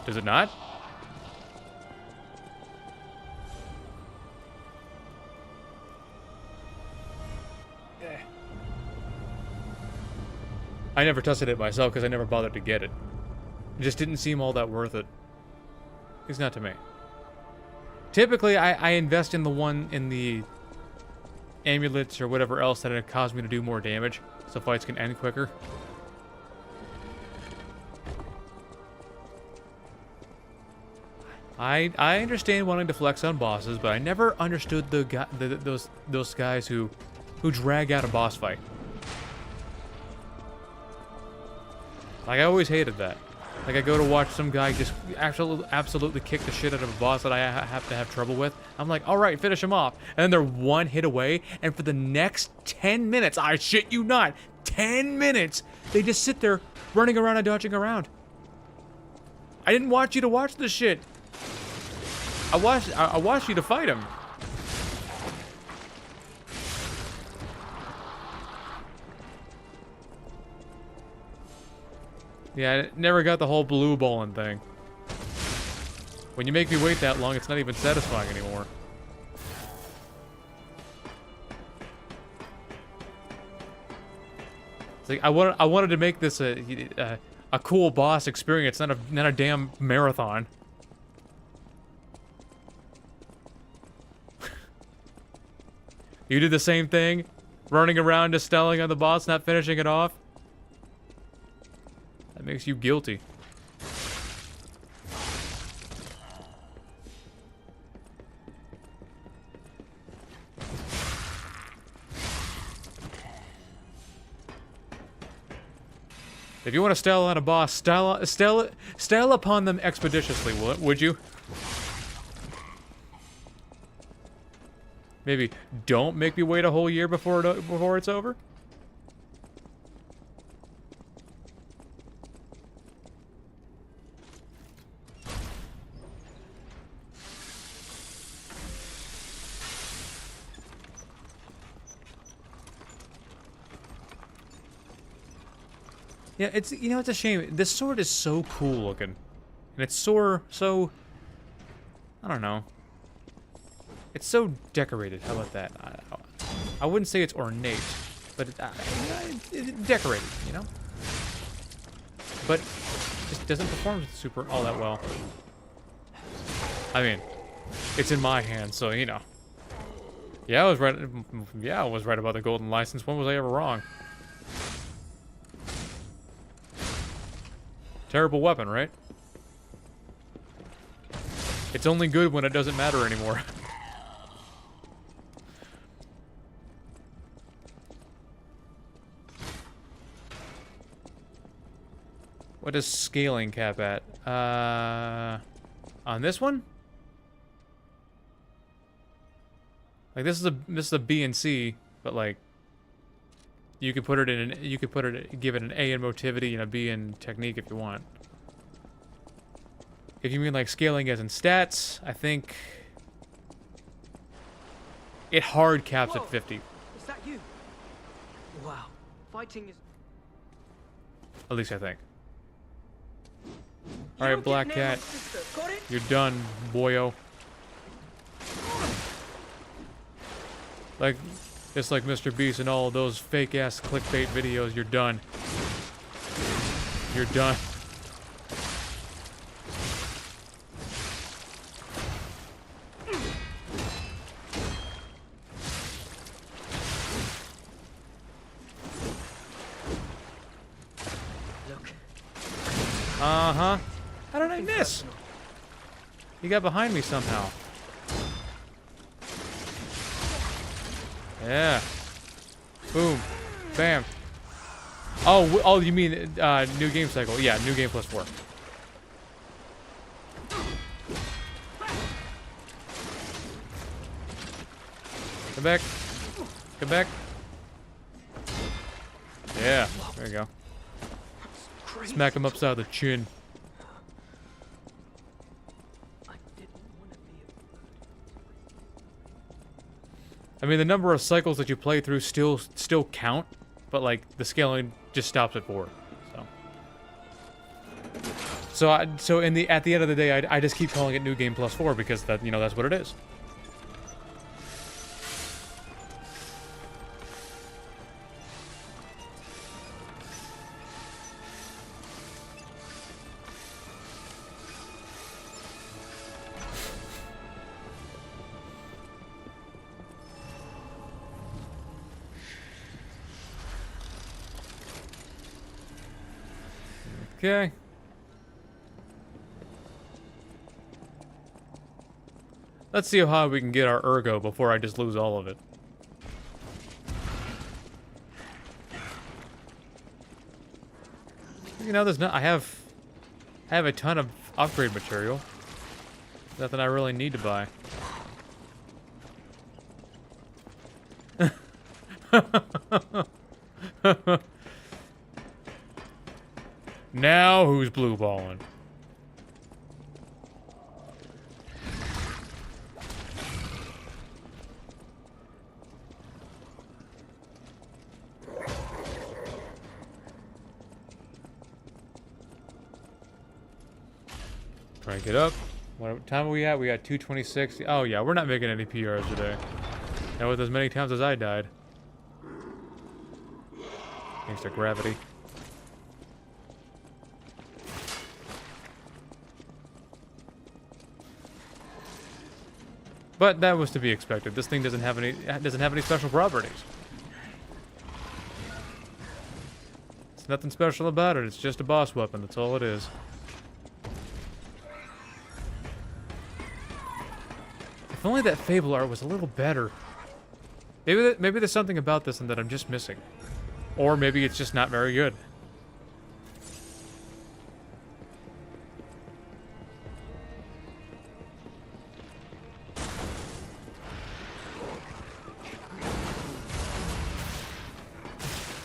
Does it not? I never tested it myself because I never bothered to get it. It just didn't seem all that worth it. At least not to me. Typically, I invest in the one in the amulets or whatever else that it caused me to do more damage, so fights can end quicker. I understand wanting to flex on bosses, but I never understood those guys who drag out a boss fight. Like, I always hated that. Like, I go to watch some guy just absolutely kick the shit out of a boss that I have to have trouble with. I'm like, all right, finish him off. And then they're one hit away, and for the next 10 minutes, I shit you not, 10 minutes, they just sit there running around and dodging around. I didn't want you to watch this shit. I watched you to fight him. Yeah, I never got the whole blue balling thing. When you make me wait that long, it's not even satisfying anymore. It's like I wanted to make this a cool boss experience, not a damn marathon. You did the same thing, running around just stalling on the boss, not finishing it off. That makes you guilty. If you want to style on a boss, style upon them expeditiously, would you? Maybe don't make me wait a whole year before it's over. Yeah, it's, you know, it's a shame. This sword is so cool looking. And it's so, I don't know. It's so decorated. How about that? I wouldn't say it's ornate, but it's decorated, you know? But it just doesn't perform super all that well. I mean, it's in my hands, so, you know. Yeah, I was right. Yeah, I was right about the golden license. When was I ever wrong? Terrible weapon, right? It's only good when it doesn't matter anymore. What is scaling cap at? On this one? Like this is a B and C, but like you could put it in give it an A in motivity and a B in technique if you want. If you mean like scaling as in stats, I think it hard caps at 50. Is that you? Wow. Fighting is... At least I think. Alright, Black Cat. You're done, boyo. Like, just like Mr. Beast and all those fake-ass clickbait videos, you're done. You're done. Uh-huh. How did I miss? He got behind me somehow. Yeah. Boom. Bam. Oh, you mean new game cycle? Yeah, new game +4. Come back. Come back. Yeah. There you go. Smack him upside the chin. I mean, the number of cycles that you play through still count, but like the scaling just stops at 4. So at the end of the day, I just keep calling it new game +4 because that, you know, that's what it is. Okay. Let's see how high we can get our ergo before I just lose all of it. You know, there's not. I have a ton of upgrade material. Nothing I really need to buy. Now who's blue balling? Crank it up. What time are we at? We got 2:26. Oh yeah, we're not making any PRs today. Now with as many times as I died. Thanks to gravity. But that was to be expected. This thing doesn't have any special properties. There's nothing special about it. It's just a boss weapon. That's all it is. If only that Fable art was a little better. Maybe there's something about this and that I'm just missing. Or maybe it's just not very good.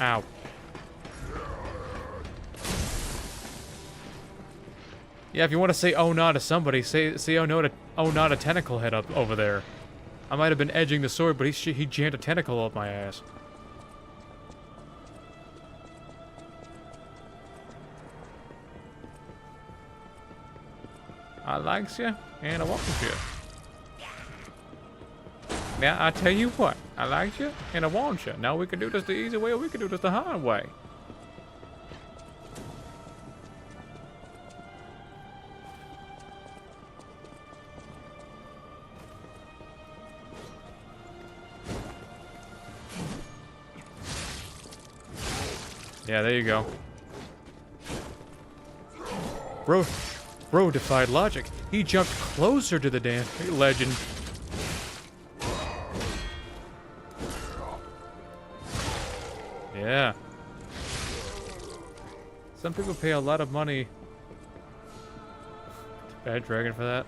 Ow. Yeah, if you want to say oh no to somebody, say oh no to oh not a tentacle head up over there. I might have been edging the sword, but he jammed a tentacle up my ass. I likes you, and I wants you. Now, I tell you what, I likes you, and I want you. Now we can do this the easy way, or we can do this the hard way. Yeah, there you go. Bro defied logic. He jumped closer to the damn legend. Yeah. Some people pay a lot of money to Bad Dragon for that.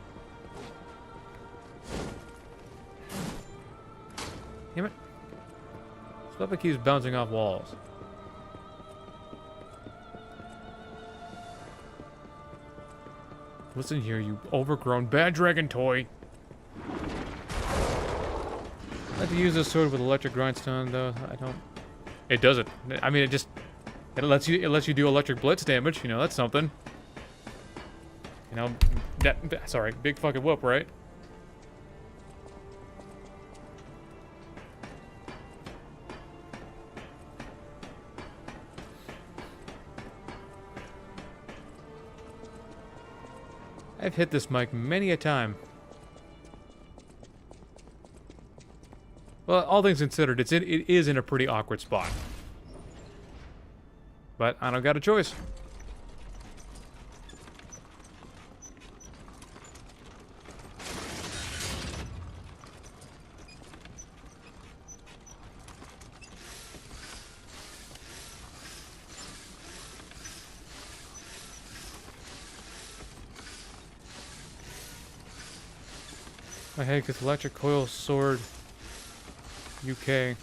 Damn it. This weapon keeps bouncing off walls. Listen here, you overgrown Bad Dragon toy. I like to use this sword with electric grindstone, though. I don't. It doesn't. I mean, it lets you do electric blitz damage. You know, that's something. You know, sorry, big fucking whoop, right? I've hit this mic many a time. Well, all things considered, it is in a pretty awkward spot. But I don't got a choice. My head gets electric coil sword. UK.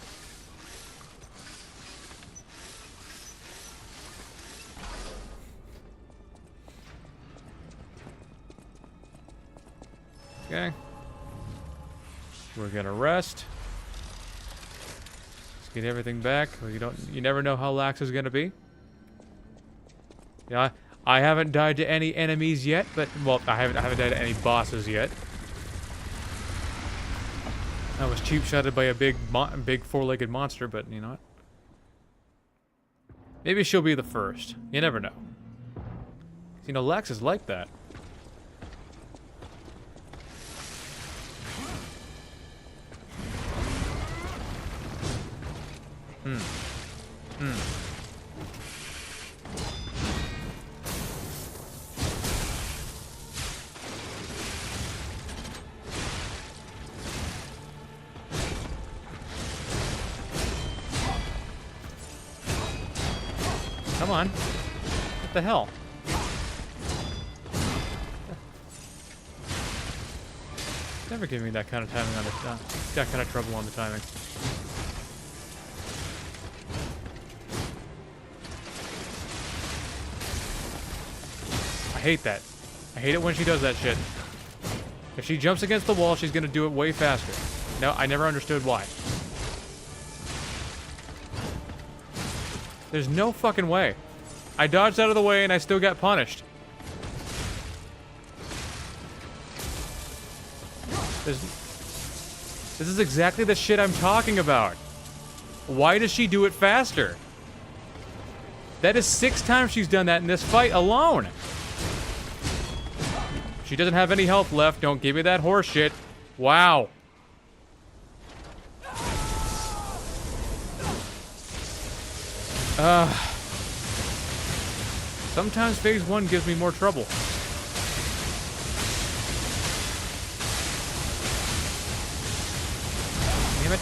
Okay. We're gonna rest. Let's get everything back. You never know how lax is gonna be. Yeah, I haven't died to any enemies yet, but well, I haven't died to any bosses yet. I was cheap-shotted by a big four-legged monster, but you know what? Maybe she'll be the first. You never know. You know, Lex is like that. Come on. What the hell? Never give me that kind of timing on that kind of trouble on the timing. I hate that. I hate it when she does that shit. If she jumps against the wall, she's gonna do it way faster. No, I never understood why. There's no fucking way. I dodged out of the way and I still got punished. This is exactly the shit I'm talking about. Why does she do it faster? That is 6 times she's done that in this fight alone. She doesn't have any health left. Don't give me that horse shit. Wow. Sometimes phase 1 gives me more trouble. Damn it.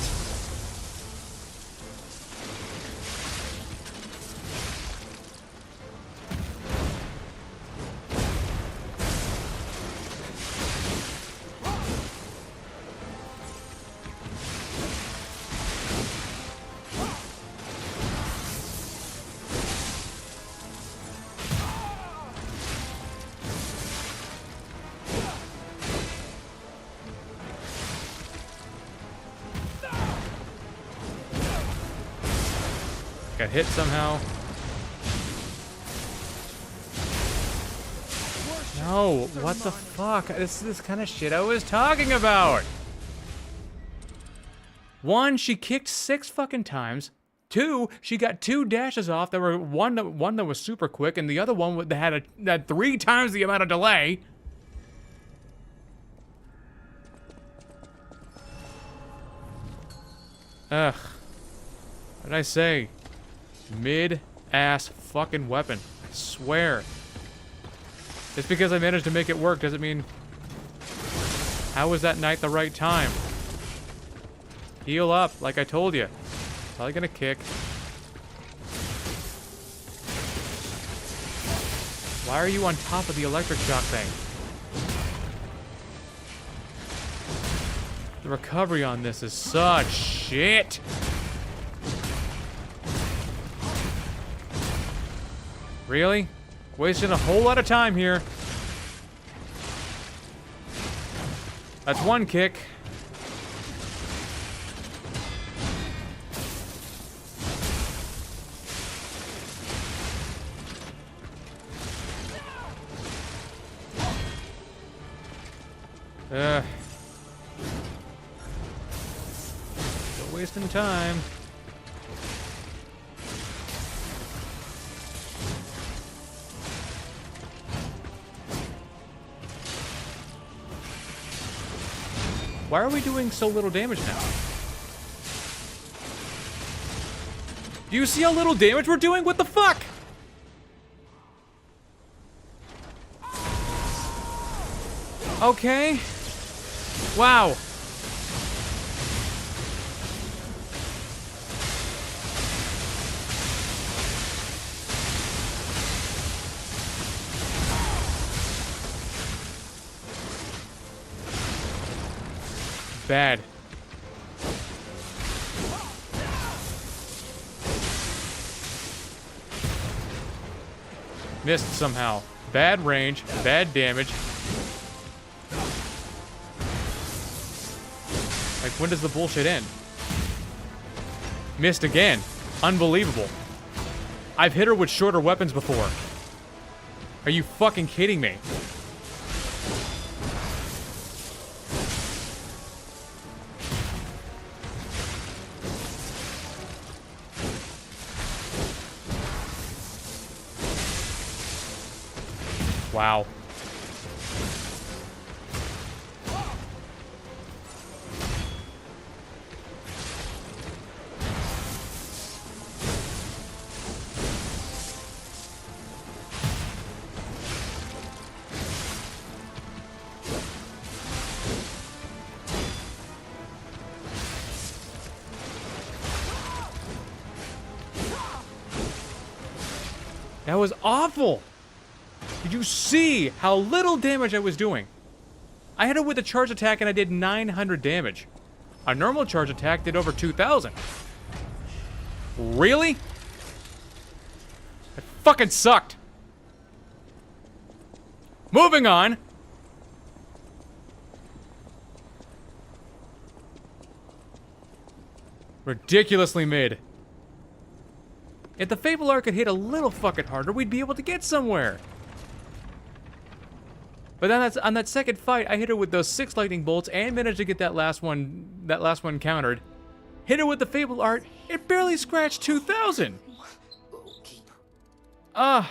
Got hit somehow. No, what the fuck? This is this kind of shit I was talking about. 1, she kicked 6 fucking times. 2, she got 2 dashes off. There were one that was super quick, and the other one that had 3 times the amount of delay. Ugh. What did I say? Mid-ass fucking weapon. I swear. Just because I managed to make it work doesn't mean... How was that night the right time? Heal up, like I told you. Probably gonna kick. Why are you on top of the electric shock thing? The recovery on this is such shit. Really? Wasting a whole lot of time here. That's 1 kick. Still wasting time. Why are we doing so little damage now? Do you see how little damage we're doing? What the fuck? Okay. Wow. Bad. Missed somehow. Bad range, bad damage. Like, when does the bullshit end? Missed again. Unbelievable. I've hit her with shorter weapons before. Are you fucking kidding me? Wow. That was awful! Did you see how little damage I was doing? I hit it with a charge attack and I did 900 damage. A normal charge attack did over 2,000. Really? That fucking sucked. Moving on. Ridiculously mid. If the Fable Arc could hit a little fucking harder, we'd be able to get somewhere. But then on that second fight, I hit her with those 6 lightning bolts and managed to get that last one countered. Hit her with the Fable Art, it barely scratched 2,000. Ah.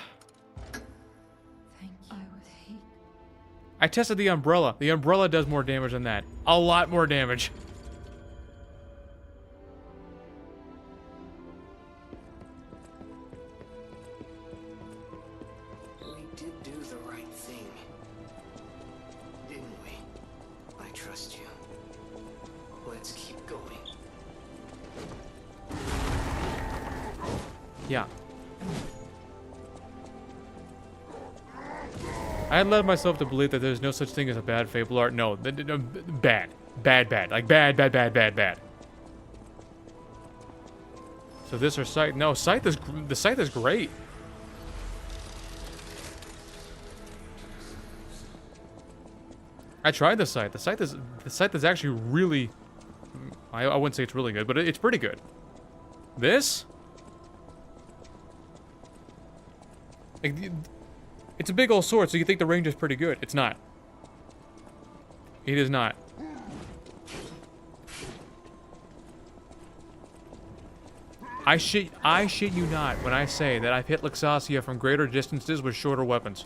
Thank you. I tested the umbrella. The umbrella does more damage than that. A lot more damage. We did do the right thing. Didn't we? I trust you. Let's keep going. Yeah. I had led myself to believe that there's no such thing as a bad Fable Art. No, bad. Bad. Like bad. So this or Scythe? No, the Scythe is great. I tried the Scythe. The Scythe is actually really... I wouldn't say it's really good, but it's pretty good. This? Like, it's a big old sword, so you think the range is pretty good. It's not. It is not. I shit you not when I say that I've hit Luxasia from greater distances with shorter weapons.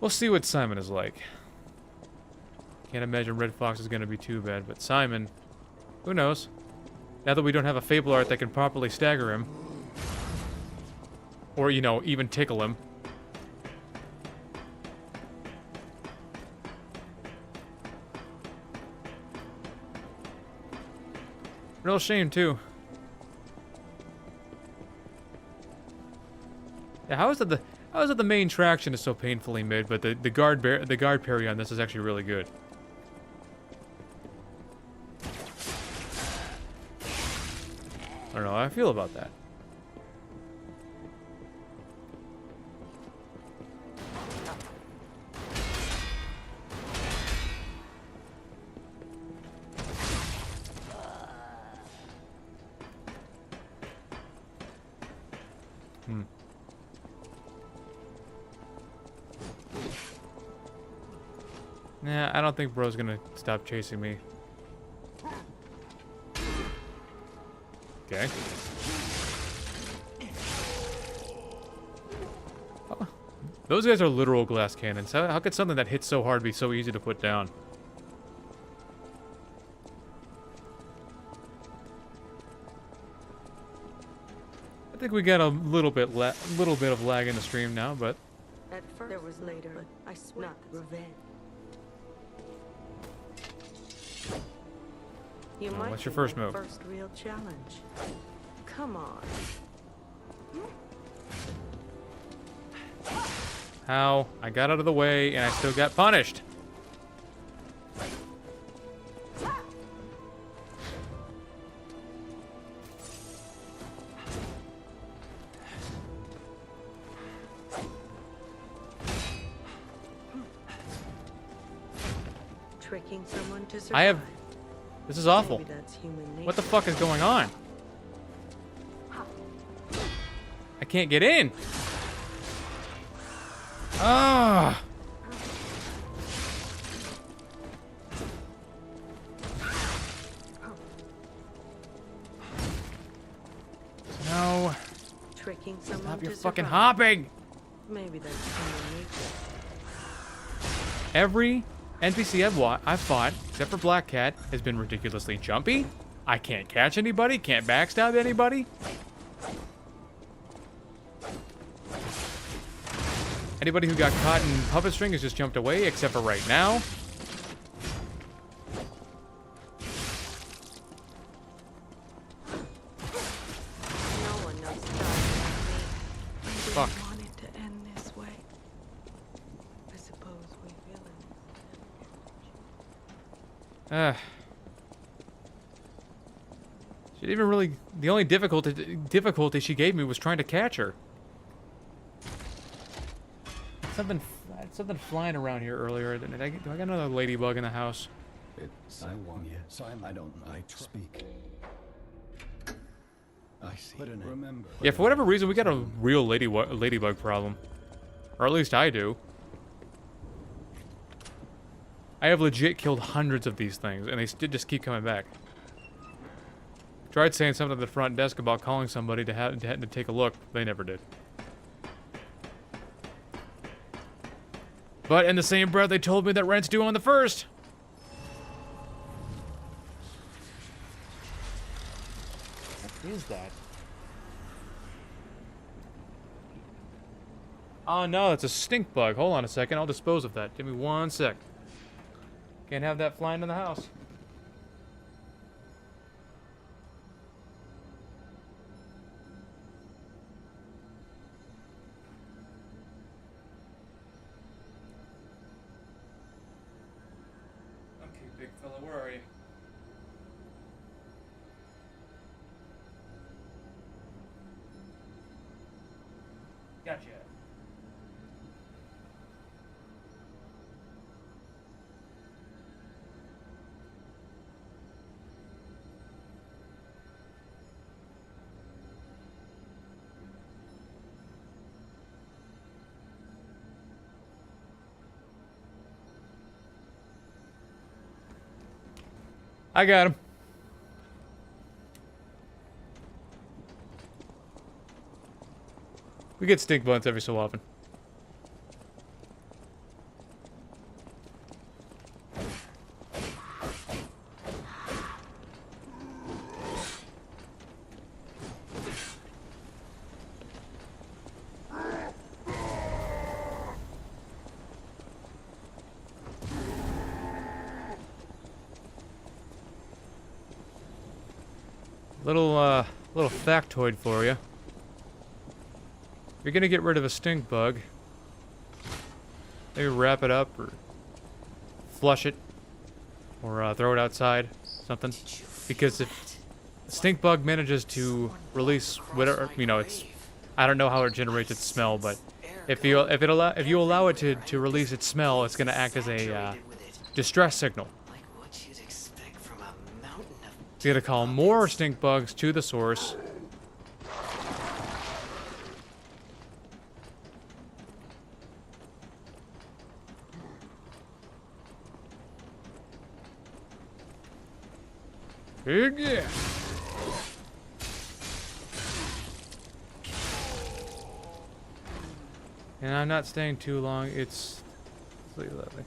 We'll see what Simon is like. Can't imagine Red Fox is going to be too bad, but Simon, who knows? Now that we don't have a Fable Art that can properly stagger him. Or, you know, even tickle him. Real shame, too. Yeah, how is it the main traction is so painfully mid, but the guard parry on this is actually really good. I don't know how I feel about that. Nah, I don't think bro's gonna stop chasing me. Okay. Oh, those guys are literal glass cannons. How could something that hits so hard be so easy to put down? I think we got a little bit of lag in the stream now, but At first, there was later, but I swear, not revenge. You might what's your be first my move? First real challenge. Come on. how? I got out of the way and I still got punished. Tricking someone to survive. I have... This is awful. Maybe that's human nature. What the fuck is going on? I can't get in. Ah. No. Tricking someone Stop your to fucking survive. hopping. Maybe that's human nature. Every NPC I've fought, except for Black Cat, has been ridiculously jumpy. I can't catch anybody, can't backstab anybody. Anybody who got caught in puppet string has just jumped away, except for right now. No one knows about me. I Fuck. didn't want it to end this way. I suppose we villains. She didn't even really... The only difficulty she gave me was trying to catch her. Something flying around here earlier. Do I got another ladybug in the house? It's I want you. Simon, I don't know. I speak. I see. But remember. Yeah, for whatever reason, we got a real ladybug problem. Or at least I do. I have legit killed hundreds of these things, and they just keep coming back. Tried saying something at the front desk about calling somebody to take a look. They never did. But in the same breath, they told me that rent's due on the 1st. What is that? Oh no, it's a stink bug. Hold on a second, I'll dispose of that. Give me 1 sec. Can't have that flying in the house. Okay, big fella, where are you? Gotcha. I got him. We get stink bugs every so often. Little factoid for you. If you're gonna get rid of a stink bug, maybe wrap it up or flush it or throw it outside, something. Because if a stink bug manages to release whatever, you know, I don't know how it generates its smell, but if you allow it to release its smell, it's gonna act as a distress signal. It's gonna call more stink bugs to the source. Yeah. And I'm not staying too long. It's lovely.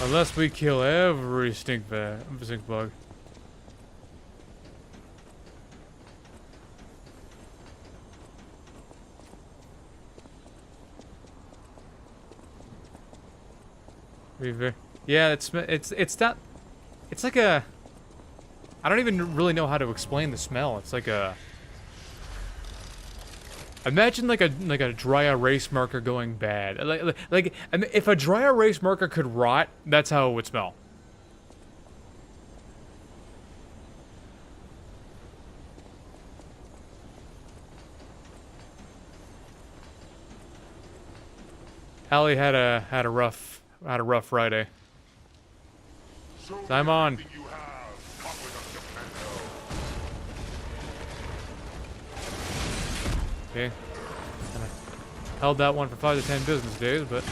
Unless we kill every stink bug. Yeah, it's that. It's like a. I don't even really know how to explain the smell. It's like a. Imagine like a dry erase marker going bad. Like if a dry erase marker could rot, that's how it would smell. Allie had a rough Friday. I'm on. Okay. Kinda held that one for 5 to 10 business days, but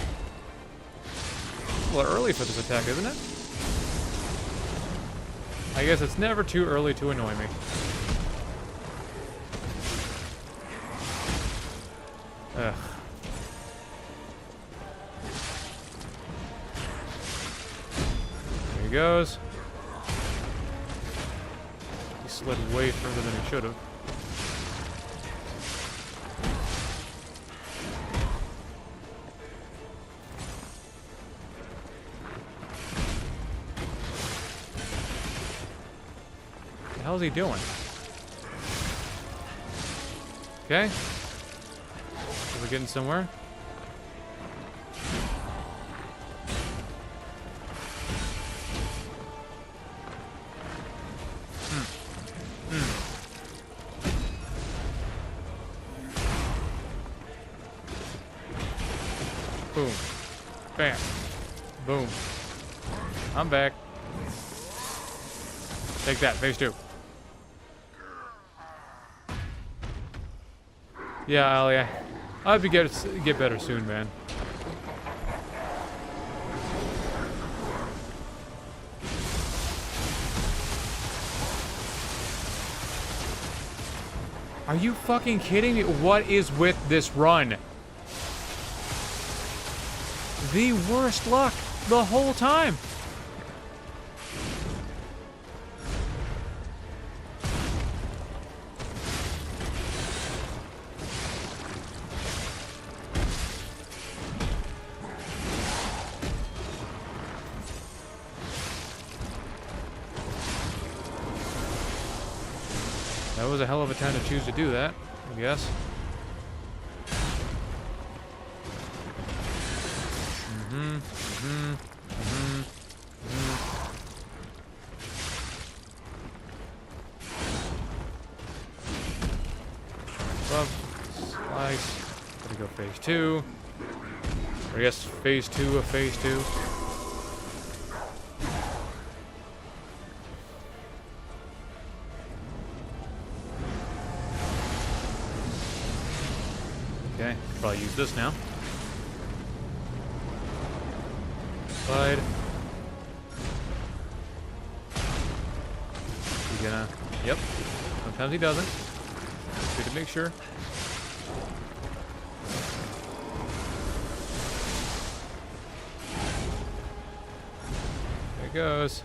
a little early for this attack, isn't it? I guess it's never too early to annoy me. Ugh. There he goes. He slid way further than he should have. What the hell is he doing? Okay. Are we getting somewhere? Boom. Bam. Boom. I'm back. Take that, phase 2. Yeah, Allie, I hope you get better soon, man. Are you fucking kidding me? What is with this run? The worst luck the whole time. That was a hell of a time to choose to do that, I guess. Above, slice. Gotta go phase 2. Or I guess phase 2 of phase 2. Okay, probably use this now. Slide. He's gonna. Yep. Sometimes he doesn't. Good to make sure. There it goes.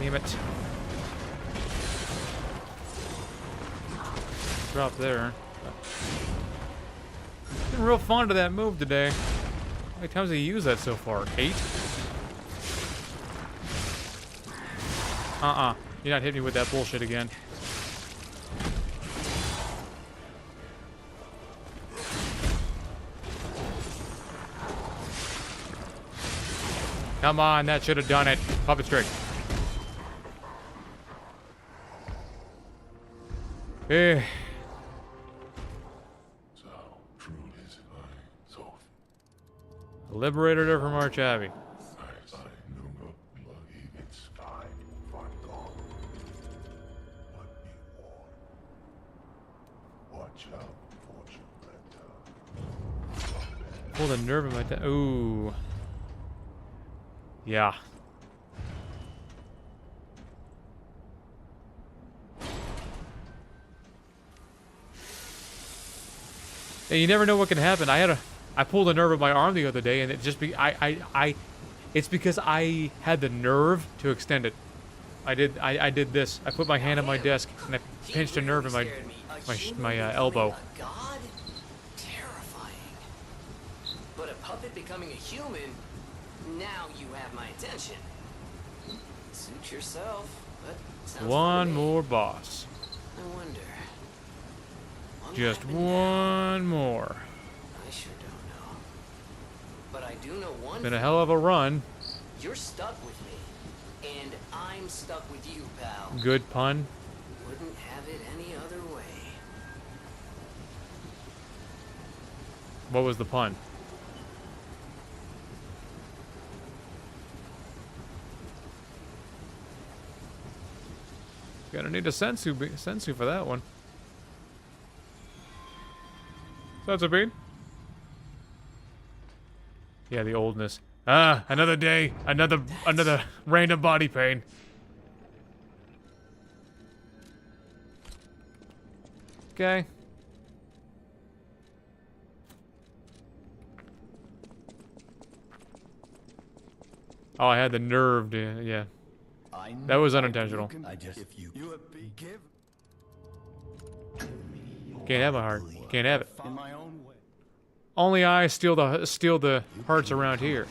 Damn it. Drop there. Been real fond of that move today. How many times have you used that so far? 8? You're not hitting me with that bullshit again. Come on, that should have done it. Puppet trick. Eh. Liberated her from Arch Abbey. Pull the nerve in my ooh. Yeah. Hey, you never know what can happen. I pulled a nerve in my arm the other day, and it just it's because I had the nerve to extend it. I did this. I put my hand on my desk and I pinched a nerve in my elbow. God? Terrifying. But a puppet becoming a human, now you have my attention. Suit yourself, but sounds One more boss. I wonder. Just one more. I sure don't know. But I do know one. Been a hell of a run. You're stuck with me. And I'm stuck with you, pal. Good pun. Wouldn't have it any other way. What was the pun? Gonna need a sensu for that one. That's a bean. Yeah, the oldness. Ah, another day, another random body pain. Okay. Oh, I had the nerve to, yeah. That was unintentional. I just, if you give Can't have a heart. Can't have it. in my own way. Only I steal the hearts around here.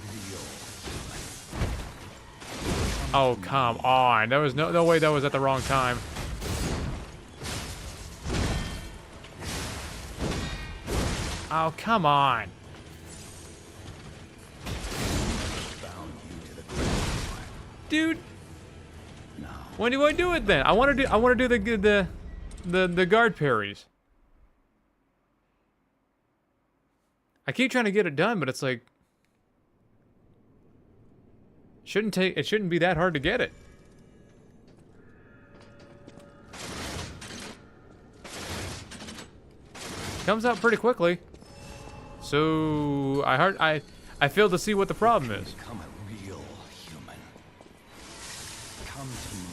Oh, come on. There was no way that was at the wrong time. Oh, come on. Dude. When do I do it then? I want to do the guard parries. I keep trying to get it done, but it's like it shouldn't be that hard to get it. Comes out pretty quickly. So I fail to see what the problem is. Become a real human. Come to me,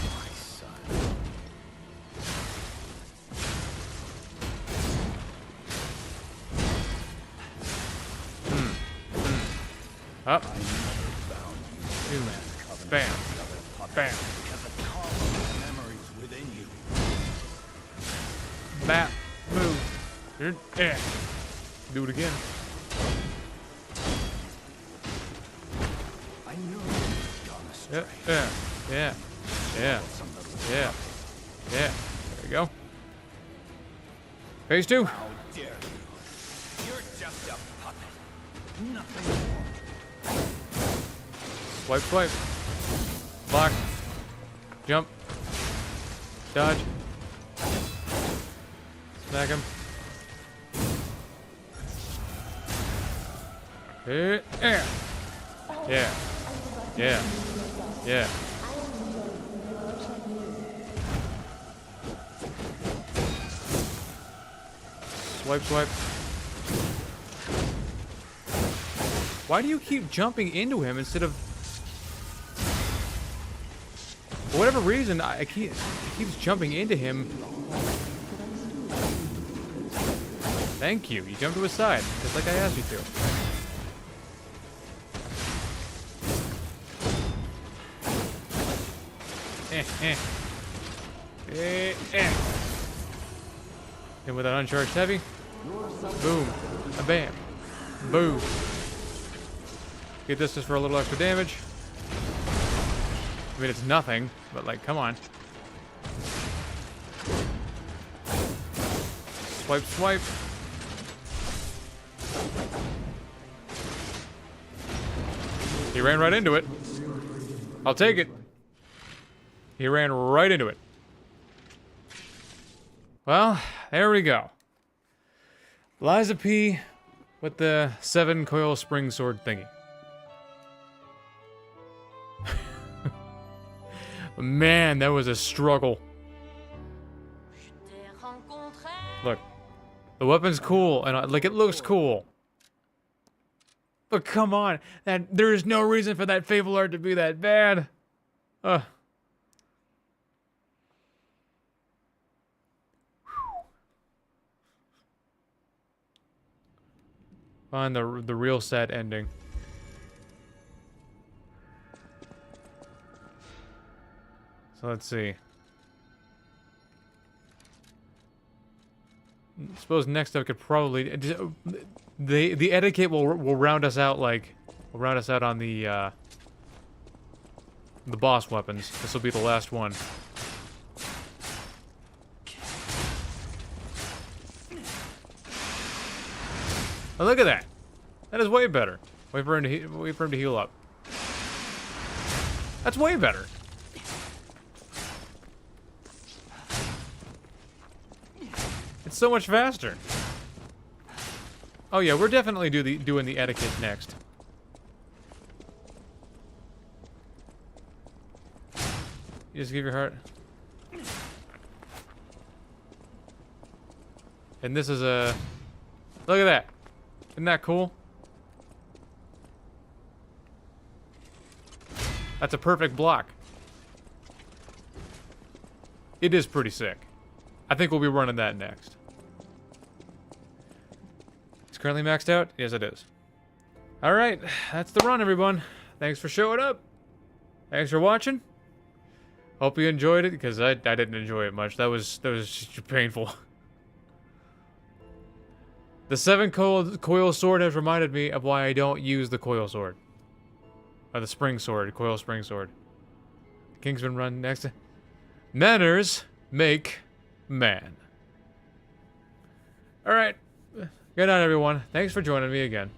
my son. Up. Bam. Bam. Bam. Move. Yeah. Do it again. I knew you was gonna stray. Yeah. Yeah. Yeah. Yeah. Yeah. There you go. Phase 2. How dare you? You're just a puppet. Nothing more. Swipe, swipe. Block. Jump. Dodge. Smack him. Yeah. Yeah. Yeah. Yeah. Swipe, swipe. Why do you keep jumping into him instead of... For whatever reason, it keeps jumping into him. Thank you. You jumped to his side, just like I asked you to. And with an uncharged heavy, boom, a bam, boom. Get this just for a little extra damage. I mean, it's nothing, but like, come on. Swipe, swipe. He ran right into it. I'll take it. He ran right into it. Well, there we go. Liza P with the 7-coil spring sword thingy. Man, that was a struggle. Look, the weapon's cool, and like it looks cool. But come on, there is no reason for that Fable art to be that bad. Find the real sad ending. So let's see. I suppose next up could probably the etiquette will round us out on the boss weapons. This will be the last one. Oh, look at that. That is way better. Wait for him to heal up. That's way better. It's so much faster. Oh yeah, we're definitely doing the etiquette next. You just give your heart. And this is a... Look at that. Isn't that cool? That's a perfect block. It is pretty sick. I think we'll be running that next. It's currently maxed out? Yes, it is. Alright, that's the run, everyone. Thanks for showing up. Thanks for watching. Hope you enjoyed it, because I didn't enjoy it much. That was just painful. The 7-coil sword has reminded me of why I don't use the coil sword. Or the spring sword, coil spring sword. Kingsman run next. Manners make man. Alright. Good night, everyone. Thanks for joining me again.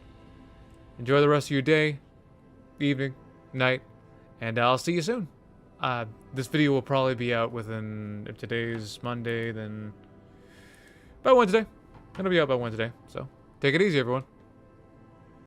Enjoy the rest of your day, evening, night, and I'll see you soon. This video will probably be out within, if today's Monday, then by Wednesday. It'll be out by Wednesday, so take it easy, everyone.